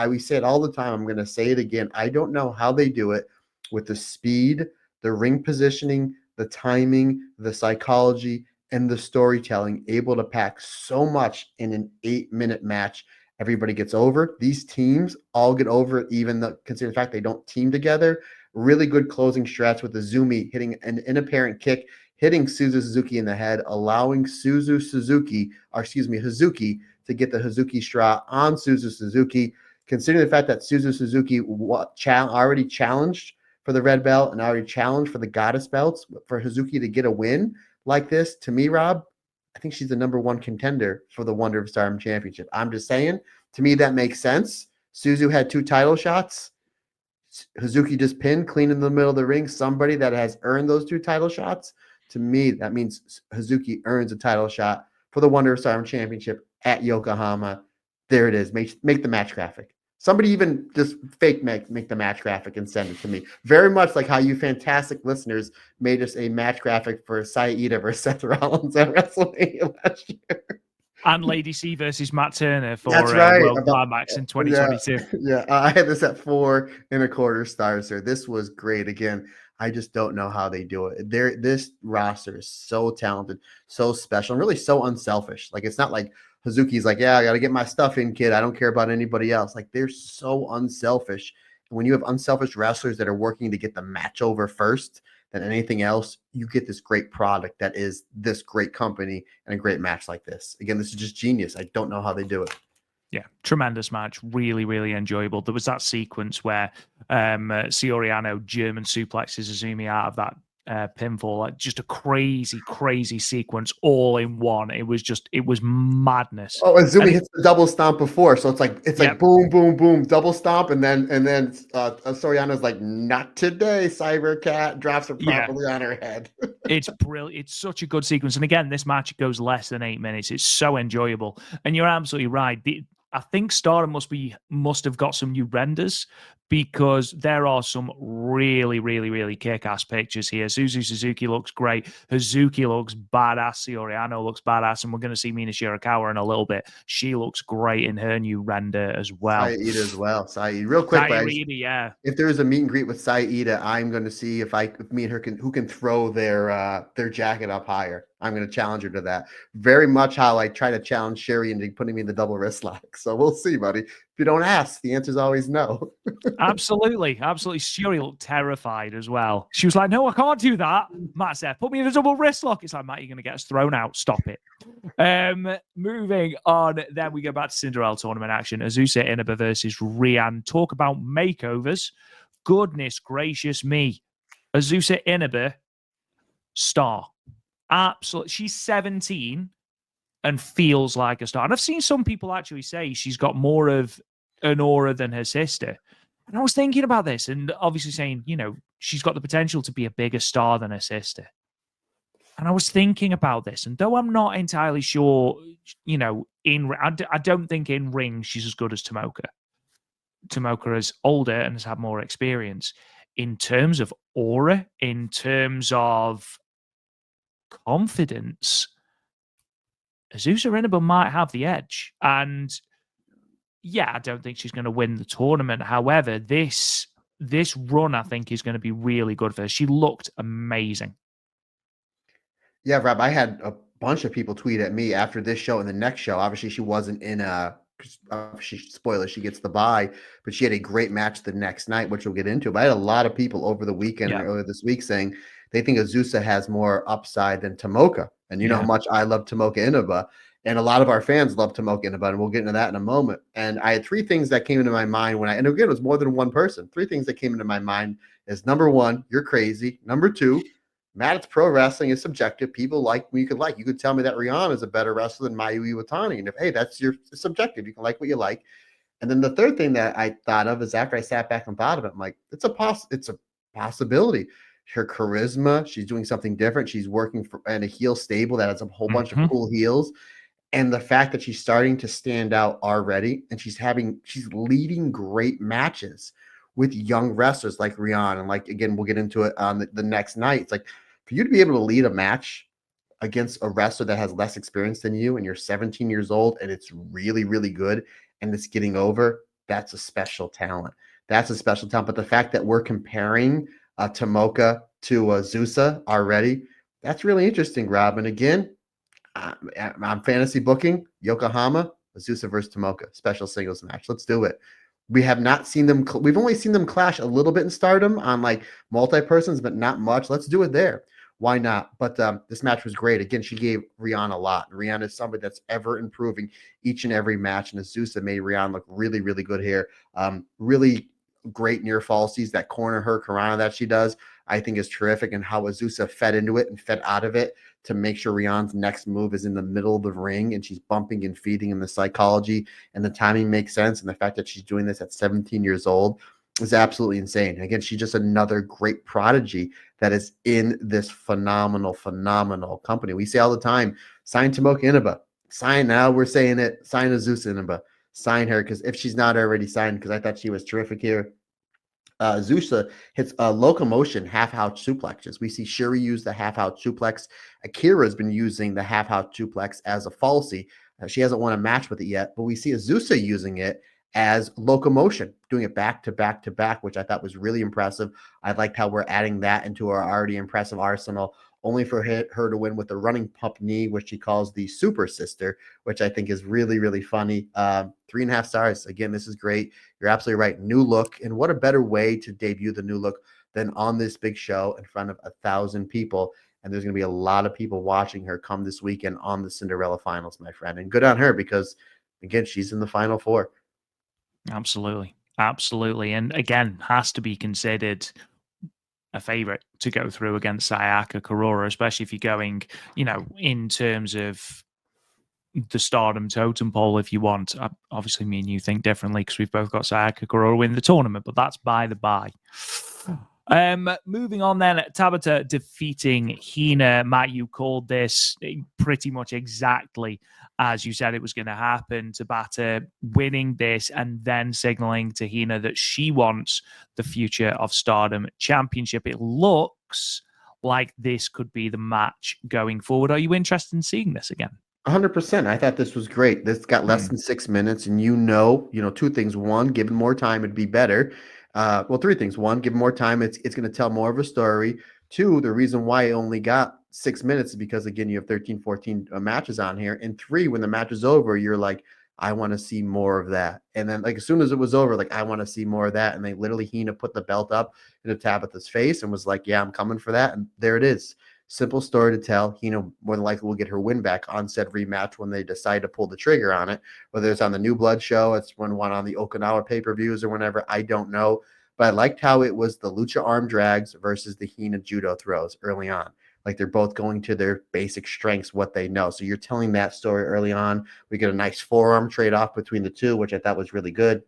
We say it all the time. I'm going to say it again. I don't know how they do it with the speed, the ring positioning, the timing, the psychology, and the storytelling, able to pack so much in an 8-minute match. Everybody gets over. These teams all get over, even though, considering the fact they don't team together. Really good closing stretch with Azumi hitting an inapparent kick, hitting Suzu Suzuki in the head, allowing Hazuki to get the Hazuki Straw on Suzu Suzuki. Considering the fact that Suzu Suzuki already challenged for the red belt and already challenged for the goddess belts, for Hazuki to get a win like this, to me, Rob, I think she's the number one contender for the Wonder of Stardom Championship. I'm just saying, to me, that makes sense. Suzu had 2 title shots. Hazuki just pinned clean in the middle of the ring somebody that has earned those 2 title shots. To me, that means Hazuki earns a title shot for the Wonder of Stardom Championship at Yokohama. There it is. Make the match graphic. Somebody even just fake make the match graphic and send it to me. Very much like how you fantastic listeners made us a match graphic for Saida versus Seth Rollins at WrestleMania last year. And Lady C versus Matt Turner for That's right. World Climax in 2022. Yeah. I had this at 4.25 stars, sir. This was great. Again, I just don't know how they do it. This roster is so talented, so special, and really so unselfish. Like, it's not like Hazuki's like, yeah, I got to get my stuff in, kid. I don't care about anybody else. Like, they're so unselfish. And when you have unselfish wrestlers that are working to get the match over first than anything else, you get this great product that is this great company and a great match like this. Again, this is just genius. I don't know how they do it. Yeah, tremendous match. Really, really enjoyable. There was that sequence where Syuri German suplexes Azumi out of that pinfall. Like, just a crazy, crazy sequence all in one. It was madness. Oh, Azumi hits the double stomp before, so it's like boom, boom, boom, double stomp, and then Soriano's like, not today, Cyber Cat, drops her properly on her head. It's brilliant. It's such a good sequence. And again, this match goes less than 8 minutes. It's so enjoyable. And you're absolutely right. I think Stardom must have got some new renders, because there are some really, really, really kick-ass pictures here. Suzuki looks great. Hazuki looks badass. Syuri looks badass. And we're going to see Mina Shirakawa in a little bit. She looks great in her new render as well. Saida as well. Saida. Real quick, yeah. If there is a meet and greet with Saida, I'm going to see if me and her who can throw their jacket up higher. I'm going to challenge her to that. Very much how I try to challenge Syuri into putting me in the double wrist lock. So we'll see, buddy. If you don't ask, the answer is always no. Absolutely. Syuri looked terrified as well. She was like, no, I can't do that. Matt said, put me in a double wrist lock. It's like, Matt, you're going to get us thrown out. Stop it. Moving on, then we go back to Cinderella Tournament action. Azusa Inaba versus Rian. Talk about makeovers. Goodness gracious me. Azusa Inaba, star. Absolutely. She's 17 and feels like a star. And I've seen some people actually say she's got more of an aura than her sister. And I was thinking about this and obviously saying, she's got the potential to be a bigger star than her sister. And I was thinking about this. And though I'm not entirely sure, I don't think in ring she's as good as Tomoka. Tomoka is older and has had more experience. In terms of aura, in terms of confidence, Azusa Inaba might have the edge. And yeah, I don't think she's going to win the tournament. However, this run, I think, is going to be really good for her. She looked amazing. Yeah, Rob, I had a bunch of people tweet at me after this show and the next show. Obviously, she wasn't in spoiler, she gets the bye, but she had a great match the next night, which we'll get into. But I had a lot of people over the weekend and earlier this week saying they think Azusa has more upside than Tomoka. And you know how much I love Tomoka Inaba. And a lot of our fans love Tomoka Inaba, and we'll get into that in a moment. And I had 3 things that came into my mind and again, it was more than one person. 3 things that came into my mind is, number 1, you're crazy. Number 2, Matt, it's pro wrestling. It's subjective. People like what you could like. You could tell me that Rihanna is a better wrestler than Mayu Iwatani. And that's subjective. You can like what you like. And then the third thing that I thought of is, after I sat back and thought of it, I'm like, it's a possibility. Her charisma, she's doing something different. She's working in a heel stable that has a whole bunch of cool heels. And the fact that she's starting to stand out already, and she's leading great matches with young wrestlers like Rihanna. And again, we'll get into it on the next night. It's like, for you to be able to lead a match against a wrestler that has less experience than you, and you're 17 years old, and it's really, really good, and it's getting over, that's a special talent. That's a special talent. But the fact that we're comparing Tomoka to Azusa already, that's really interesting, Rob. And again, I'm fantasy booking Yokohama, Azusa versus Tomoka, special singles match. Let's do it. We have not seen them. We've only seen them clash a little bit in Stardom on multi-persons, but not much. Let's do it there. Why not? But this match was great. Again, she gave Rihanna a lot. Rihanna is somebody that's ever improving each and every match. And Azusa made Rihanna look really, really good here. Really great near falsies. That corner her Karana that she does, I think, is terrific. And how Azusa fed into it and fed out of it to make sure Rihanna's next move is in the middle of the ring, and she's bumping and feeding, and the psychology and the timing makes sense. And the fact that she's doing this at 17 years old is absolutely insane. Again, she's just another great prodigy that is in this phenomenal company. We say all the time, sign Tomoka Inaba. Sign, now we're saying it, sign Azusa Inaba. sign her, because if she's not already signed, because I thought she was terrific here. Zusa hits locomotion half-out suplexes. We see Syuri use the half-out suplex. Akira's been using the half-out suplex as a falsie. She hasn't won a match with it yet, but we see Azusa using it as locomotion, doing it back to back to back, which I thought was really impressive. I liked how we're adding that into our already impressive arsenal, only for her to win with the running pump knee, which she calls the super sister, which I think is really, really funny. 3.5 stars. Again, this is great. You're absolutely right. New look. And what a better way to debut the new look than on this big show in front of 1,000 people. And there's going to be a lot of people watching her come this weekend on the Cinderella finals, my friend. And good on her, because, again, she's in the final four. Absolutely. Absolutely. And again, has to be considered a favorite to go through against Sayaka Kurora, especially if you're going, in terms of the Stardom totem pole, if you want. Obviously, me and you think differently because we've both got Sayaka Kurora win the tournament, but that's by the by. Moving on then, Tabata defeating Hina. Matt, you called this pretty much exactly as you said it was going to happen. Tabata winning this and then signaling to Hina that she wants the future of Stardom Championship. It looks like this could be the match going forward. Are you interested in seeing this again? 100%. I thought this was great. This got less than 6 minutes, and two things. One, given more time, it'd be better. Well, three things. One, given more time, it's going to tell more of a story. Two, the reason why it only got 6 minutes is because, again, you have 13, 14 matches on here. And three, when the match is over, you're like, I want to see more of that. And then, like, as soon as it was over, like, I want to see more of that. And they literally, Hina put the belt up into Tabitha's face and was like, yeah, I'm coming for that. And there it is. Simple story to tell. Hina more than likely will get her win back on said rematch when they decide to pull the trigger on it. Whether it's on the New Blood show, it's one on the Okinawa pay-per-views or whenever, I don't know. But I liked how it was the lucha arm drags versus the Hina judo throws early on. Like, they're both going to their basic strengths, what they know. So you're telling that story early on. We get a nice forearm trade-off between the two, which I thought was really good.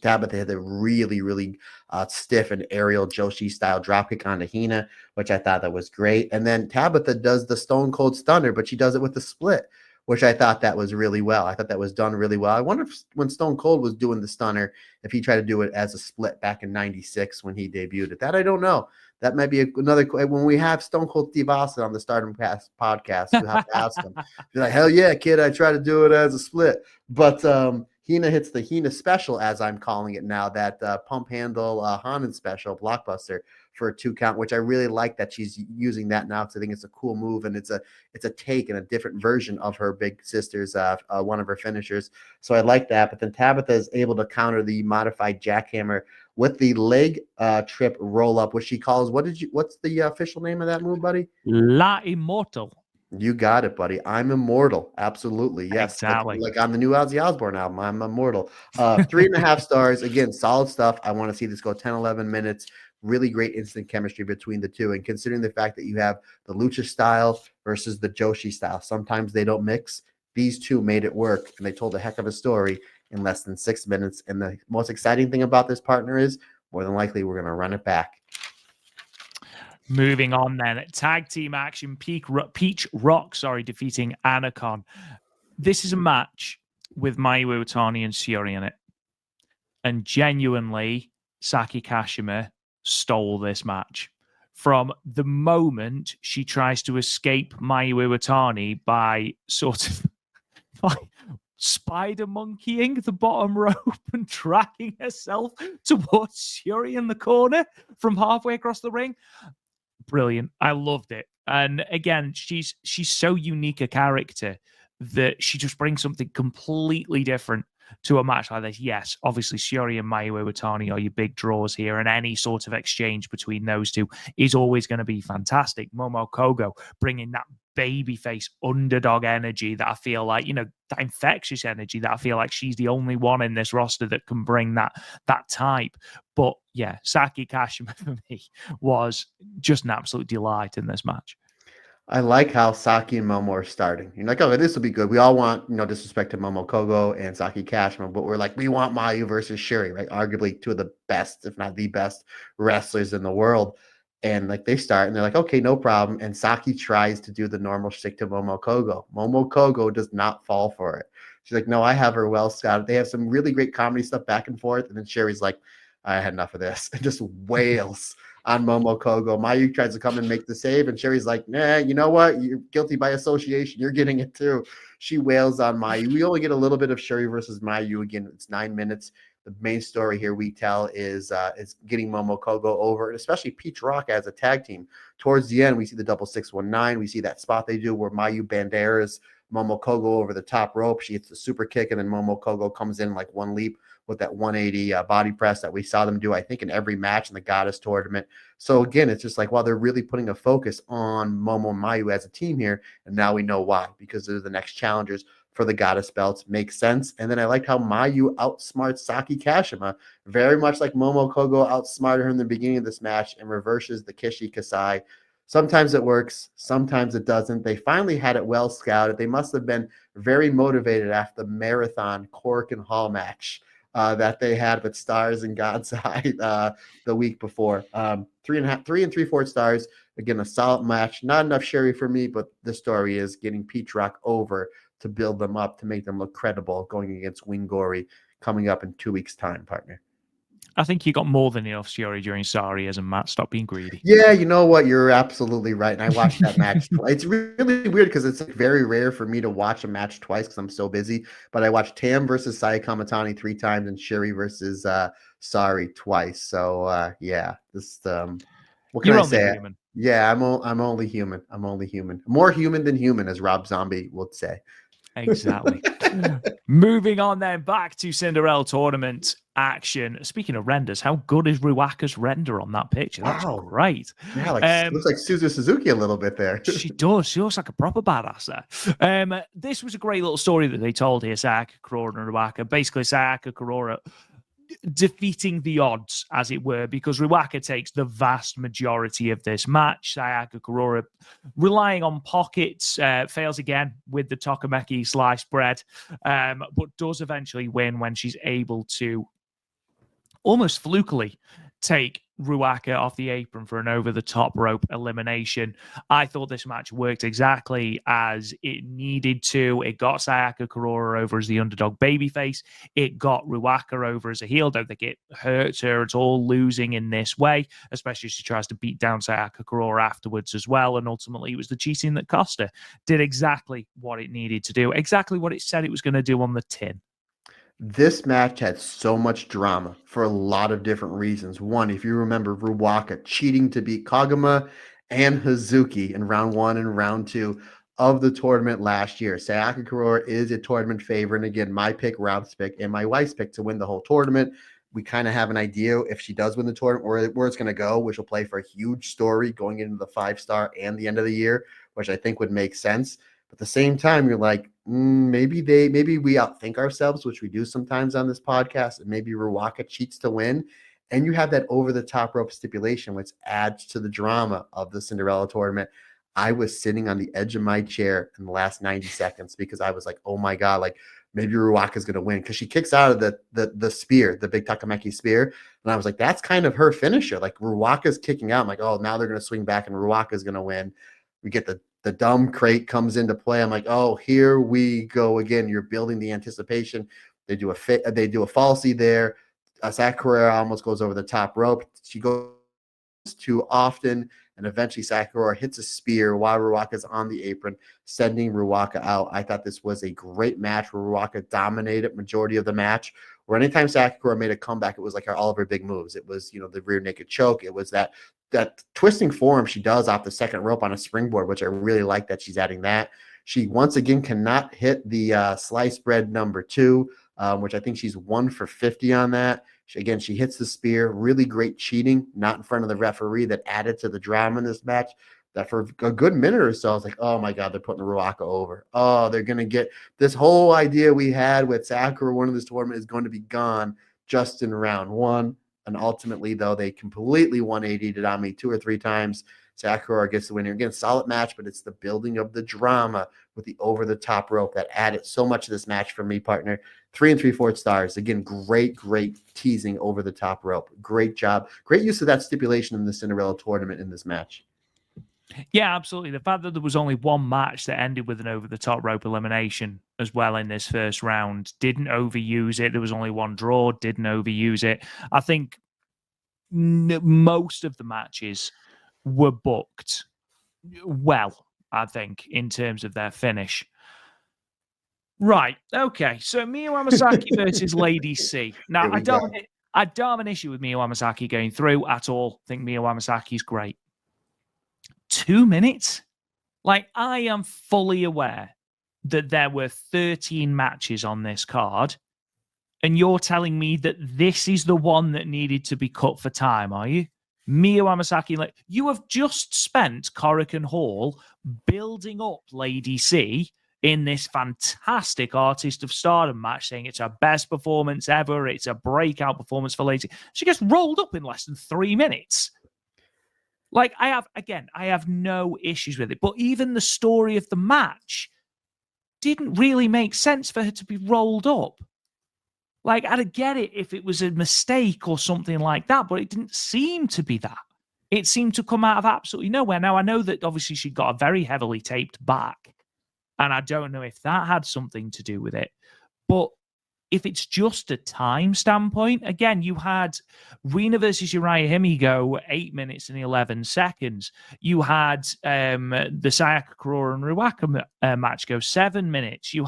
Tabitha had a really, really stiff and aerial Joshi style dropkick onto Hina, which I thought that was great. And then Tabitha does the Stone Cold Stunner, but she does it with the split, which I thought that was really well. I thought that was done really well. I wonder if when Stone Cold was doing the stunner, if he tried to do it as a split back in '96 when he debuted it. That I don't know. That might be another, when we have Stone Cold Steve Austin on the Stardom podcast, we'll have to ask him. Be like, hell yeah, kid, I try to do it as a split. But Hina hits the Hina special, as I'm calling it now, that pump handle Hanan special blockbuster for a 2 count, which I really like that she's using that now, because I think it's a cool move, and it's a take and a different version of her big sister's one of her finishers. So I like that. But then Tabitha is able to counter the modified jackhammer with the leg trip roll up, which she calls, what's the official name of that move, buddy? La Immortal. You got it, buddy. I'm immortal. Absolutely. Yes. Exactly. Like on the new Ozzy Osbourne album, I'm immortal. 3.5 stars. Again, solid stuff. I want to see this go 10, 11 minutes. Really great instant chemistry between the two. And considering the fact that you have the lucha style versus the Joshi style, sometimes they don't mix. These two made it work, and they told a heck of a story in less than 6 minutes. And the most exciting thing about this partner is, more than likely, we're going to run it back. Moving on then, tag team action, Peach Rock, defeating Anacon. This is a match with Mayu Iwatani and Syuri in it. And genuinely, Saki Kashima stole this match. From the moment she tries to escape Mayu Iwatani by sort of spider monkeying the bottom rope and dragging herself towards Syuri in the corner from halfway across the ring. Brilliant. I loved it. And again, she's so unique a character that she just brings something completely different to a match like this. Yes, obviously Syuri and Mayu Iwatani are your big draws here, and any sort of exchange between those two is always going to be fantastic. Momo Kogo bringing that babyface underdog energy that I feel like, that infectious energy that I feel like she's the only one in this roster that can bring that type. But yeah, Saki Kashima for me was just an absolute delight in this match. I like how Saki and Momo are starting. You're like, oh, this will be good. We all want, no disrespect to Momo Kogo and Saki Kashima, but we're like, we want Mayu versus Syuri, right? Arguably two of the best, if not the best, wrestlers in the world. And like they start and they're like, okay, no problem. And Saki tries to do the normal shtick to Momo Kogo. Momo Kogo does not fall for it. She's like, no, I have her well scouted. They have some really great comedy stuff back and forth. And then Sherry's like, I had enough of this, and just wails on Momo Kogo. Mayu tries to come and make the save, and Sherry's like, nah, you know what? You're guilty by association. You're getting it too. She wails on Mayu. We only get a little bit of Sherry versus Mayu. Again, it's 9 minutes. The main story here we tell is getting Momo Kogo over, and especially Peach Rock as a tag team. Towards the end, we see the double 619. We see that spot they do where Mayu Banderas Momo Kogo over the top rope. She hits the super kick, and then Momo Kogo comes in like one leap with that 180 body press that we saw them do, I think, in every match in the Goddess tournament. So again, it's just like, well, they're really putting a focus on Momo and Mayu as a team here, and now we know why, because they're the next challengers for the Goddess belts. Makes sense. And then I liked how Mayu outsmarts Saki Kashima, very much like Momo Kogo outsmarted her in the beginning of this match, and reverses the Kishi Kasai. Sometimes it works, sometimes it doesn't. They finally had it well scouted. They must have been very motivated after the marathon Cork and Hall match that they had with Stars and God's Eye the week before. 3 3/4 stars. Again, a solid match. Not enough Sherry for me, but the story is getting Peach Rock over to build them up, to make them look credible going against Wingori coming up in 2 weeks' time, partner. I think you got more than enough Syuri during Sareee as a Matt. Stop being greedy. Yeah, you know what? You're absolutely right. And I watched that match twice. It's really weird because it's like very rare for me to watch a match twice because I'm so busy. But I watched Tam versus Sai Kamatani 3 times and Syuri versus Sareee twice. So yeah, this what can You're I only say? human. Yeah, I'm only human. I'm only human. More human than human, as Rob Zombie would say. Exactly. Moving on then, back to Cinderella Tournament action. Speaking of renders, how good is Ruaka's render on that picture? That's Wow. great. Yeah, like looks like Suzu Suzuki a little bit there. She does. She looks like a proper badass there. This was a great little story that they told here, Sayaka Kurora and Ruaka. Basically, Sayaka Kurora defeating the odds, as it were, because Ruaka takes the vast majority of this match. Sayaka Kurora relying on pockets, fails again with the Tokameki sliced bread, but does eventually win when she's able to almost flukily take Ruaka off the apron for an over-the-top rope elimination. I thought this match worked exactly as it needed to. It got Sayaka Kurora over as the underdog babyface. It got Ruaka over as a heel. Don't think it hurts her at all losing in this way, especially as she tries to beat down Sayaka Kurora afterwards as well. And ultimately, it was the cheating that cost her. Did exactly what it needed to do, exactly what it said it was going to do on the tin. This match had so much drama for a lot of different reasons. One, if you remember Ruaka cheating to beat Kagama and Hazuki in round 1 and round 2 of the tournament last year. Sayaka Kurora is a tournament favorite. And again, my pick, Rob's pick, and my wife's pick to win the whole tournament. We kind of have an idea if she does win the tournament where it's going to go, which will play for a huge story going into the 5-star and the end of the year, which I think would make sense. But at the same time, you're like, maybe we outthink ourselves, which we do sometimes on this podcast, and maybe Ruaka cheats to win. And you have that over-the-top rope stipulation, which adds to the drama of the Cinderella tournament. I was sitting on the edge of my chair in the last 90 seconds because I was like, oh my God, like maybe Ruaka's going to win, because she kicks out of the spear, the big Takameki spear. And I was like, that's kind of her finisher. Like Ruaka's kicking out. I'm like, oh, now they're going to swing back and Ruaka's going to win. We get the dumb crate comes into play. I'm like, oh, here we go again. You're building the anticipation. They do a falsie there. Sakura almost goes over the top rope. She goes too often, and eventually Sakura hits a spear while Ruaka's on the apron, sending Ruaka out. I thought this was a great match where Ruaka dominated majority of the match. Where anytime Sakura made a comeback, it was like all of her big moves. It was, the rear naked choke. It was that twisting forearm she does off the second rope on a springboard, which I really like that she's adding that. She once again cannot hit the sliced bread number 2, which I think she's 1 for 50 on that. She hits the spear. Really great cheating, not in front of the referee, that added to the drama in this match. That for a good minute or so, I was like, oh my God, they're putting Ruaka over. Oh, they're going to get this whole idea we had with Sakura winning this tournament is going to be gone just in round 1. And ultimately, though, they completely 180'd it on me 2 or 3 times. Sakura gets the winner. Again, solid match, but it's the building of the drama with the over the top rope that added so much to this match for me, partner. 3 3/4 stars. Again, great teasing over the top rope. Great job. Great use of that stipulation in the Cinderella tournament in this match. Yeah, absolutely. The fact that there was only one match that ended with an over-the-top rope elimination as well in this first round, didn't overuse it. There was only one draw, didn't overuse it. I think most of the matches were booked well, I think, in terms of their finish. Right. Okay. So Miyu Amasaki versus Lady C. Now, I don't have an issue with Miyu Amasaki going through at all. I think Miyu Amasaki's great. 2 minutes? Like, I am fully aware that there were 13 matches on this card, and you're telling me that this is the one that needed to be cut for time, are you? Miyu Amasaki, like, you have just spent Korakuen Hall building up Lady C in this fantastic Artist of Stardom match, saying it's her best performance ever, it's a breakout performance for Lady C. She gets rolled up in less than 3 minutes. Like, I have no issues with it. But even the story of the match didn't really make sense for her to be rolled up. Like, I'd get it if it was a mistake or something like that, but it didn't seem to be that. It seemed to come out of absolutely nowhere. Now, I know that obviously she got a very heavily taped back, and I don't know if that had something to do with it. But if it's just a time standpoint, again, you had Rina versus Uriah Himi go 8 minutes and 11 seconds. You had the Sayaka Kurora and Ruaka match go 7 minutes. You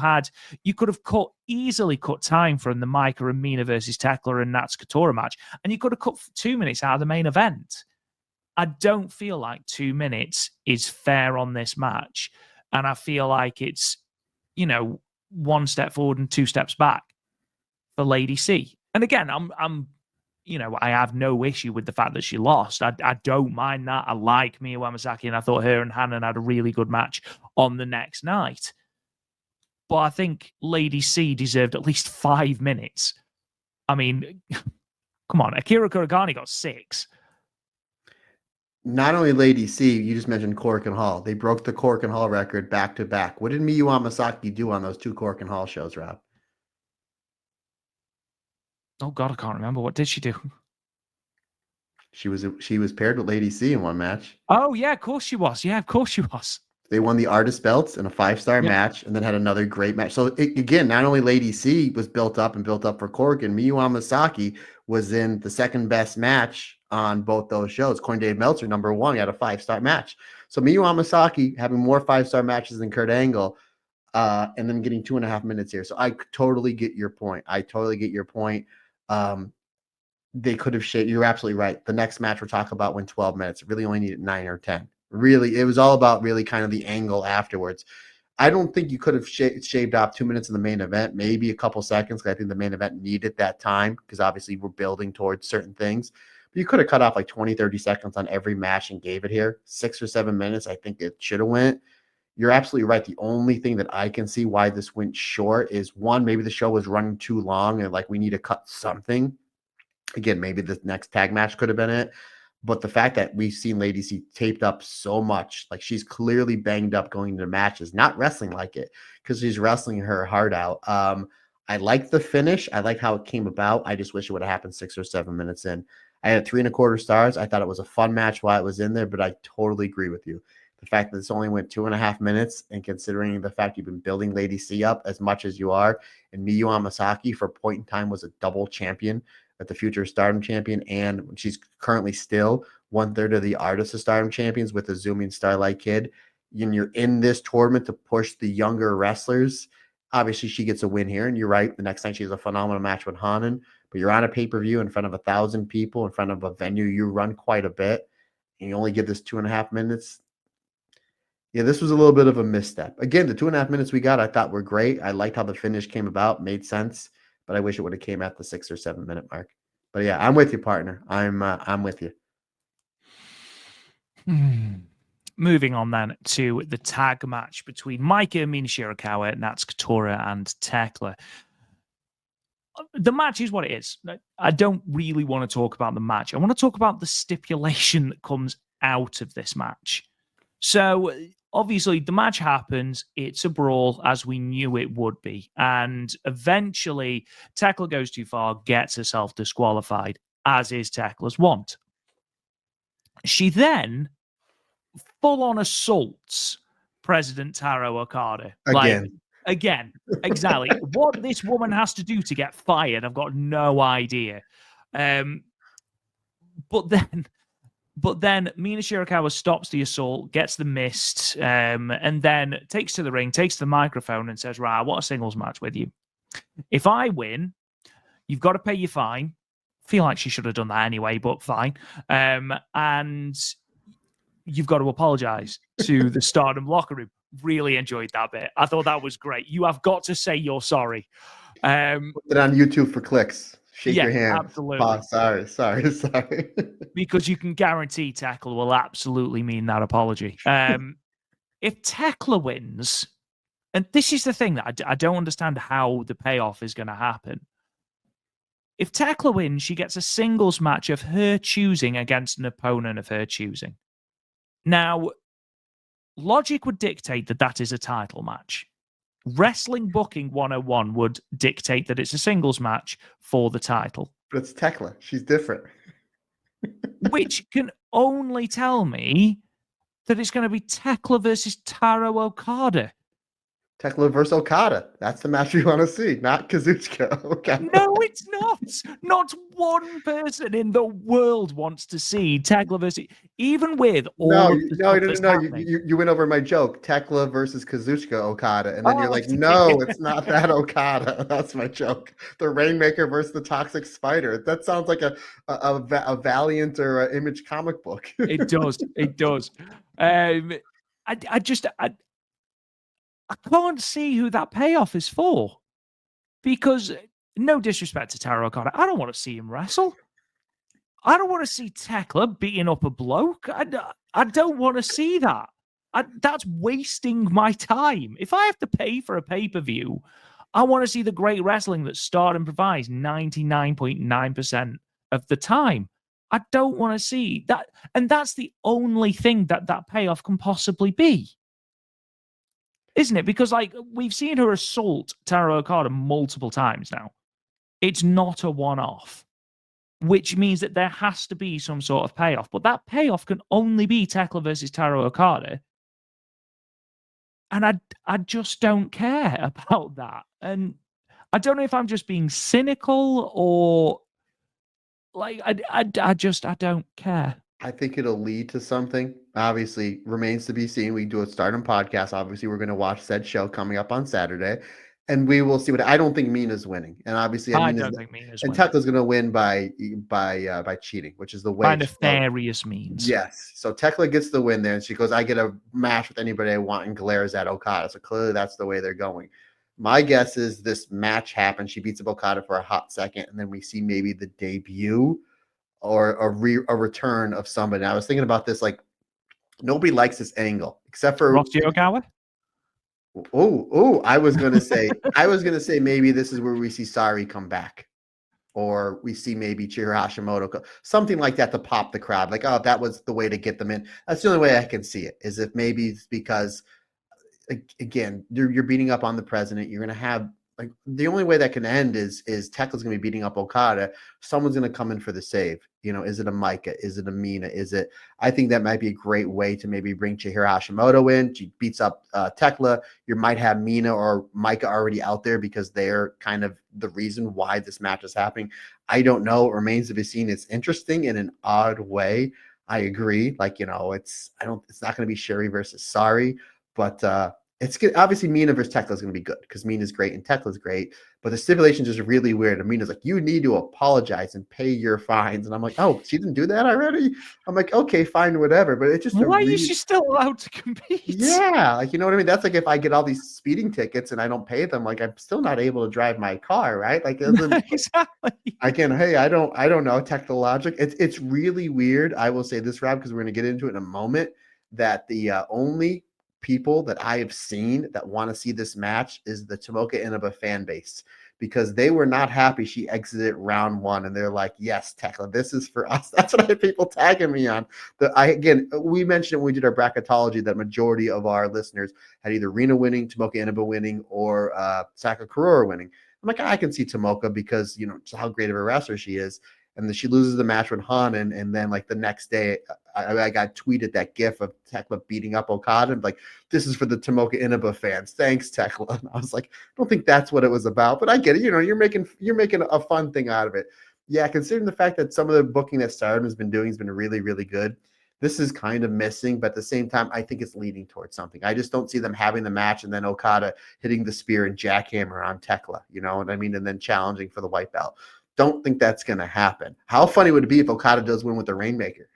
could have easily cut time from the Micah and Mina versus Thekla and Natsuko Tora match, and you could have cut 2 minutes out of the main event. I don't feel like 2 minutes is fair on this match, and I feel like it's, 1 step forward and 2 steps back for Lady C. And again, I have no issue with the fact that she lost. I don't mind that. I like Miyu Amasaki, and I thought her and Hanan had a really good match on the next night. But I think Lady C deserved at least 5 minutes. I mean, come on, Akira Kuragani got 6. Not only Lady C, you just mentioned Korakuen Hall. They broke the Korakuen Hall record back to back. What did Miyu Amasaki do on those 2 Korakuen Hall shows, Rob? Oh God, I can't remember. What did she do? She was paired with Lady C in one match. Oh yeah, of course she was. Yeah, of course she was. They won the artist belts in a 5-star match, and then had another great match. So again, not only Lady C was built up for Korakuen, Miyu Amasaki was in the second best match on both those shows. Corn Dave Meltzer, number 1, had a 5-star match. So Miyu Amasaki having more 5-star matches than Kurt Angle, and then getting 2.5 minutes here. So I totally get your point. They could have shaped. You're absolutely right. The next match we're talking about went 12 minutes. It really only needed 9 or 10. Really, it was all about really kind of the angle afterwards. I don't think you could have shaved off 2 minutes in the main event, maybe a couple seconds, because I think the main event needed that time, because obviously we're building towards certain things. But you could have cut off like 20, 30 seconds on every match and gave it here. 6 or 7 minutes, I think it should have went. You're absolutely right. The only thing that I can see why this went short is, one, maybe the show was running too long and like we need to cut something. Again, maybe the next tag match could have been it. But the fact that we've seen Lady C taped up so much, like she's clearly banged up going into matches, not wrestling like it, because she's wrestling her heart out. I like the finish. I like how it came about. I just wish it would have happened 6 or 7 minutes in. I had 3 1/4 stars. I thought it was a fun match while it was in there, but I totally agree with you. The fact that this only went 2.5 minutes, and considering the fact you've been building Lady C up as much as you are, and Miyu Amasaki for a point in time was a double champion, at the future Stardom champion, and she's currently still 1/3 of the Artist of Stardom champions with the Zooming Starlight Kid. And you're in this tournament to push the younger wrestlers. Obviously, she gets a win here, and you're right. The next night she has a phenomenal match with Hanan, but you're on a pay-per-view in front of 1,000 people, in front of a venue you run quite a bit, and you only give this 2.5 minutes. Yeah, this was a little bit of a misstep. Again, the 2.5 minutes we got, I thought were great. I liked how the finish came about, made sense, but I wish it would have came at the 6 or 7 minute mark. But yeah, I'm with you, partner. I'm with you. Moving on then to the tag match between Micah, Mina Shirakawa, Natsuko Tora, and Thekla. The match is what it is. I don't really want to talk about the match. I want to talk about the stipulation that comes out of this match. So obviously, the match happens. It's a brawl, as we knew it would be. And eventually, Thekla goes too far, gets herself disqualified, as is Tekla's wont. She then full on assaults President Taro Okada. Again, exactly. What this woman has to do to get fired, I've got no idea. But then Mina Shirakawa stops the assault, gets the mist, and then takes to the ring, takes the microphone, and says, "Right, I want a singles match with you. If I win, you've got to pay your fine." Feel like she should have done that anyway, but fine. And you've got to apologize to the Stardom locker room. Really enjoyed that bit. I thought that was great. You have got to say you're sorry. Put it on YouTube for clicks. Shake your hand. Absolutely. Oh, sorry. Because you can guarantee Thekla will absolutely mean that apology. If Thekla wins, and this is the thing that I don't understand how the payoff is going to happen. If Thekla wins, she gets a singles match of her choosing against an opponent of her choosing. Now, logic would dictate that that is a title match. Wrestling Booking 101 would dictate that it's a singles match for the title. But it's Thekla. She's different. Which can only tell me that it's going to be Thekla versus Taro Okada. Thekla versus Okada. That's the match we want to see, not Kazuchika Okada. No, it's not. Not one person in the world wants to see Thekla versus, even with all of the No. You went over my joke. Thekla versus Kazuchika Okada, and then you're like, no, it's not that Okada. That's my joke. The Rainmaker versus the Toxic Spider. That sounds like a Valiant or an Image comic book. It does. I can't see who that payoff is for, because no disrespect to Taro Okada, I don't want to see him wrestle. I don't want to see Thekla beating up a bloke. I don't want to see that. That's wasting my time. If I have to pay for a pay-per-view, I want to see the great wrestling that Stardom provides 99.9% of the time. I don't want to see that. And that's the only thing that payoff can possibly be. Isn't it? Because, like, we've seen her assault Taro Okada multiple times now. It's not a one-off, which means that there has to be some sort of payoff. But that payoff can only be Thekla versus Taro Okada. And I just don't care about that. And I don't know if I'm just being cynical or, like, I don't care. I think it'll lead to something. Obviously, remains to be seen. We do a Stardom podcast. Obviously, we're going to watch said show coming up on Saturday, and we will see what. I don't think Mina's winning, and obviously, I don't think Mina's winning. And Tekla's going to win by cheating, which is the way. By nefarious means. Yes. So Thekla gets the win there, and she goes, "I get a match with anybody I want," and glares at Okada. So clearly, that's the way they're going. My guess is this match happens. She beats up Okada for a hot second, and then we see maybe the debut or a return of somebody. I was thinking about this, like, nobody likes this angle except for Rocky Ogawa. I was gonna say maybe this is where we see Sareee come back, or we see maybe Chihiro Hashimoto, something like that, to pop the crowd. Like, oh, that was the way to get them in. That's the only way I can see it, is if maybe it's because, again, you're beating up on the president. You're gonna have, like, the only way that can end is Tekla's going to be beating up Okada. Someone's going to come in for the save. You know, is it a Micah? Is it a Mina? I think that might be a great way to maybe bring Chihiro Hashimoto in. She beats up Thekla. You might have Mina or Micah already out there because they're kind of the reason why this match is happening. I don't know. It remains to be seen. It's interesting in an odd way. I agree. Like, you know, it's not going to be Syuri versus Sareee, but it's good. Obviously, Mina versus Thekla is going to be good because Mina's great and Tekla's great. But the stipulations is really weird. And Mina's like, you need to apologize and pay your fines. And I'm like, oh, she didn't do that already? I'm like, okay, fine, whatever. But it's just why is she still allowed to compete? Yeah, like, you know what I mean? That's like if I get all these speeding tickets and I don't pay them, like, I'm still not able to drive my car, right? Like, exactly. Again, hey, I don't know technical logic. It's really weird. I will say this, Rob, because we're going to get into it in a moment, that the only people that I have seen that want to see this match is the Tomoka Inaba fan base, because they were not happy she exited round one, and they're like, yes, Thekla, this is for us. That's what I had people tagging me on. Again, we mentioned when we did our bracketology that majority of our listeners had either Rina winning, Tomoka Inaba winning, or Saka Kurora winning. I'm like, I can see Tomoka because, you know, how great of a wrestler she is. And then she loses the match with Hanan, and then like the next day, I got tweeted that gif of Thekla beating up Okada, and like, this is for the Tomoka Inaba fans. Thanks, Thekla. And I was like, I don't think that's what it was about, but I get it. You know, you're making a fun thing out of it. Yeah, considering the fact that some of the booking that Stardom has been doing has been really, really good. This is kind of missing, but at the same time, I think it's leading towards something. I just don't see them having the match and then Okada hitting the spear and jackhammer on Thekla, you know what I mean? And then challenging for the white belt. Don't think that's going to happen. How funny would it be if Okada does win with the Rainmaker?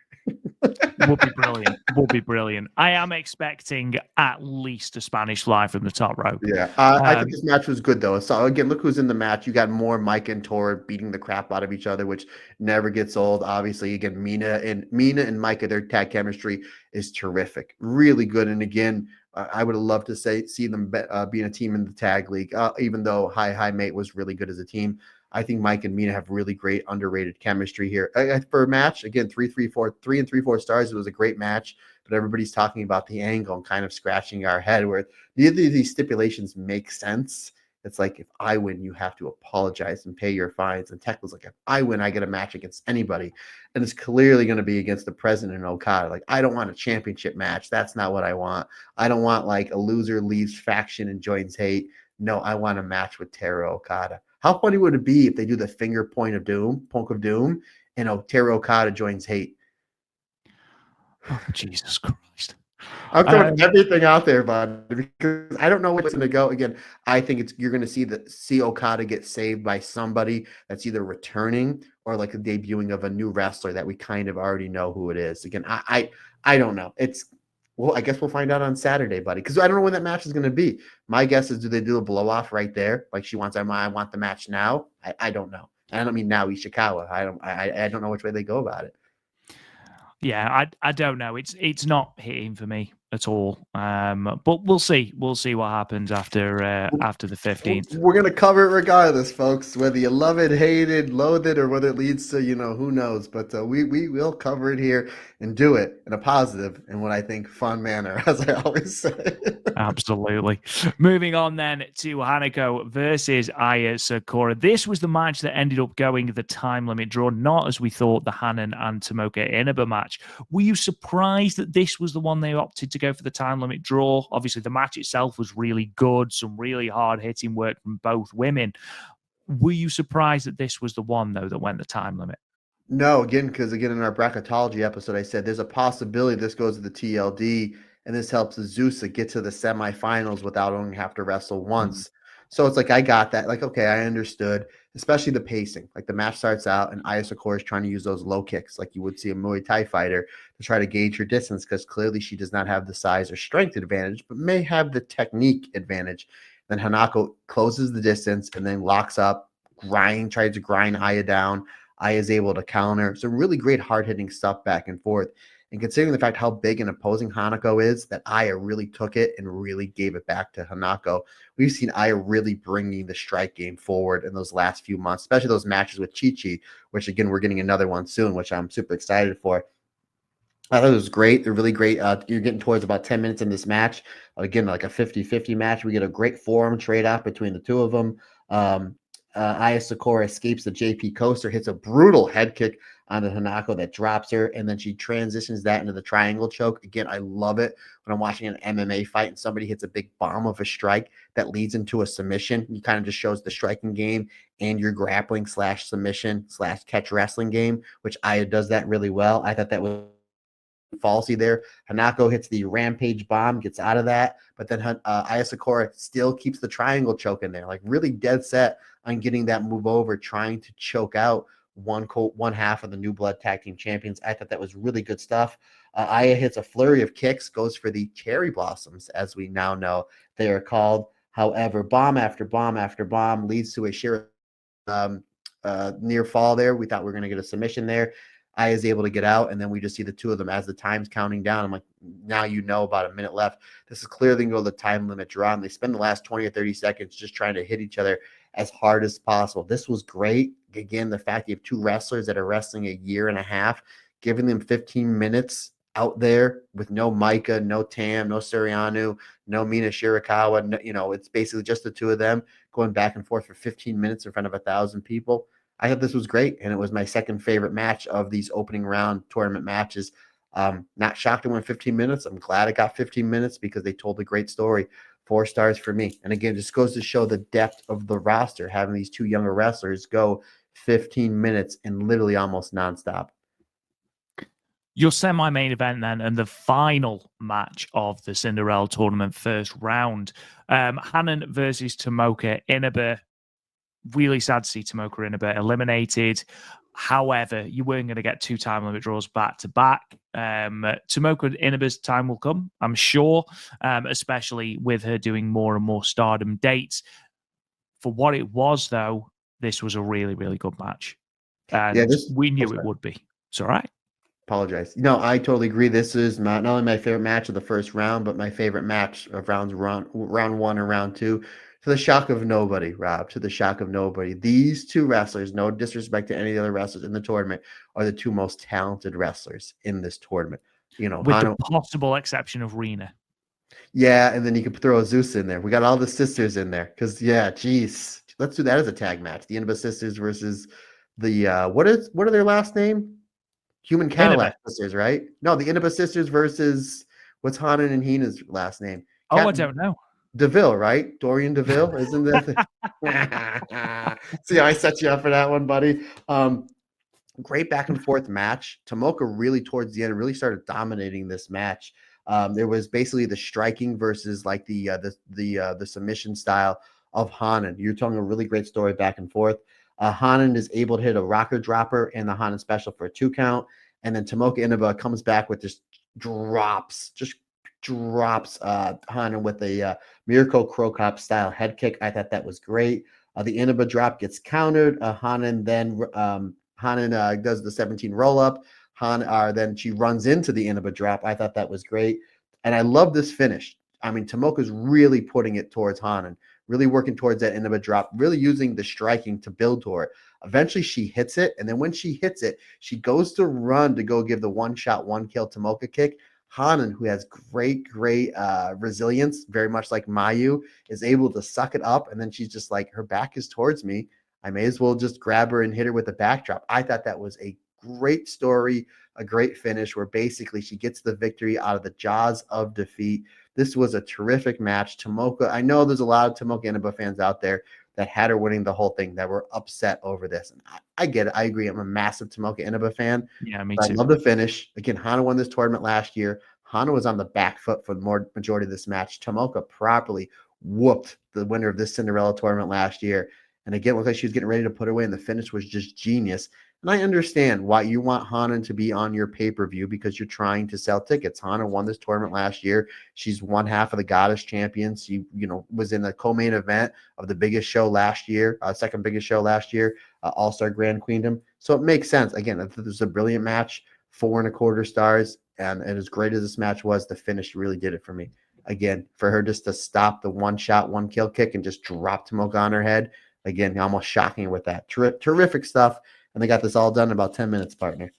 Would be brilliant. Would be brilliant. I am expecting at least a Spanish fly from the top rope. Yeah, I think this match was good though. So again, look who's in the match. You got more Mike and Tor beating the crap out of each other, which never gets old. Obviously, again, Mina and Micah, their tag chemistry is terrific, really good. And again, I would have loved to see them being a team in the tag league. Even though Hi Mate was really good as a team, I think Mike and Mina have really great underrated chemistry here. For a match, again, 3 and 3/4 stars. It was a great match, but everybody's talking about the angle and kind of scratching our head where neither of these stipulations make sense. It's like, if I win, you have to apologize and pay your fines. And Tekla's like, if I win, I get a match against anybody. And it's clearly going to be against the president and Okada. Like, I don't want a championship match. That's not what I want. I don't want like a loser leaves faction and joins hate. No, I want a match with Taro Okada. How funny would it be if they do the finger point of doom, and Taro Okada joins hate? Oh, Jesus Christ. I'm throwing everything out there, bud, because I don't know what's going to go. Again, I think you're going to see Okada get saved by somebody that's either returning or like a debuting of a new wrestler that we kind of already know who it is. Again, I don't know. Well, I guess we'll find out on Saturday, buddy, because I don't know when that match is going to be. My guess is, do they do a blow off right there? Like she wants, I want the match now. I don't know. I don't mean now Ishikawa. I don't know which way they go about it. Yeah, I don't know. It's not hitting for me at all. But we'll see. We'll see what happens after the 15th. We're gonna cover it regardless, folks. Whether you love it, hate it, loathe it, or whether it leads to, you know, who knows. But we will cover it here and do it in a positive and what I think fun manner, as I always say. Absolutely. Moving on then to Hanako versus Aya Sakura. This was the match that ended up going the time limit draw, not as we thought the Hanan and Tomoka Inaba match. Were you surprised that this was the one they opted to go for the time limit draw? Obviously, the match itself was really good, some really hard-hitting work from both women. Were you surprised that this was the one, though, that went the time limit? No, because in our bracketology episode, I said there's a possibility this goes to the TLD, and this helps Azusa get to the semifinals without only have to wrestle once. So it's like, I got that. Like, okay, I understood, especially the pacing. Like, the match starts out, and Aya Sakura is trying to use those low kicks like you would see a Muay Thai fighter to try to gauge her distance, because clearly she does not have the size or strength advantage, but may have the technique advantage. Then Hanako closes the distance and then locks up, tries to grind Aya down. Aya is able to counter. Some really great hard-hitting stuff back and forth. And considering the fact how big and opposing Hanako is, that Aya really took it and really gave it back to Hanako. We've seen Aya really bringing the strike game forward in those last few months, especially those matches with Chi-Chi, which, again, we're getting another one soon, which I'm super excited for. I thought it was great. They're really great. You're getting towards about 10 minutes in this match. Again, like a 50-50 match. We get a great forearm trade-off between the two of them. Aya Sakura escapes the JP coaster, hits a brutal head kick onto Hanako that drops her, and then she transitions that into the triangle choke. Again, I love it when I'm watching an MMA fight and somebody hits a big bomb of a strike that leads into a submission. You kind of just shows the striking game and your grappling / submission / catch wrestling game, which Aya does that really well. I thought that was falsy there. Hanako hits the rampage bomb, gets out of that, but then Aya Sakura still keeps the triangle choke in there, like really dead set on getting that move over, trying to choke out one half of the New Blood Tag Team Champions. I thought that was really good stuff. Aya hits a flurry of kicks, goes for the cherry blossoms, as we now know they are called. However, bomb after bomb after bomb leads to a near fall there. We thought we were going to get a submission there. Aya is able to get out, and then we just see the two of them as the time's counting down. I'm like, now about a minute left. This is clearly going to go the time limit draw, and they spend the last 20 or 30 seconds just trying to hit each other as hard as possible. This was great. Again, the fact you have two wrestlers that are wrestling a year and a half, giving them 15 minutes out there with no Micah, no Tam, no Surianu, no Mina Shirakawa. No, it's basically just the two of them going back and forth for 15 minutes in front of 1,000 people. I thought this was great, and it was my second favorite match of these opening round tournament matches. Not shocked it went 15 minutes. I'm glad it got 15 minutes because they told a great story. 4 stars for me. And again, just goes to show the depth of the roster, having these two younger wrestlers go 15 minutes and literally almost nonstop. Your semi-main event then, and the final match of the Cinderella Tournament first round. Hanan versus Tomoka Inaba. Really sad to see Tomoka Inaba eliminated. However, you weren't going to get 2 time limit draws back to back. Tomoka Inaba's time will come, I'm sure, especially with her doing more and more Stardom dates. For what it was, though, this was a really, really good match. And we knew it would be. It's all right. Apologize. No, I totally agree. This is not only my favorite match of the first round, but my favorite match of round 1 and round 2. To the shock of nobody, Rob, to the shock of nobody. These two wrestlers, no disrespect to any of the other wrestlers in the tournament, are the two most talented wrestlers in this tournament. With the possible exception of Rena. Yeah, and then you could throw Zeus in there. We got all the sisters in there. Because, geez. Let's do that as a tag match. The Inaba sisters versus the, what are their last name? Human Cadillac sisters, right? No, the Inaba sisters versus, what's Hanan and Hina's last name? I don't know. DeVille, right? Dorian DeVille, isn't that? See, I set you up for that one, buddy. Great back and forth match. Tomoka really towards the end really started dominating this match. There was basically the striking versus like the submission style of Hanan. You're telling a really great story back and forth. Hanan is able to hit a rocker dropper and the Hanan special for a 2 count, and then Tomoka Inaba comes back with just drops Hanan with a Miracle Crow Cop style head kick. I thought that was great. The Inaba drop gets countered. Hanan does the 17 roll up. Then she runs into the Inaba drop. I thought that was great, and I love this finish. I mean, Tomoka's really putting it towards Hanan, really working towards that Inaba drop, really using the striking to build toward it. Eventually, she hits it, and then when she hits it, she goes to run to go give the 1-shot, 1-kill Tomoka kick. Hanan, who has great resilience, very much like Mayu, is able to suck it up, and then she's just like, her back is towards me. I may as well just grab her and hit her with a backdrop. I thought that was a great story, a great finish where basically she gets the victory out of the jaws of defeat. This was a terrific match. Tomoka, I know there's a lot of Tomoka Inaba fans out there that had her winning the whole thing that were upset over this. And I get it. I agree. I'm a massive Tomoka Inaba fan. Yeah, me too. I love the finish. Again, Hana won this tournament last year. Hana was on the back foot for the majority of this match. Tomoka properly whooped the winner of this Cinderella tournament last year. And again, it looked like she was getting ready to put her away, and the finish was just genius. And I understand why you want Hana to be on your pay-per-view because you're trying to sell tickets. Hana won this tournament last year. She's one half of the Goddess Champions. She, was in the co-main event of the biggest show last year, second biggest show last year, All-Star Grand Queendom. So it makes sense. Again, I think this was a brilliant match, 4.25 stars. And as great as this match was, the finish really did it for me. Again, for her just to stop the 1-shot, 1-kill kick and just drop Tomoka on her head. Again, almost shocking with that. Terrific stuff. And they got this all done in about 10 minutes, partner.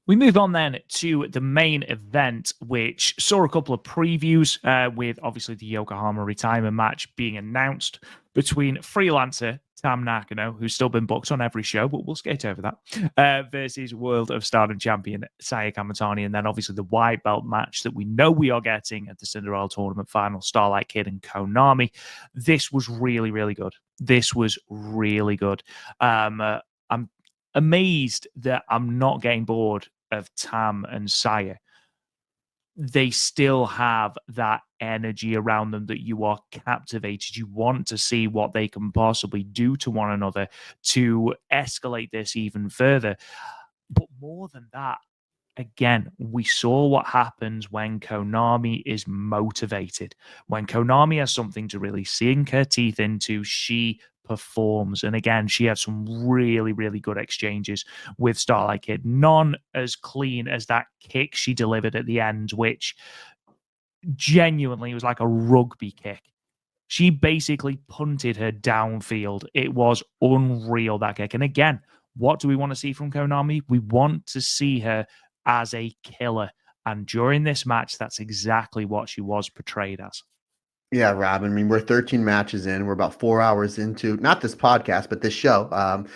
We move on then to the main event, which saw a couple of previews with obviously the Yokohama retirement match being announced between freelancer Tam Nakano, who's still been booked on every show, but we'll skate over that, versus World of Stardom champion Saya Kamatani, and then obviously the white belt match that we know we are getting at the Cinderella Tournament final, Starlight Kid and Konami. This was really, really good. This was really good. I'm amazed that I'm not getting bored of Tam and Saya. They still have that energy around them that you are captivated. You want to see what they can possibly do to one another to escalate this even further. But more than that, again, we saw what happens when Konami is motivated. When Konami has something to really sink her teeth into, she performs. And again, she had some really, really good exchanges with Starlight Kid. None as clean as that kick she delivered at the end, which genuinely was like a rugby kick. She basically punted her downfield. It was unreal, that kick. And again, what do we want to see from Konami? We want to see her as a killer. And during this match, that's exactly what she was portrayed as. Yeah, Rob. I mean, we're 13 matches in. We're about 4 hours into not this podcast, but this show. And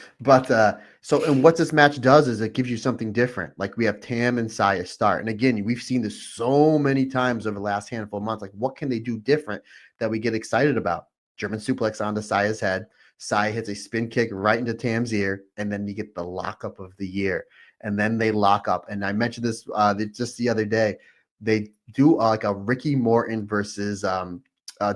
what this match does is it gives you something different. Like we have Tam and Saya start, and again, we've seen this so many times over the last handful of months. Like, what can they do different that we get excited about? German suplex onto Saya's head. Saya hits a spin kick right into Tam's ear, and then you get the lockup of the year. And then they lock up. And I mentioned this just the other day. They do like a Ricky Morton versus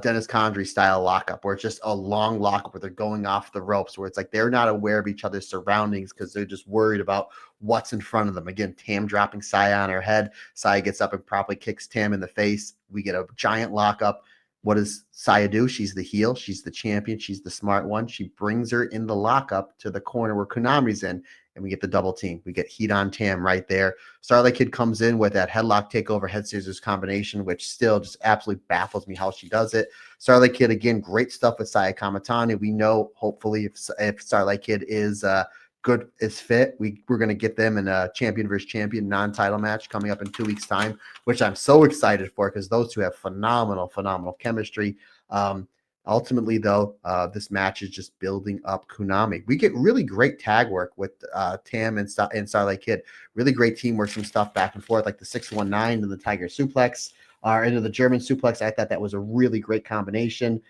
Dennis Condrey style lockup, where it's just a long lockup where they're going off the ropes, where it's like they're not aware of each other's surroundings because they're just worried about what's in front of them. Again, Tam dropping Saya on her head. Saya gets up and properly kicks Tam in the face. We get a giant lockup. What does Saya do? She's the heel. She's the champion. She's the smart one. She brings her in the lockup to the corner where Konami's in, and we get the double team. We get heat on Tam right there. Starlight Kid comes in with that headlock takeover, head scissors combination, which still just absolutely baffles me how she does it. Starlight Kid, again, great stuff with Saya Kamatani. We know, hopefully, if Starlight Kid is good, is fit, we're going to get them in a champion versus champion non-title match coming up in 2 weeks' time, which I'm so excited for because those two have phenomenal chemistry. Ultimately, though, this match is just building up Konami. We get really great tag work with Tam and Starlight Kid. Really great teamwork, some stuff back and forth, like the 619 and the Tiger Suplex, into the German Suplex. I thought that was a really great combination.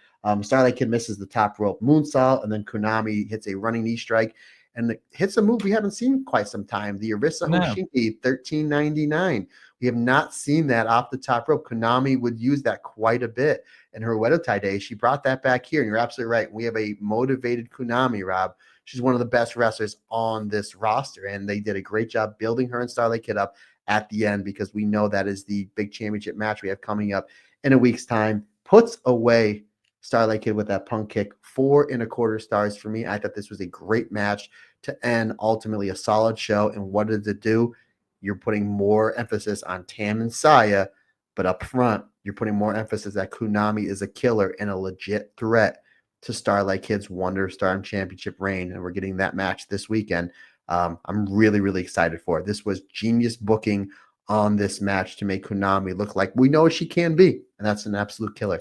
Starlight Kid misses the top rope moonsault, and then Konami hits a running knee strike and hits a move we haven't seen quite some time, the Arisa Hoshinki 1399. We have not seen that off the top rope. Konami would use that quite a bit in her Wedotai days. She brought that back here, and you're absolutely right. We have a motivated Konami, Rob. She's one of the best wrestlers on this roster, and they did a great job building her and Starlight Kid up at the end because we know that is the big championship match we have coming up in a week's time. Puts away Starlight Kid with that punk kick, 4 1/4 stars for me. I thought this was a great match to end ultimately a solid show. And what did it do? You're putting more emphasis on Tam and Saya, but up front, you're putting more emphasis that Konami is a killer and a legit threat to Starlight Kid's Wonder Stardom Championship reign. And we're getting that match this weekend. I'm really, really excited for it. This was genius booking on this match to make Konami look like we know she can be. And that's an absolute killer.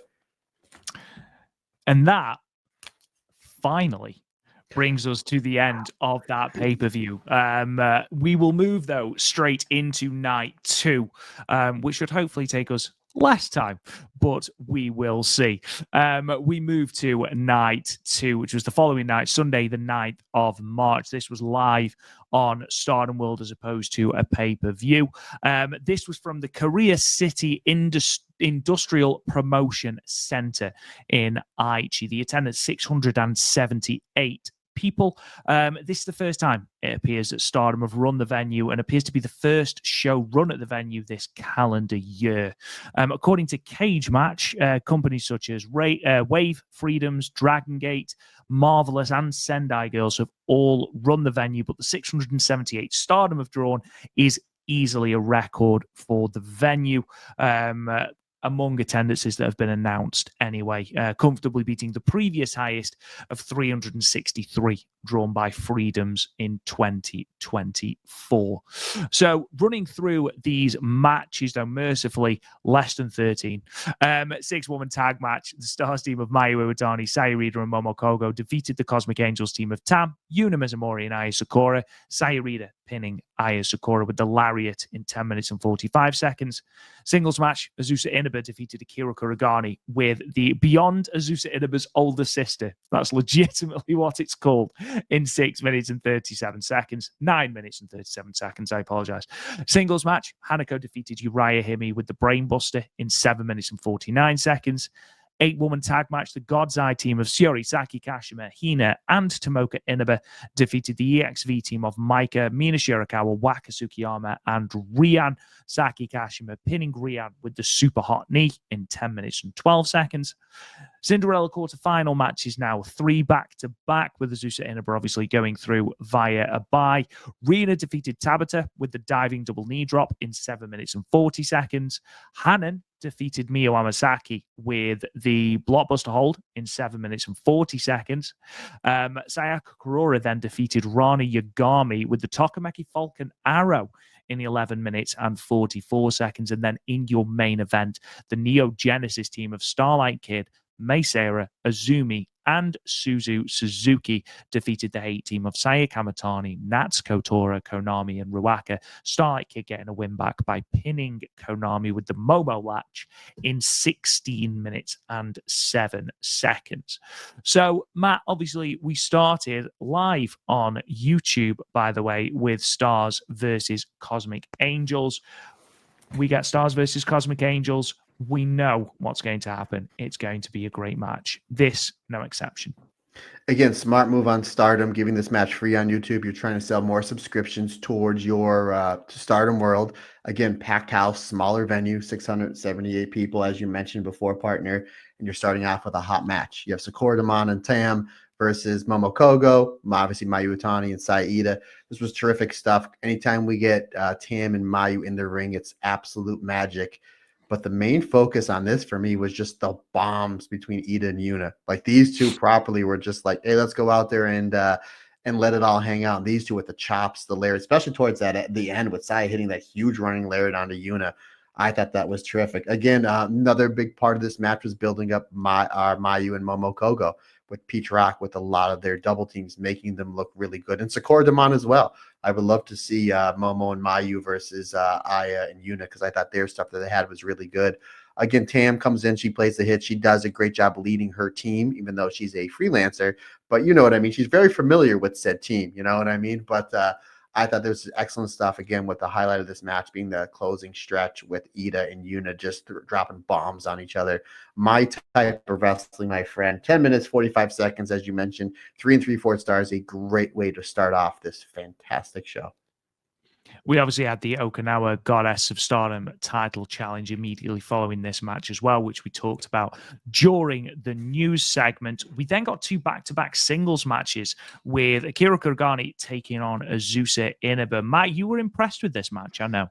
And that finally brings us to the end of that pay-per-view. We will move, though, straight into night 2, which should hopefully take us less time, but we will see. We move to night 2, which was the following night, Sunday, the 9th of March. This was live on Stardom World as opposed to a pay-per-view. This was from the Korea City Industrial Promotion Center in Aichi. The attendance 678 people. This is the first time it appears that Stardom have run the venue and appears to be the first show run at the venue this calendar year. According to Cage Match, companies such as Wave, Freedoms, Dragon Gate, Marvelous, and Sendai Girls have all run the venue, but the 678 Stardom have drawn is easily a record for the venue. Among attendances that have been announced anyway, comfortably beating the previous highest of 363 drawn by Freedoms in 2024. So running through these matches, though, mercifully less than 13. 6-woman tag match. The Stars team of Mayu Iwatani, Syuri, and Momo Kogo defeated the Cosmic Angels team of Tam, Yuna Mizumori, and Aya Sakura. Syuri pinning Aya Sakura with the lariat in 10 minutes and 45 seconds. Singles match, Azusa Inaba defeated Akira Kuragani with the Beyond Azusa Inaba's older sister. That's legitimately what it's called, in 6 minutes and 37 seconds. 9 minutes and 37 seconds, I apologize. Singles match, Hanako defeated Uriah Hime with the Brainbuster in 7 minutes and 49 seconds. 8-woman tag match, the God's Eye team of Syuri, Saki Kashima, Hina, and Tomoka Inaba defeated the EXV team of Maika, Mina Shirakawa, Waka Tsukiyama, and Rian. Saki Kashima pinning Rian with the super hot knee in 10 minutes and 12 seconds. Cinderella quarterfinal matches now, 3 back-to-back, with Azusa Inaba obviously going through via a bye. Rina defeated Tabata with the diving double knee drop in 7 minutes and 40 seconds. Hanan defeated Mio Amasaki with the blockbuster hold in 7 minutes and 40 seconds. Sayaka Kurora then defeated Rana Yagami with the Tokameki Falcon Arrow in 11 minutes and 44 seconds. And then in your main event, the Neo Genesis team of Starlight Kid, Mei Seira, Azumi, and Suzu Suzuki defeated the hate team of Saya Kamatani, Natsuko Tora, Konami, and Ruaka. Starlight Kid getting a win back by pinning Konami with the Momo latch in 16 minutes and 7 seconds. So, Matt, obviously, we started live on YouTube, by the way, with Stars versus Cosmic Angels. We get Stars versus Cosmic Angels. We know what's going to happen. It's going to be a great match. This, no exception. Again, smart move on Stardom, giving this match free on YouTube. You're trying to sell more subscriptions towards your Stardom world. Again, packed house, smaller venue, 678 people, as you mentioned before, partner. And you're starting off with a hot match. You have Sakura Damon and Tam versus Momo Kogo, obviously Mayu Utani and Saida. This was terrific stuff. Anytime we get Tam and Mayu in the ring, it's absolute magic. But the main focus on this for me was just the bombs between Ida and Yuna. Like these two properly were just like, hey, let's go out there and let it all hang out. And these two with the chops, the layer, especially towards that at the end with Sai hitting that huge running layer onto Yuna. I thought that was terrific. Again, another big part of this match was building up Mayu and Momo Kogo with Peach Rock, with a lot of their double teams, making them look really good. And Sakura Damon as well. I would love to see Momo and Mayu versus Aya and Yuna, because I thought their stuff that they had was really good. Again, Tam comes in, she plays the hit. She does a great job leading her team, even though she's a freelancer. But you know what I mean? She's very familiar with said team, you know what I mean? But I thought there was excellent stuff, again, with the highlight of this match being the closing stretch with Ida and Yuna just dropping bombs on each other. My type of wrestling, my friend. 10 minutes, 45 seconds, as you mentioned. 3 3/4 stars. A great way to start off this fantastic show. We obviously had the Okinawa Goddess of Stardom title challenge immediately following this match as well, which we talked about during the news segment. We then got 2 back-to-back singles matches with Akira Kurogane taking on Azusa Inaba. Matt, you were impressed with this match, I know.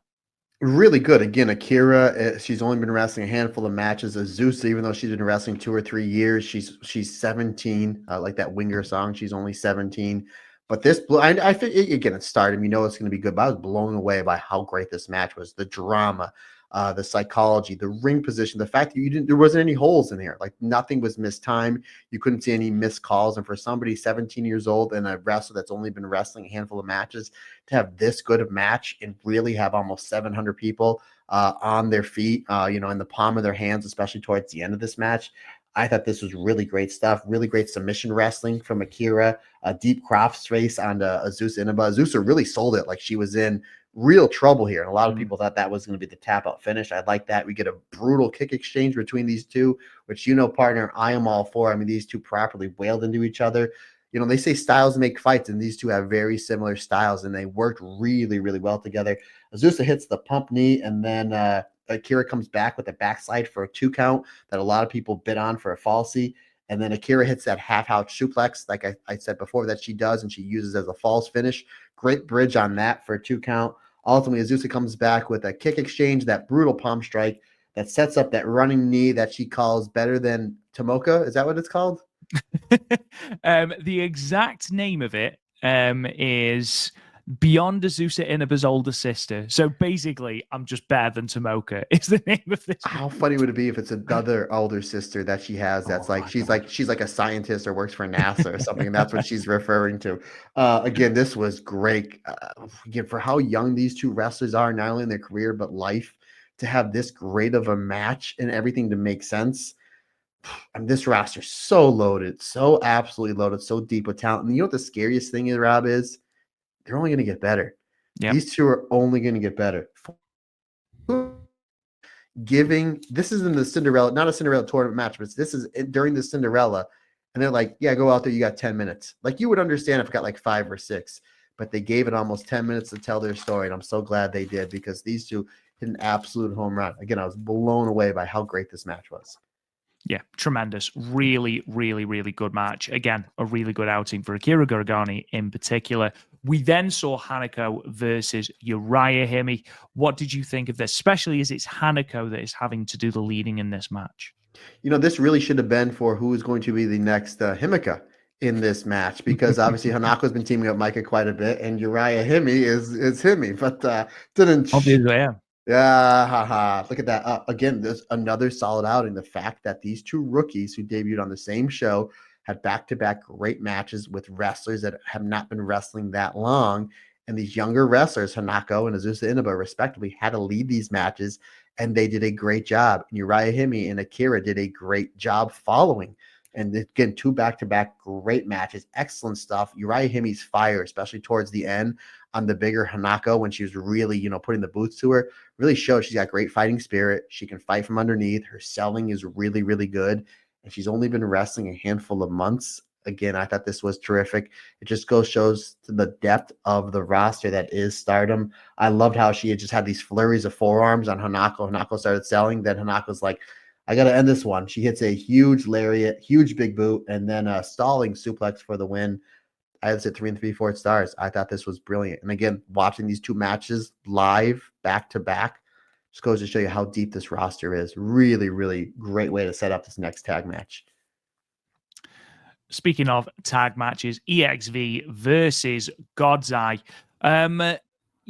Really good. Again, Akira, she's only been wrestling a handful of matches. Azusa, even though she's been wrestling 2 or 3 years, she's 17. Like that Winger song, she's only 17. But this, I think, again, it's Stardom. You know it's going to be good. But I was blown away by how great this match was. The drama, the psychology, the ring position, the fact that there wasn't any holes in here. Like nothing was missed time. You couldn't see any missed calls. And for somebody 17 years old and a wrestler that's only been wrestling a handful of matches, to have this good of match and really have almost 700 people on their feet, in the palm of their hands, especially towards the end of this match. I thought this was really great stuff. Really great submission wrestling from Akira. A deep cross face on Azusa Inaba. Azusa really sold it like she was in real trouble here. And a lot of people thought that was going to be the tap out finish. I like that. We get a brutal kick exchange between these two, which, partner, I am all for. I mean, these two properly wailed into each other. They say styles make fights, and these two have very similar styles, and they worked really, really well together. Azusa hits the pump knee, and then Akira comes back with a backslide for a 2 count that a lot of people bid on for a falsie. And then Akira hits that half-house suplex, like I said before, that she does, and she uses as a false finish. Great bridge on that for a 2 count. Ultimately, Azusa comes back with a kick exchange, that brutal palm strike that sets up that running knee that she calls better than Tomoka. Is that what it's called? The exact name of it is Beyond Azusa Inaba's older sister. So basically, I'm just better than Tomoka is the name of this. How funny would it be if it's another older sister that she has that's she's like a scientist or works for NASA or something, and that's what she's referring to. Again, this was great. Again, for how young these two wrestlers are, not only in their career but life, to have this great of a match and everything to make sense. I mean, this roster is so loaded, so absolutely loaded, so deep with talent. And you know what the scariest thing is, Rob, is? They're only going to get better. Yep. These two are only going to get better. This is in the Cinderella, not a Cinderella tournament match, but this is during the Cinderella. And they're like, yeah, go out there. You got 10 minutes. Like, you would understand if it got like 5 or 6, but they gave it almost 10 minutes to tell their story. And I'm so glad they did, because these two hit an absolute home run. Again, I was blown away by how great this match was. Yeah, tremendous. Really, really, really good match. Again, a really good outing for Akira Gorigani in particular. We then saw Hanako versus Uriah Hime. What did you think of this, especially as it's Hanako that is having to do the leading in this match? This really should have been for who is going to be the next Himika in this match, because obviously Hanako's been teaming up Micah quite a bit, and Uriah Hime is Hime, but didn't. Obviously, yeah. Yeah, haha. Look at that. Again, there's another solid outing. The fact that these two rookies who debuted on the same show had back-to-back great matches with wrestlers that have not been wrestling that long. And these younger wrestlers, Hanako and Azusa Inaba, respectively, had to lead these matches, and they did a great job. And Uriah Hime and Akira did a great job following. And again, two back-to-back great matches. Excellent stuff. Uriah Hime's fire, especially towards the end on the bigger Hanako when she was really, putting the boots to her, really showed she's got great fighting spirit. She can fight from underneath. Her selling is really, really good. And she's only been wrestling a handful of months. Again, I thought this was terrific. It just shows the depth of the roster that is Stardom. I loved how she had just had these flurries of forearms on Hanako. Hanako started selling. Then Hanako's like, I got to end this one. She hits a huge lariat, huge big boot, and then a stalling suplex for the win. I had said 3 3/4 stars. I thought this was brilliant. And again, watching these two matches live back to back just goes to show you how deep this roster is. Really, really great way to set up this next tag match. Speaking of tag matches, EXV versus God's Eye.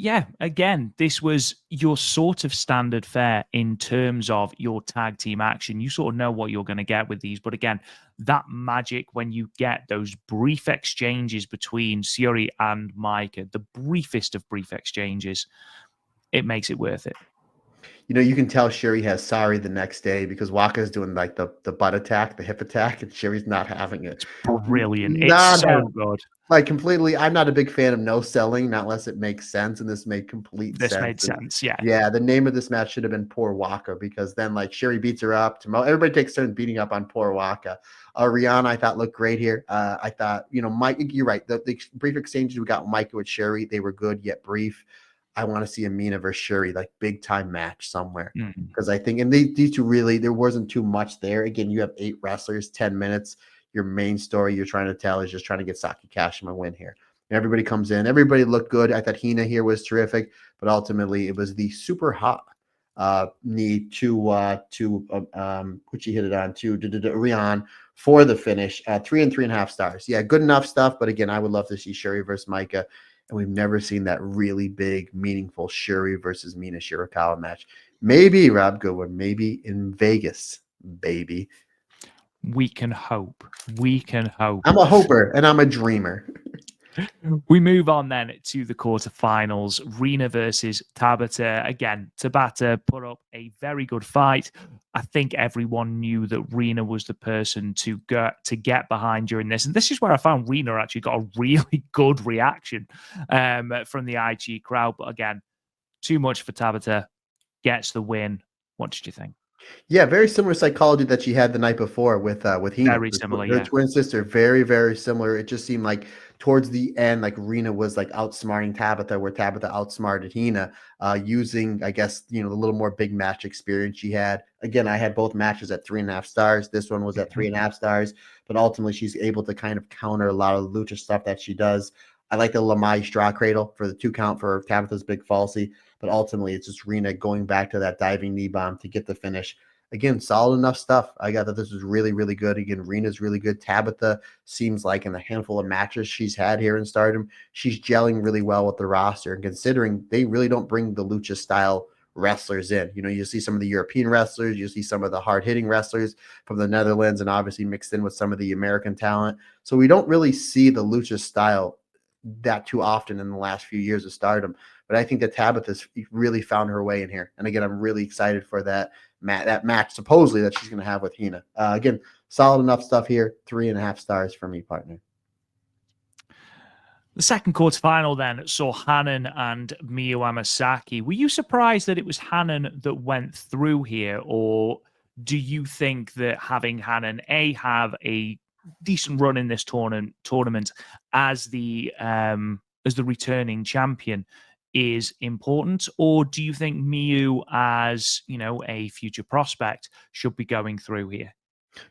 Yeah, again, this was your sort of standard fare in terms of your tag team action. You sort of know what you're going to get with these. But again, that magic when you get those brief exchanges between Syuri and Micah, the briefest of brief exchanges, it makes it worth it. You can tell Syuri has Sareee the next day because Waka's doing like the butt attack, the hip attack, and Syuri's not having it. It's brilliant. It's so good. Like completely, I'm not a big fan of no selling, not unless it makes sense, and this made complete sense. This made sense, yeah. Yeah, the name of this match should have been Poor Waka, because then like Syuri beats her up. Everybody takes turns beating up on Poor Waka. Rihanna, I thought, looked great here. I thought, Mike, you're right. The brief exchanges we got with Micah with Syuri, they were good yet brief. I want to see a Mina versus Syuri, like big time match somewhere. Because I think, and these two really, there wasn't too much there. Again, you have 8 wrestlers, 10 minutes. Your main story you're trying to tell is just trying to get Saki Kashima win here. And everybody comes in. Everybody looked good. I thought Hina here was terrific, but ultimately it was the super hot knee to which he hit it on to Rion for the finish. 3 and 3.5 stars. Yeah, good enough stuff. But again, I would love to see Syuri versus Micah. And we've never seen that really big, meaningful Syuri versus Mina Shirakawa match. Maybe, Rob Goodwin, maybe in Vegas, baby. We can hope. We can hope. I'm a hoper and I'm a dreamer. We move on then to the quarterfinals. Rina versus Tabata. Again, Tabata put up a very good fight. I think everyone knew that Rina was the person to get behind during this. And this is where I found Rina actually got a really good reaction from the IG crowd. But again, too much for Tabata. Gets the win. What did you think? Yeah, very similar psychology that she had the night before with Hina. Very similar, her twin sister. Very, very similar. It just seemed like towards the end, like Rina was like outsmarting Tabata, where Tabata outsmarted Hina, using, I guess, the little more big match experience she had. Again, I had both matches at 3.5 stars. This one was at 3.5 stars, but ultimately she's able to kind of counter a lot of the lucha stuff that she does. I like the Lamai straw cradle for the 2 count for Tabitha's big falsy, but ultimately it's just Rina going back to that diving knee bomb to get the finish. Again, solid enough stuff. I got that this was really, really good. Again, Rina's really good. Tabitha seems like in the handful of matches she's had here in Stardom, she's gelling really well with the roster. And considering they really don't bring the lucha style wrestlers in, you see some of the European wrestlers, you see some of the hard hitting wrestlers from the Netherlands, and obviously mixed in with some of the American talent. So we don't really see the lucha style that too often in the last few years of Stardom. But I think that Tabitha's really found her way in here. And again, I'm really excited for that match supposedly that she's going to have with Hina. Again, solid enough stuff here. 3.5 stars for me, partner. The second quarterfinal then saw Hanan and Miyu Amasaki. Were you surprised that it was Hanan that went through here, or do you think that having Hanan have a decent run in this tournament as the returning champion is important, or do you think Miyu, as a future prospect, should be going through here?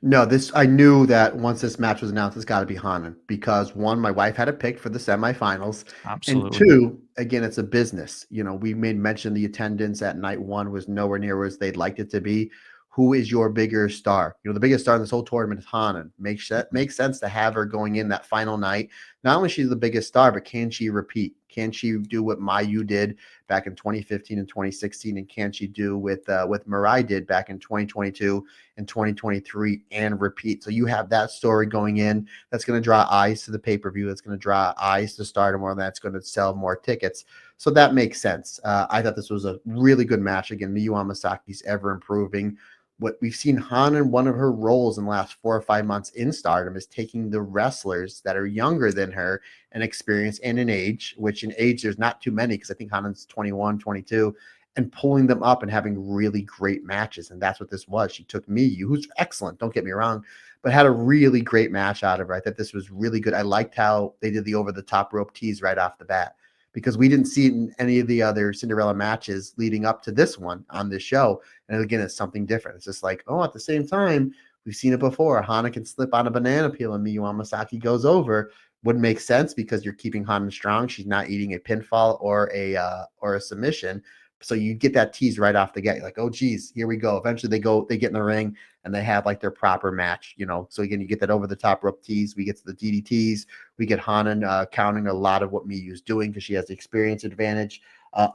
No, this I knew that once this match was announced, it's got to be Hanan because one, my wife had it picked for the semifinals, and Absolutely. two, again, it's a business. We made mention the attendance at night one was nowhere near as they'd liked it to be. Who is your bigger star? The biggest star in this whole tournament is Hanan. Makes sense to have her going in that final night. Not only she's the biggest star, but can she repeat? Can she do what Mayu did back in 2015 and 2016, and can she do with Mirai did back in 2022? In 2023 and repeat. So you have that story going in that's going to draw eyes to the pay-per-view. That's going to draw eyes to Stardom, or that's going to sell more tickets. So that makes sense. I thought this was a really good match. Again, Miyu Amasaki's ever improving. What we've seen Hanan, one of her roles in the last 4 or 5 months in Stardom is taking the wrestlers that are younger than her in experience and in age, which in age there's not too many because I think Hanan's 21, 22, and pulling them up and having really great matches. And that's what this was. She took Miyu, who's excellent, don't get me wrong, but had a really great match out of her. I thought this was really good. I liked how they did the over-the-top rope tease right off the bat because we didn't see it in any of the other Cinderella matches leading up to this one on this show. And again, it's something different. It's just like, oh, at the same time, we've seen it before. Hana can slip on a banana peel and Miyu Amasaki goes over. Wouldn't make sense because you're keeping Hana strong. She's not eating a pinfall or a submission. So you get that tease right off the get. You're like, oh, geez, here we go. Eventually they get in the ring and they have like their proper match, So again, you get that over the top rope tease. We get to the DDTs. We get Hanan counting a lot of what Miyu's doing because she has the experience advantage.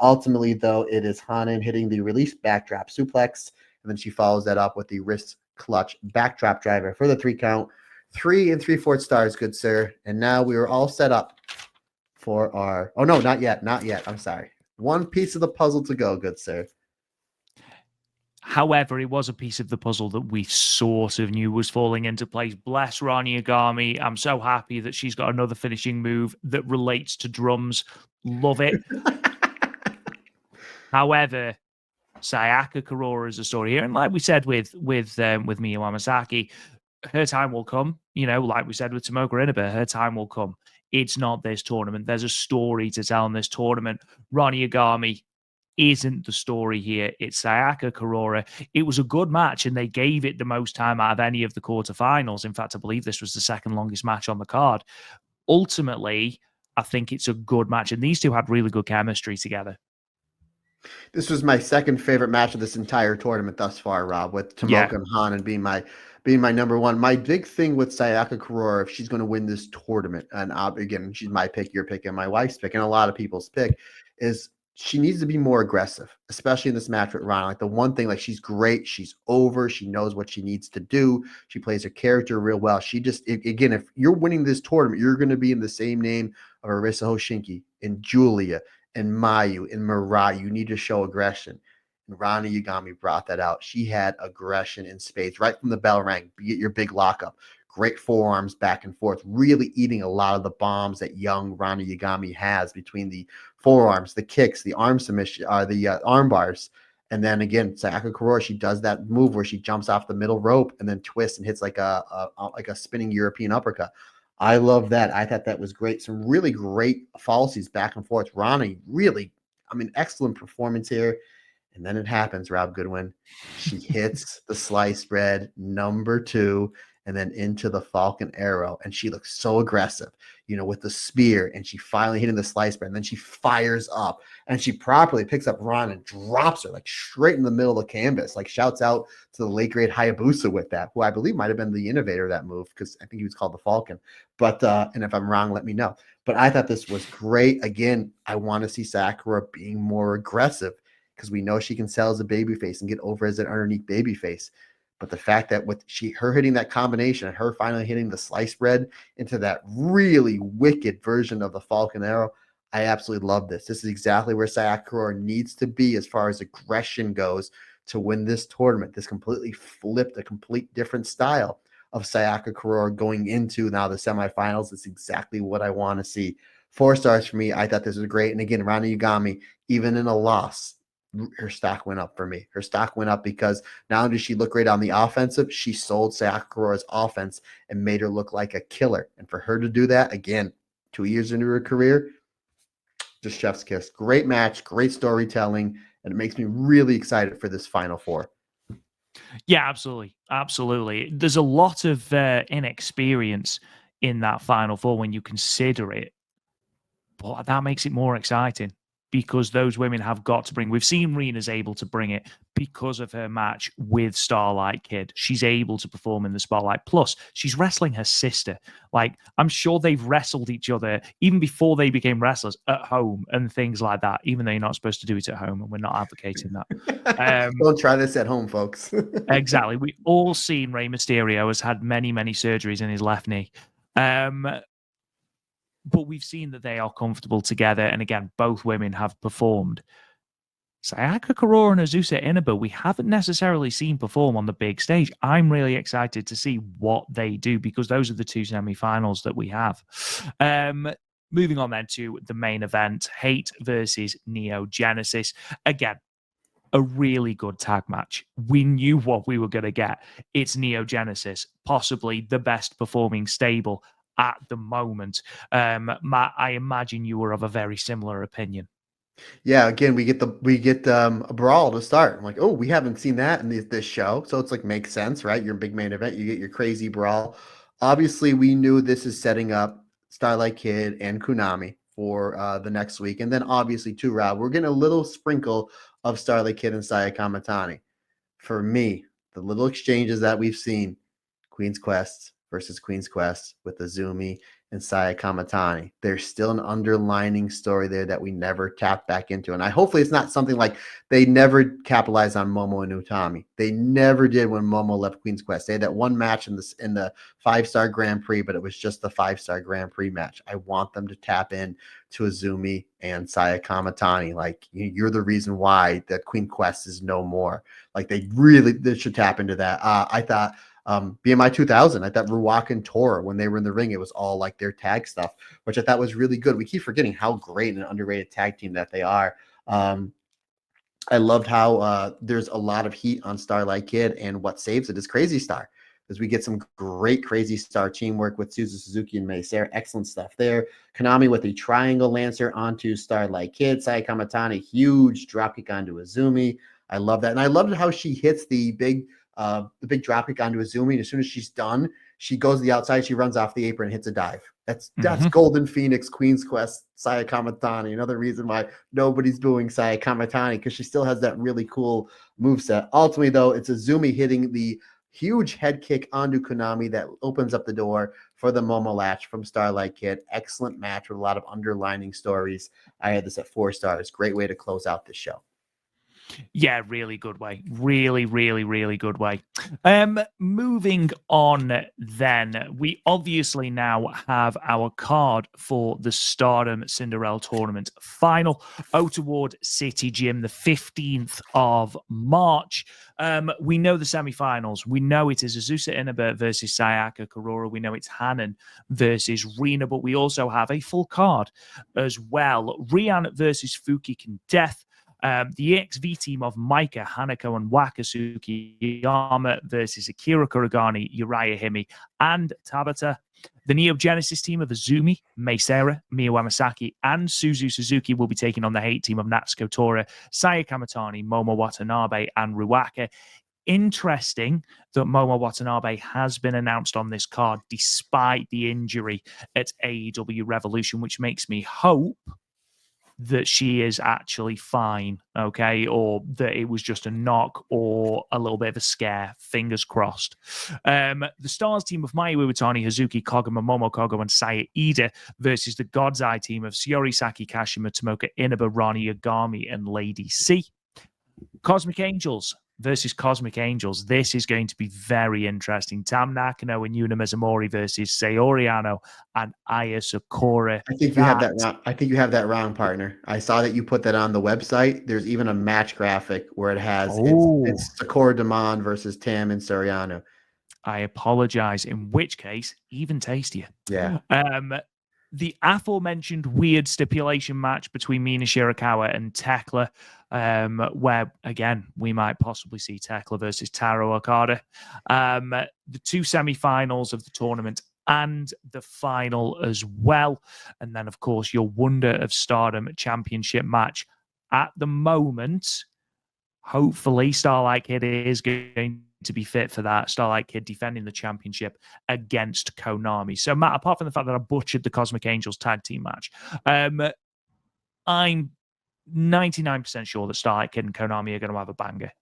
Ultimately, though, it is Hanan hitting the release backdrop suplex, and then she follows that up with the wrist clutch backdrop driver for the 3 count. 3 3/4 stars, good sir. And now we are all set up for our. Oh no, not yet, not yet. I'm sorry. One piece of the puzzle to go, good sir. However, it was a piece of the puzzle that we sort of knew was falling into place. Bless Rani Agami. I'm so happy that she's got another finishing move that relates to drums. Love it. However, Sayaka Kurora is a story here, and like we said with Miyu Amasaki, her time will come. Like we said with Tomoka Inaba, her time will come. It's not this tournament. There's a story to tell in this tournament. Rani Agami isn't the story here. It's Sayaka Kurora. It was a good match, and they gave it the most time out of any of the quarterfinals. In fact, I believe this was the second longest match on the card. Ultimately, I think it's a good match, and these two had really good chemistry together. This was my second favorite match of this entire tournament thus far, Rob, with Tomoka and Hanan being my number one. My big thing with Sayaka Kurora, if she's going to win this tournament, and again, she's my pick, your pick, and my wife's pick, and a lot of people's pick, is she needs to be more aggressive, especially in this match with Ron. Like the one thing, like she's great, she's over, she knows what she needs to do, she plays her character real well. She just, again, if you're winning this tournament, you're going to be in the same name of Arisa Hoshinki and Julia and Mayu and Mirai. You need to show aggression. And Rani Yagami brought that out. She had aggression in spades right from the bell rang. Be it your big lockup. Great forearms back and forth, really eating a lot of the bombs that young Rani Yagami has between the forearms, the kicks, the arm submission, the arm bars. And then again, Sayaka Kurora, she does that move where she jumps off the middle rope and then twists and hits like a spinning European uppercut. I love that. I thought that was great. Some really great falsies back and forth. Ronnie, really, excellent performance here. And then it happens, Rob Goodwin. She hits the sliced bread number 2 and then into the Falcon Arrow. And she looks so aggressive, with the spear. And she finally hitting the sliced bread. And then she fires up and she properly picks up Ron and drops her like straight in the middle of the canvas, like shouts out to the late great Hayabusa with that, who I believe might have been the innovator of that move because I think he was called the Falcon. But, and if I'm wrong, let me know. But I thought this was great. Again, I want to see Sakura being more aggressive because we know she can sell as a babyface and get over as an underneath babyface. But the fact that with her hitting that combination and her finally hitting the sliced bread into that really wicked version of the Falcon Arrow, I absolutely love this. This is exactly where Sayaka Kurora needs to be as far as aggression goes to win this tournament. This completely flipped a complete different style of Sayaka Kurora going into now the semifinals. It's exactly what I want to see. 4 stars for me. I thought this was great. And again, Rani Yagami, even in a loss, her stock went up for me. Her stock went up because not only did she look great on the offensive, she sold Sayaka Kurora's offense and made her look like a killer. And for her to do that, again, 2 years into her career, just chef's kiss. Great match, great storytelling, and it makes me really excited for this Final Four. Yeah, absolutely. Absolutely. There's a lot of inexperience in that Final Four when you consider it, but that makes it more exciting because those women have got to bring. We've seen Rena's able to bring it because of her match with Starlight Kid. She's able to perform in the spotlight. Plus, she's wrestling her sister. Like, I'm sure they've wrestled each other even before they became wrestlers at home and things like that, even though you're not supposed to do it at home, and we're not advocating that. Don't try this at home, folks. Exactly. We all seen Rey Mysterio has had many, many surgeries in his left knee. But we've seen that they are comfortable together. And again, both women have performed. Sayaka Kurora and Azusa Inaba, we haven't necessarily seen perform on the big stage. I'm really excited to see what they do because those are the two semi-finals that we have. Moving on then to the main event, Hate versus Neo Genesis. Again, a really good tag match. We knew what we were going to get. It's Neo Genesis, possibly the best performing stable at the moment. Matt, I imagine you were of a very similar opinion. Yeah, again, we get a brawl to start. I'm like, oh, we haven't seen that in this show, so it's like makes sense, right? Your big main event, you get your crazy brawl. Obviously, we knew this is setting up Starlight Kid and Konami for the next week, and then obviously to Rob, we're getting a little sprinkle of Starlight Kid and Saya Kamatani. For me, the little exchanges that we've seen, Queen's Quest versus Queen's Quest with Azumi and Saya Kamatani. There's still an underlining story there that we never tapped back into. And hopefully it's not something like they never capitalized on Momo and Utami. They never did when Momo left Queen's Quest. They had that one match in the 5-star Grand Prix, but it was just the 5-star Grand Prix match. I want them to tap in to Azumi and Saya Kamatani. Like, you're the reason why that Queen Quest is no more. Like, they should tap into that. I thought BMI 2000, I thought Ruak and Tor, when they were in the ring, it was all like their tag stuff, which I thought was really good. We keep forgetting how great and underrated tag team that they are. I loved how there's a lot of heat on Starlight Kid, and what saves it is Crazy Star, because we get some great Crazy Star teamwork with Suzu Suzuki and Mei Sarah. Excellent stuff there. Konami with a triangle lancer onto Starlight Kid. Saya Kamatani, huge dropkick onto Azumi. I love that. And I loved how she hits the big dropkick onto Azumi. And as soon as she's done, she goes to the outside, she runs off the apron and hits a dive. That's Golden Phoenix, Queen's Quest, Saya Kamatani. Another reason why nobody's booing Saya Kamatani, because she still has that really cool moveset. Ultimately, though, it's Azumi hitting the huge head kick onto Konami that opens up the door for the Momo latch from Starlight Kid. Excellent match with a lot of underlining stories. I had this at 4 stars. Great way to close out the show. Yeah, really good way. Really, really, really good way. Moving on then, we obviously now have our card for the Stardom Cinderella Tournament final, Ottaward City Gym, the 15th of March. We know the semi-finals. We know it is Azusa Inaba versus Sayaka Kurora. We know it's Hanan versus Rina, but we also have a full card as well. Rian versus Fukiken Death. The EXV team of Maika, Hanako, and Wakasuki Yama versus Akira Kuragani, Uriah Hime, and Tabata. The Neo Genesis team of Azumi, Meisera, Miyu Amasaki, and Suzu Suzuki will be taking on the Hate team of Natsuko Tora, Saya Kamatani, Momo Watanabe, and Ruaka. Interesting that Momo Watanabe has been announced on this card despite the injury at AEW Revolution, which makes me hope that she is actually fine, okay, or that it was just a knock or a little bit of a scare. Fingers crossed. The Stars team of Mayu Iwatani, Hazuki Koguma, Momo Kogo, and Saya Ida versus the God's Eye team of Syuri, Saki Kashima, Tomoka Inaba, Rani Yagami, and Lady C. Cosmic Angels versus Cosmic Angels. This is going to be very interesting. Tam Nakano and Yuna Mizumori versus Saori Ano and Aya Sakura. I think you have that wrong. I think you have that wrong, partner. I saw that you put that on the website. There's even a match graphic where it has it's Sakura Damon versus Tam and Soriano. I apologize. In which case, even tastier. Yeah. The aforementioned weird stipulation match between Mina Shirakawa and Thekla, where, again, we might possibly see Thekla versus Taro Okada. The 2 semifinals of the tournament and the final as well. And then, of course, your Wonder of Stardom championship match. At the moment, hopefully, Starlight Kid is going to be fit for that. Starlight Kid defending the championship against Konami. So, Matt, apart from the fact that I butchered the Cosmic Angels tag team match, I'm 99% sure that Starlight Kid and Konami are going to have a banger.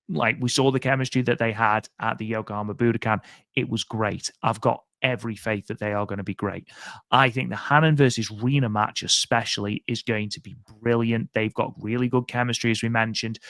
Like, we saw the chemistry that they had at the Yokohama Budokan. It was great. I've got every faith that they are going to be great. I think the Hanan versus Rina match especially is going to be brilliant. They've got really good chemistry, as we mentioned.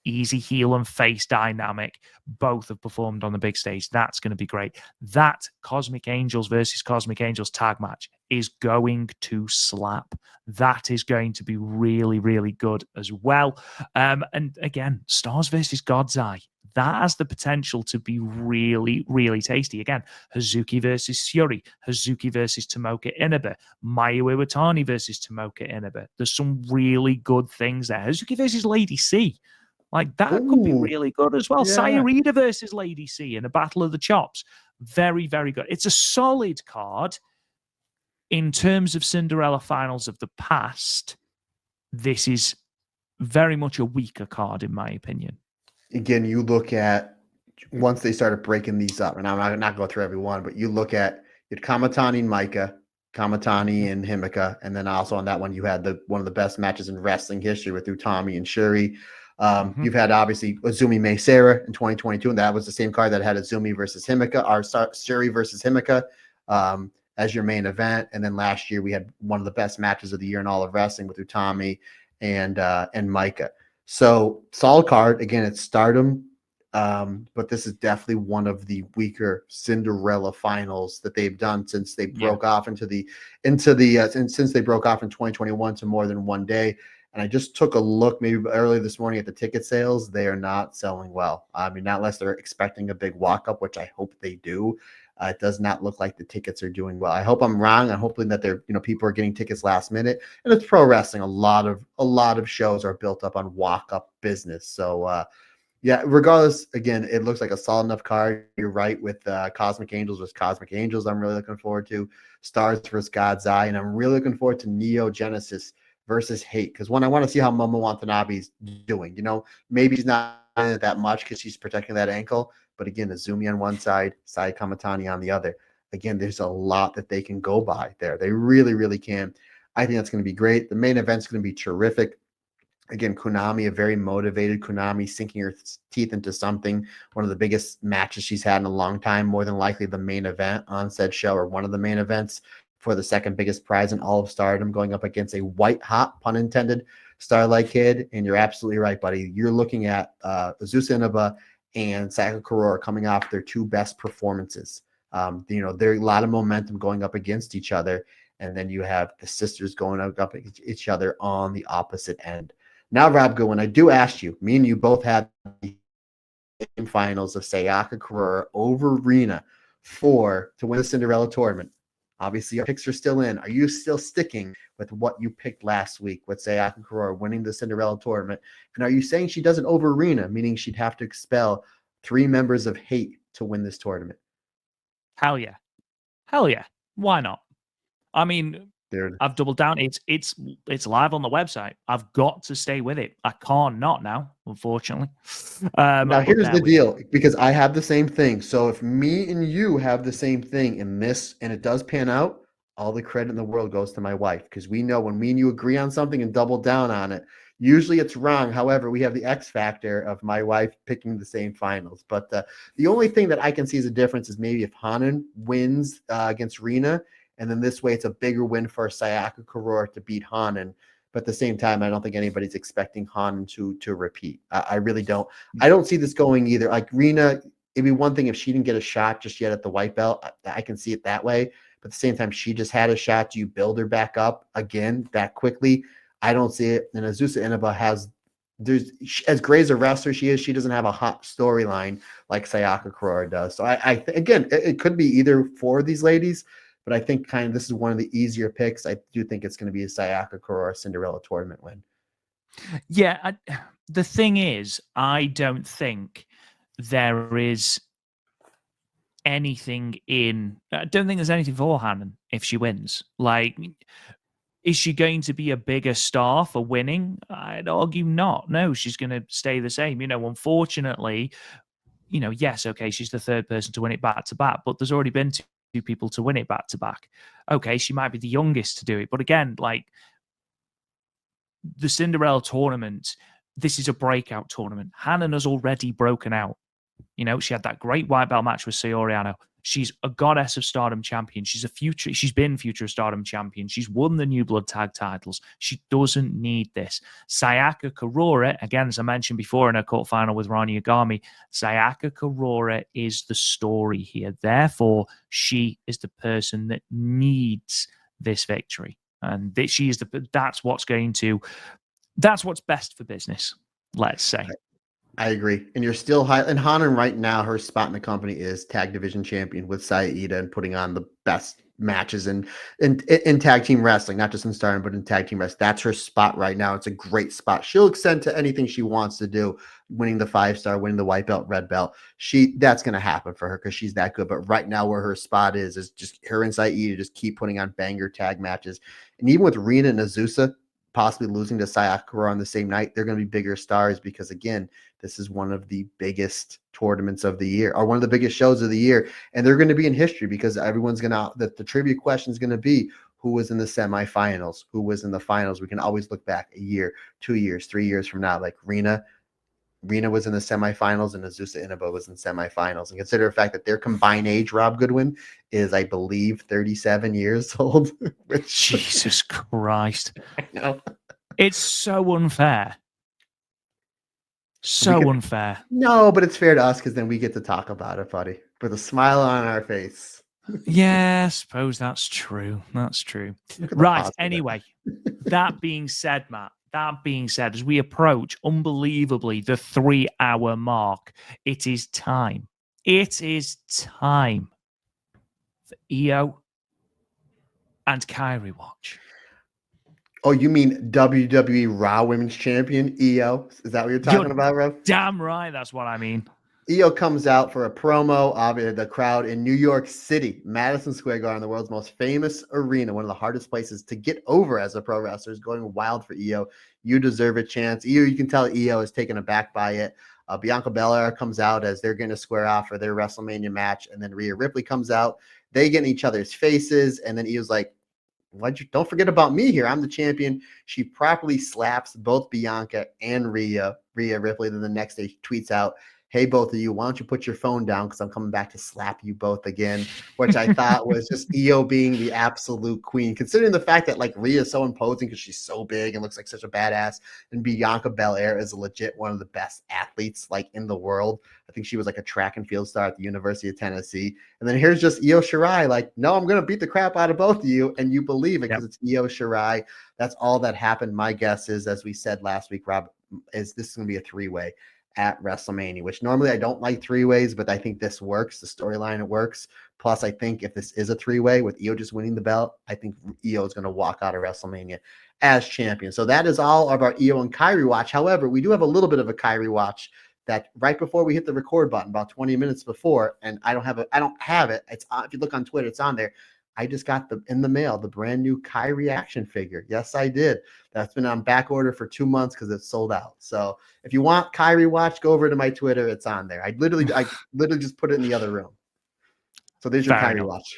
Easy heel and face dynamic. Both have performed on the big stage. That's going to be great. That Cosmic Angels versus Cosmic Angels tag match is going to slap. That is going to be really, really good as well. And again, Stars versus God's Eye. That has the potential to be really, really tasty. Again, Hazuki versus Syuri, Hazuki versus Tomoka Inaba, Mayu Iwatani versus Tomoka Inaba. There's some really good things there. Hazuki versus Lady C. Like, that could be really good as well. Yeah. Sareee versus Lady C in a battle of the chops. Very, very good. It's a solid card. In terms of Cinderella finals of the past, this is very much a weaker card, in my opinion. Again, you look at once they started breaking these up, and I'm not going through every one, but you look at Kamatani and Maika, Kamatani and Himika, and then also on that one you had one of the best matches in wrestling history with Utami and Syuri. You've had obviously Azumi May Sarah in 2022, and that was the same card that had Azumi versus Himika, or Syuri versus Himika as your main event. And then last year we had one of the best matches of the year in all of wrestling with Utami and Maika. So solid card. Again, it's Stardom, but this is definitely one of the weaker Cinderella finals that they've done since they broke off since they broke off in 2021 to more than one day. And I just took a look maybe earlier this morning at the ticket sales. They are not selling well. I mean, not unless they're expecting a big walk up, which I hope they do. It does not look like the tickets are doing well. I hope I'm wrong. I'm hoping that people are getting tickets last minute. And it's pro wrestling. A lot of shows are built up on walk up business. So yeah, regardless, again, it looks like a solid enough card. You're right with Cosmic Angels versus Cosmic Angels. I'm really looking forward to Stars versus God's Eye, and I'm really looking forward to Neo Genesis versus Hate, because I want to see how Momo Watanabe's doing. Maybe she's not in it that much because she's protecting that ankle, but again, Azumi on one side, Sai Kamatani on the other. Again, there's a lot that they can go by there. They really, really can. I think that's going to be great. The main event's going to be terrific. Again, Konami, a very motivated Konami, sinking her teeth into something. One of the biggest matches she's had in a long time, more than likely the main event on said show, or one of the main events, for the second biggest prize in all of Stardom, going up against a white hot, pun intended, Starlight Kid. And you're absolutely right, buddy. You're looking at Azusa Inaba and Sayaka Kurora coming off their two best performances. There's a lot of momentum going up against each other. And then you have the sisters going up against each other on the opposite end. Now, Rob Goodwin, I do ask you, me and you both had the finals of Sayaka Kurora over Rina to win the Cinderella tournament. Obviously, our picks are still in. Are you still sticking with what you picked last week with Sayaka Kurora winning the Cinderella tournament? And are you saying she doesn't over Rina, meaning she'd have to expel 3 members of Hate to win this tournament? Hell yeah. Why not? I mean, I've doubled down. It's live on the website. I've got to stay with it. I can't not now, unfortunately. Now here's the deal, because I have the same thing. So if me and you have the same thing in this, and it does pan out, all the credit in the world goes to my wife, because we know when me and you agree on something and double down on it, usually it's wrong. However, we have the X factor of my wife picking the same finals. But the only thing that I can see as a difference is maybe if Hanan wins against Rina. And then this way, it's a bigger win for Sayaka Kurora to beat Hanan. But at the same time, I don't think anybody's expecting Hanan to repeat. I really don't. I don't see this going either. Like Rina, it'd be one thing if she didn't get a shot just yet at the white belt. I can see it that way. But at the same time, she just had a shot. Do you build her back up again that quickly? I don't see it. And Azusa Inaba as great as a wrestler she is, she doesn't have a hot storyline like Sayaka Kurora does. So again, it could be either for these ladies. But I think this is one of the easier picks. I do think it's going to be a Sayaka Kurora Cinderella tournament win. Yeah, the thing is, I don't think there is anything I don't think there's anything for Hanan if she wins. Like, is she going to be a bigger star for winning? I'd argue not. No, she's going to stay the same. Unfortunately, yes, okay, she's the third person to win it back to back, but there's already been two people to win it back to back. Okay, she might be the youngest to do it, but again, like the Cinderella tournament, this is a breakout tournament. Hanan has already broken out. She had that great white belt match with Syuri. She's a goddess of Stardom champion. She's been future Stardom champion. She's won the New Blood tag titles. She doesn't need this. Sayaka Kurora, again, as I mentioned before in her quarterfinal with Rani Yagami, Sayaka Kurora is the story here. Therefore, she is the person that needs this victory. And that's what's best for business, let's say. I agree. And you're still high. And Hanan right now, her spot in the company is tag division champion with Sareee and putting on the best matches in tag team wrestling, not just in Stardom, but in tag team wrestling. That's her spot right now. It's a great spot. She'll extend to anything she wants to do, winning the 5-star, winning the white belt, red belt. That's going to happen for her because she's that good. But right now where her spot is just her and Sareee to just keep putting on banger tag matches. And even with Rina and Azusa possibly losing to Sayaka on the same night, they're going to be bigger stars because, again, this is one of the biggest tournaments of the year, or one of the biggest shows of the year. And they're going to be in history because everyone's going to, the trivia question is going to be who was in the semifinals, who was in the finals. We can always look back a year, 2 years, 3 years from now. Like Rina was in the semifinals and Azusa Inaba was in semifinals. And consider the fact that their combined age, Rob Goodwin, is, I believe, 37 years old. Jesus Christ. I know. It's so unfair. Unfair. No, but it's fair to us because then we get to talk about it, buddy, with a smile on our face. Yeah, I suppose that's true. That's true. Right. Anyway, that being said, Matt, as we approach unbelievably the 3-hour mark, it is time. It is time for Io and Kairi Watch. Oh, you mean WWE Raw Women's Champion, Io? Is that what you're talking about, Rob? Damn right, that's what I mean. Io comes out for a promo of the crowd in New York City, Madison Square Garden, the world's most famous arena, one of the hardest places to get over as a pro wrestler, is going wild for Io. You deserve a chance. Io, you can tell Io is taken aback by it. Bianca Belair comes out as they're going to square off for their WrestleMania match, and then Rhea Ripley comes out. They get in each other's faces, and then Io's like, don't forget about me here. I'm the champion. She properly slaps both Bianca and Rhea Ripley. Then the next day she tweets out, "Hey, both of you, why don't you put your phone down because I'm coming back to slap you both again," which I thought was just Io being the absolute queen, considering the fact that like Rhea is so imposing because she's so big and looks like such a badass, and Bianca Belair is legit one of the best athletes like in the world. I think she was like a track and field star at the University of Tennessee. And then here's just Io Shirai like, no, I'm going to beat the crap out of both of you, and you believe it because it's Io Shirai. That's all that happened. My guess is, as we said last week, Rob, is this is going to be a 3-way at WrestleMania, which normally I don't like 3-ways, but I think this works. The storyline, it works. Plus, I think if this is a 3-way with Io just winning the belt, I think Io is going to walk out of WrestleMania as champion. So that is all of our Io and Kairi watch. However, we do have a little bit of a Kairi watch that right before we hit the record button, about 20 minutes before, and I don't have it. It's on, if you look on Twitter, it's on there. I just got in the mail the brand new Kairi action figure. Yes, I did. That's been on back order for 2 months because it's sold out. So if you want Kairi watch, go over to my Twitter. It's on there. I literally just put it in the other room. So there's your Kairi watch.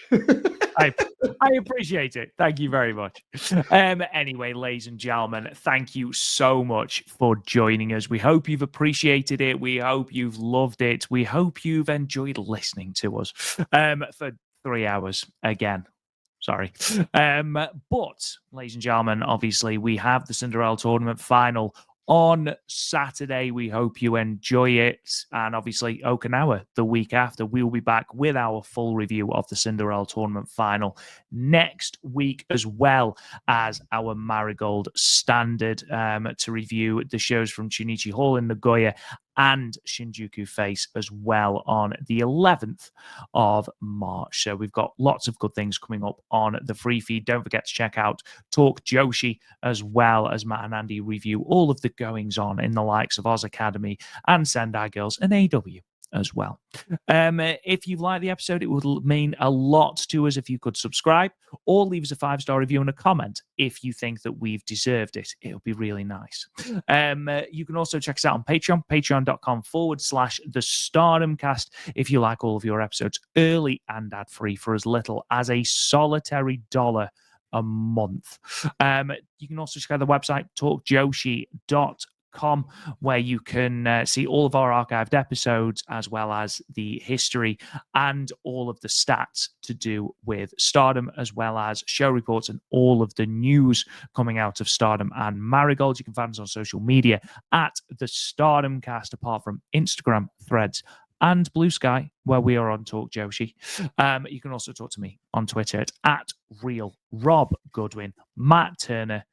I appreciate it. Thank you very much. Anyway, ladies and gentlemen, thank you so much for joining us. We hope you've appreciated it. We hope you've loved it. We hope you've enjoyed listening to us for 3 hours again. Sorry. But, ladies and gentlemen, obviously, we have the Cinderella Tournament final on Saturday. We hope you enjoy it. And obviously, Okinawa, the week after, we'll be back with our full review of the Cinderella Tournament final next week, as well as our Marigold Standard to review the shows from Chunichi Hall in Nagoya and Shinjuku Face as well on the 11th of March. So we've got lots of good things coming up on the free feed. Don't forget to check out Talk Joshi, as well as Matt and Andy review all of the goings on in the likes of Oz Academy and Sendai Girls and AW as well. If you like the episode, it would mean a lot to us if you could subscribe or leave us a 5-star review and a comment if you think that we've deserved it. It would be really nice. You can also check us out on Patreon, patreon.com/the Stardom Cast, if you like all of your episodes early and ad-free for as little as a solitary $1 a month. You can also check out the website, talkjoshi.com, where you can see all of our archived episodes, as well as the history and all of the stats to do with Stardom, as well as show reports and all of the news coming out of Stardom and Marigold. You can find us on social media at the Stardom Cast, apart from Instagram, Threads, and Blue Sky, where we are on Talk Joshi. You can also talk to me on Twitter at Real Rob Goodwin. Matt Turner,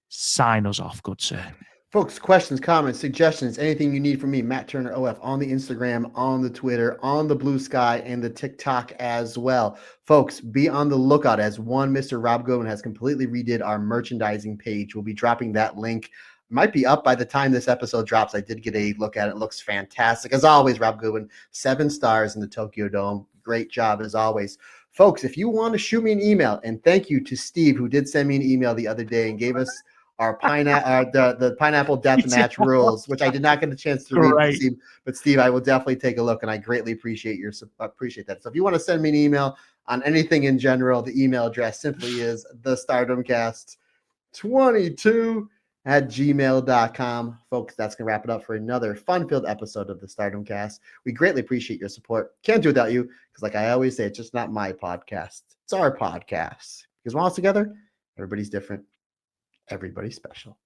sign us off, good sir. Folks, questions, comments, suggestions, anything you need from me, Matt Turner OF, on the Instagram, on the Twitter, on the Blue Sky, and the TikTok as well. Folks, be on the lookout, as one Mr. Rob Goodwin has completely redid our merchandising page. We'll be dropping that link. Might be up by the time this episode drops. I did get a look at it. It looks fantastic. As always, Rob Goodwin, 7 stars in the Tokyo Dome. Great job as always. Folks, if you want to shoot me an email, and thank you to Steve, who did send me an email the other day and gave us our the pineapple death match rules, which I did not get a chance to read, Steve. But Steve, I will definitely take a look, and I greatty appreciate that. So if you want to send me an email on anything in general, the email address simply is thestardomcast22@gmail.com. Folks, that's going to wrap it up for another fun-filled episode of the Stardom Cast. We greatly appreciate your support. Can't do it without you, because like I always say, it's just not my podcast. It's our podcast. Because when all together, everybody's different. Everybody's special.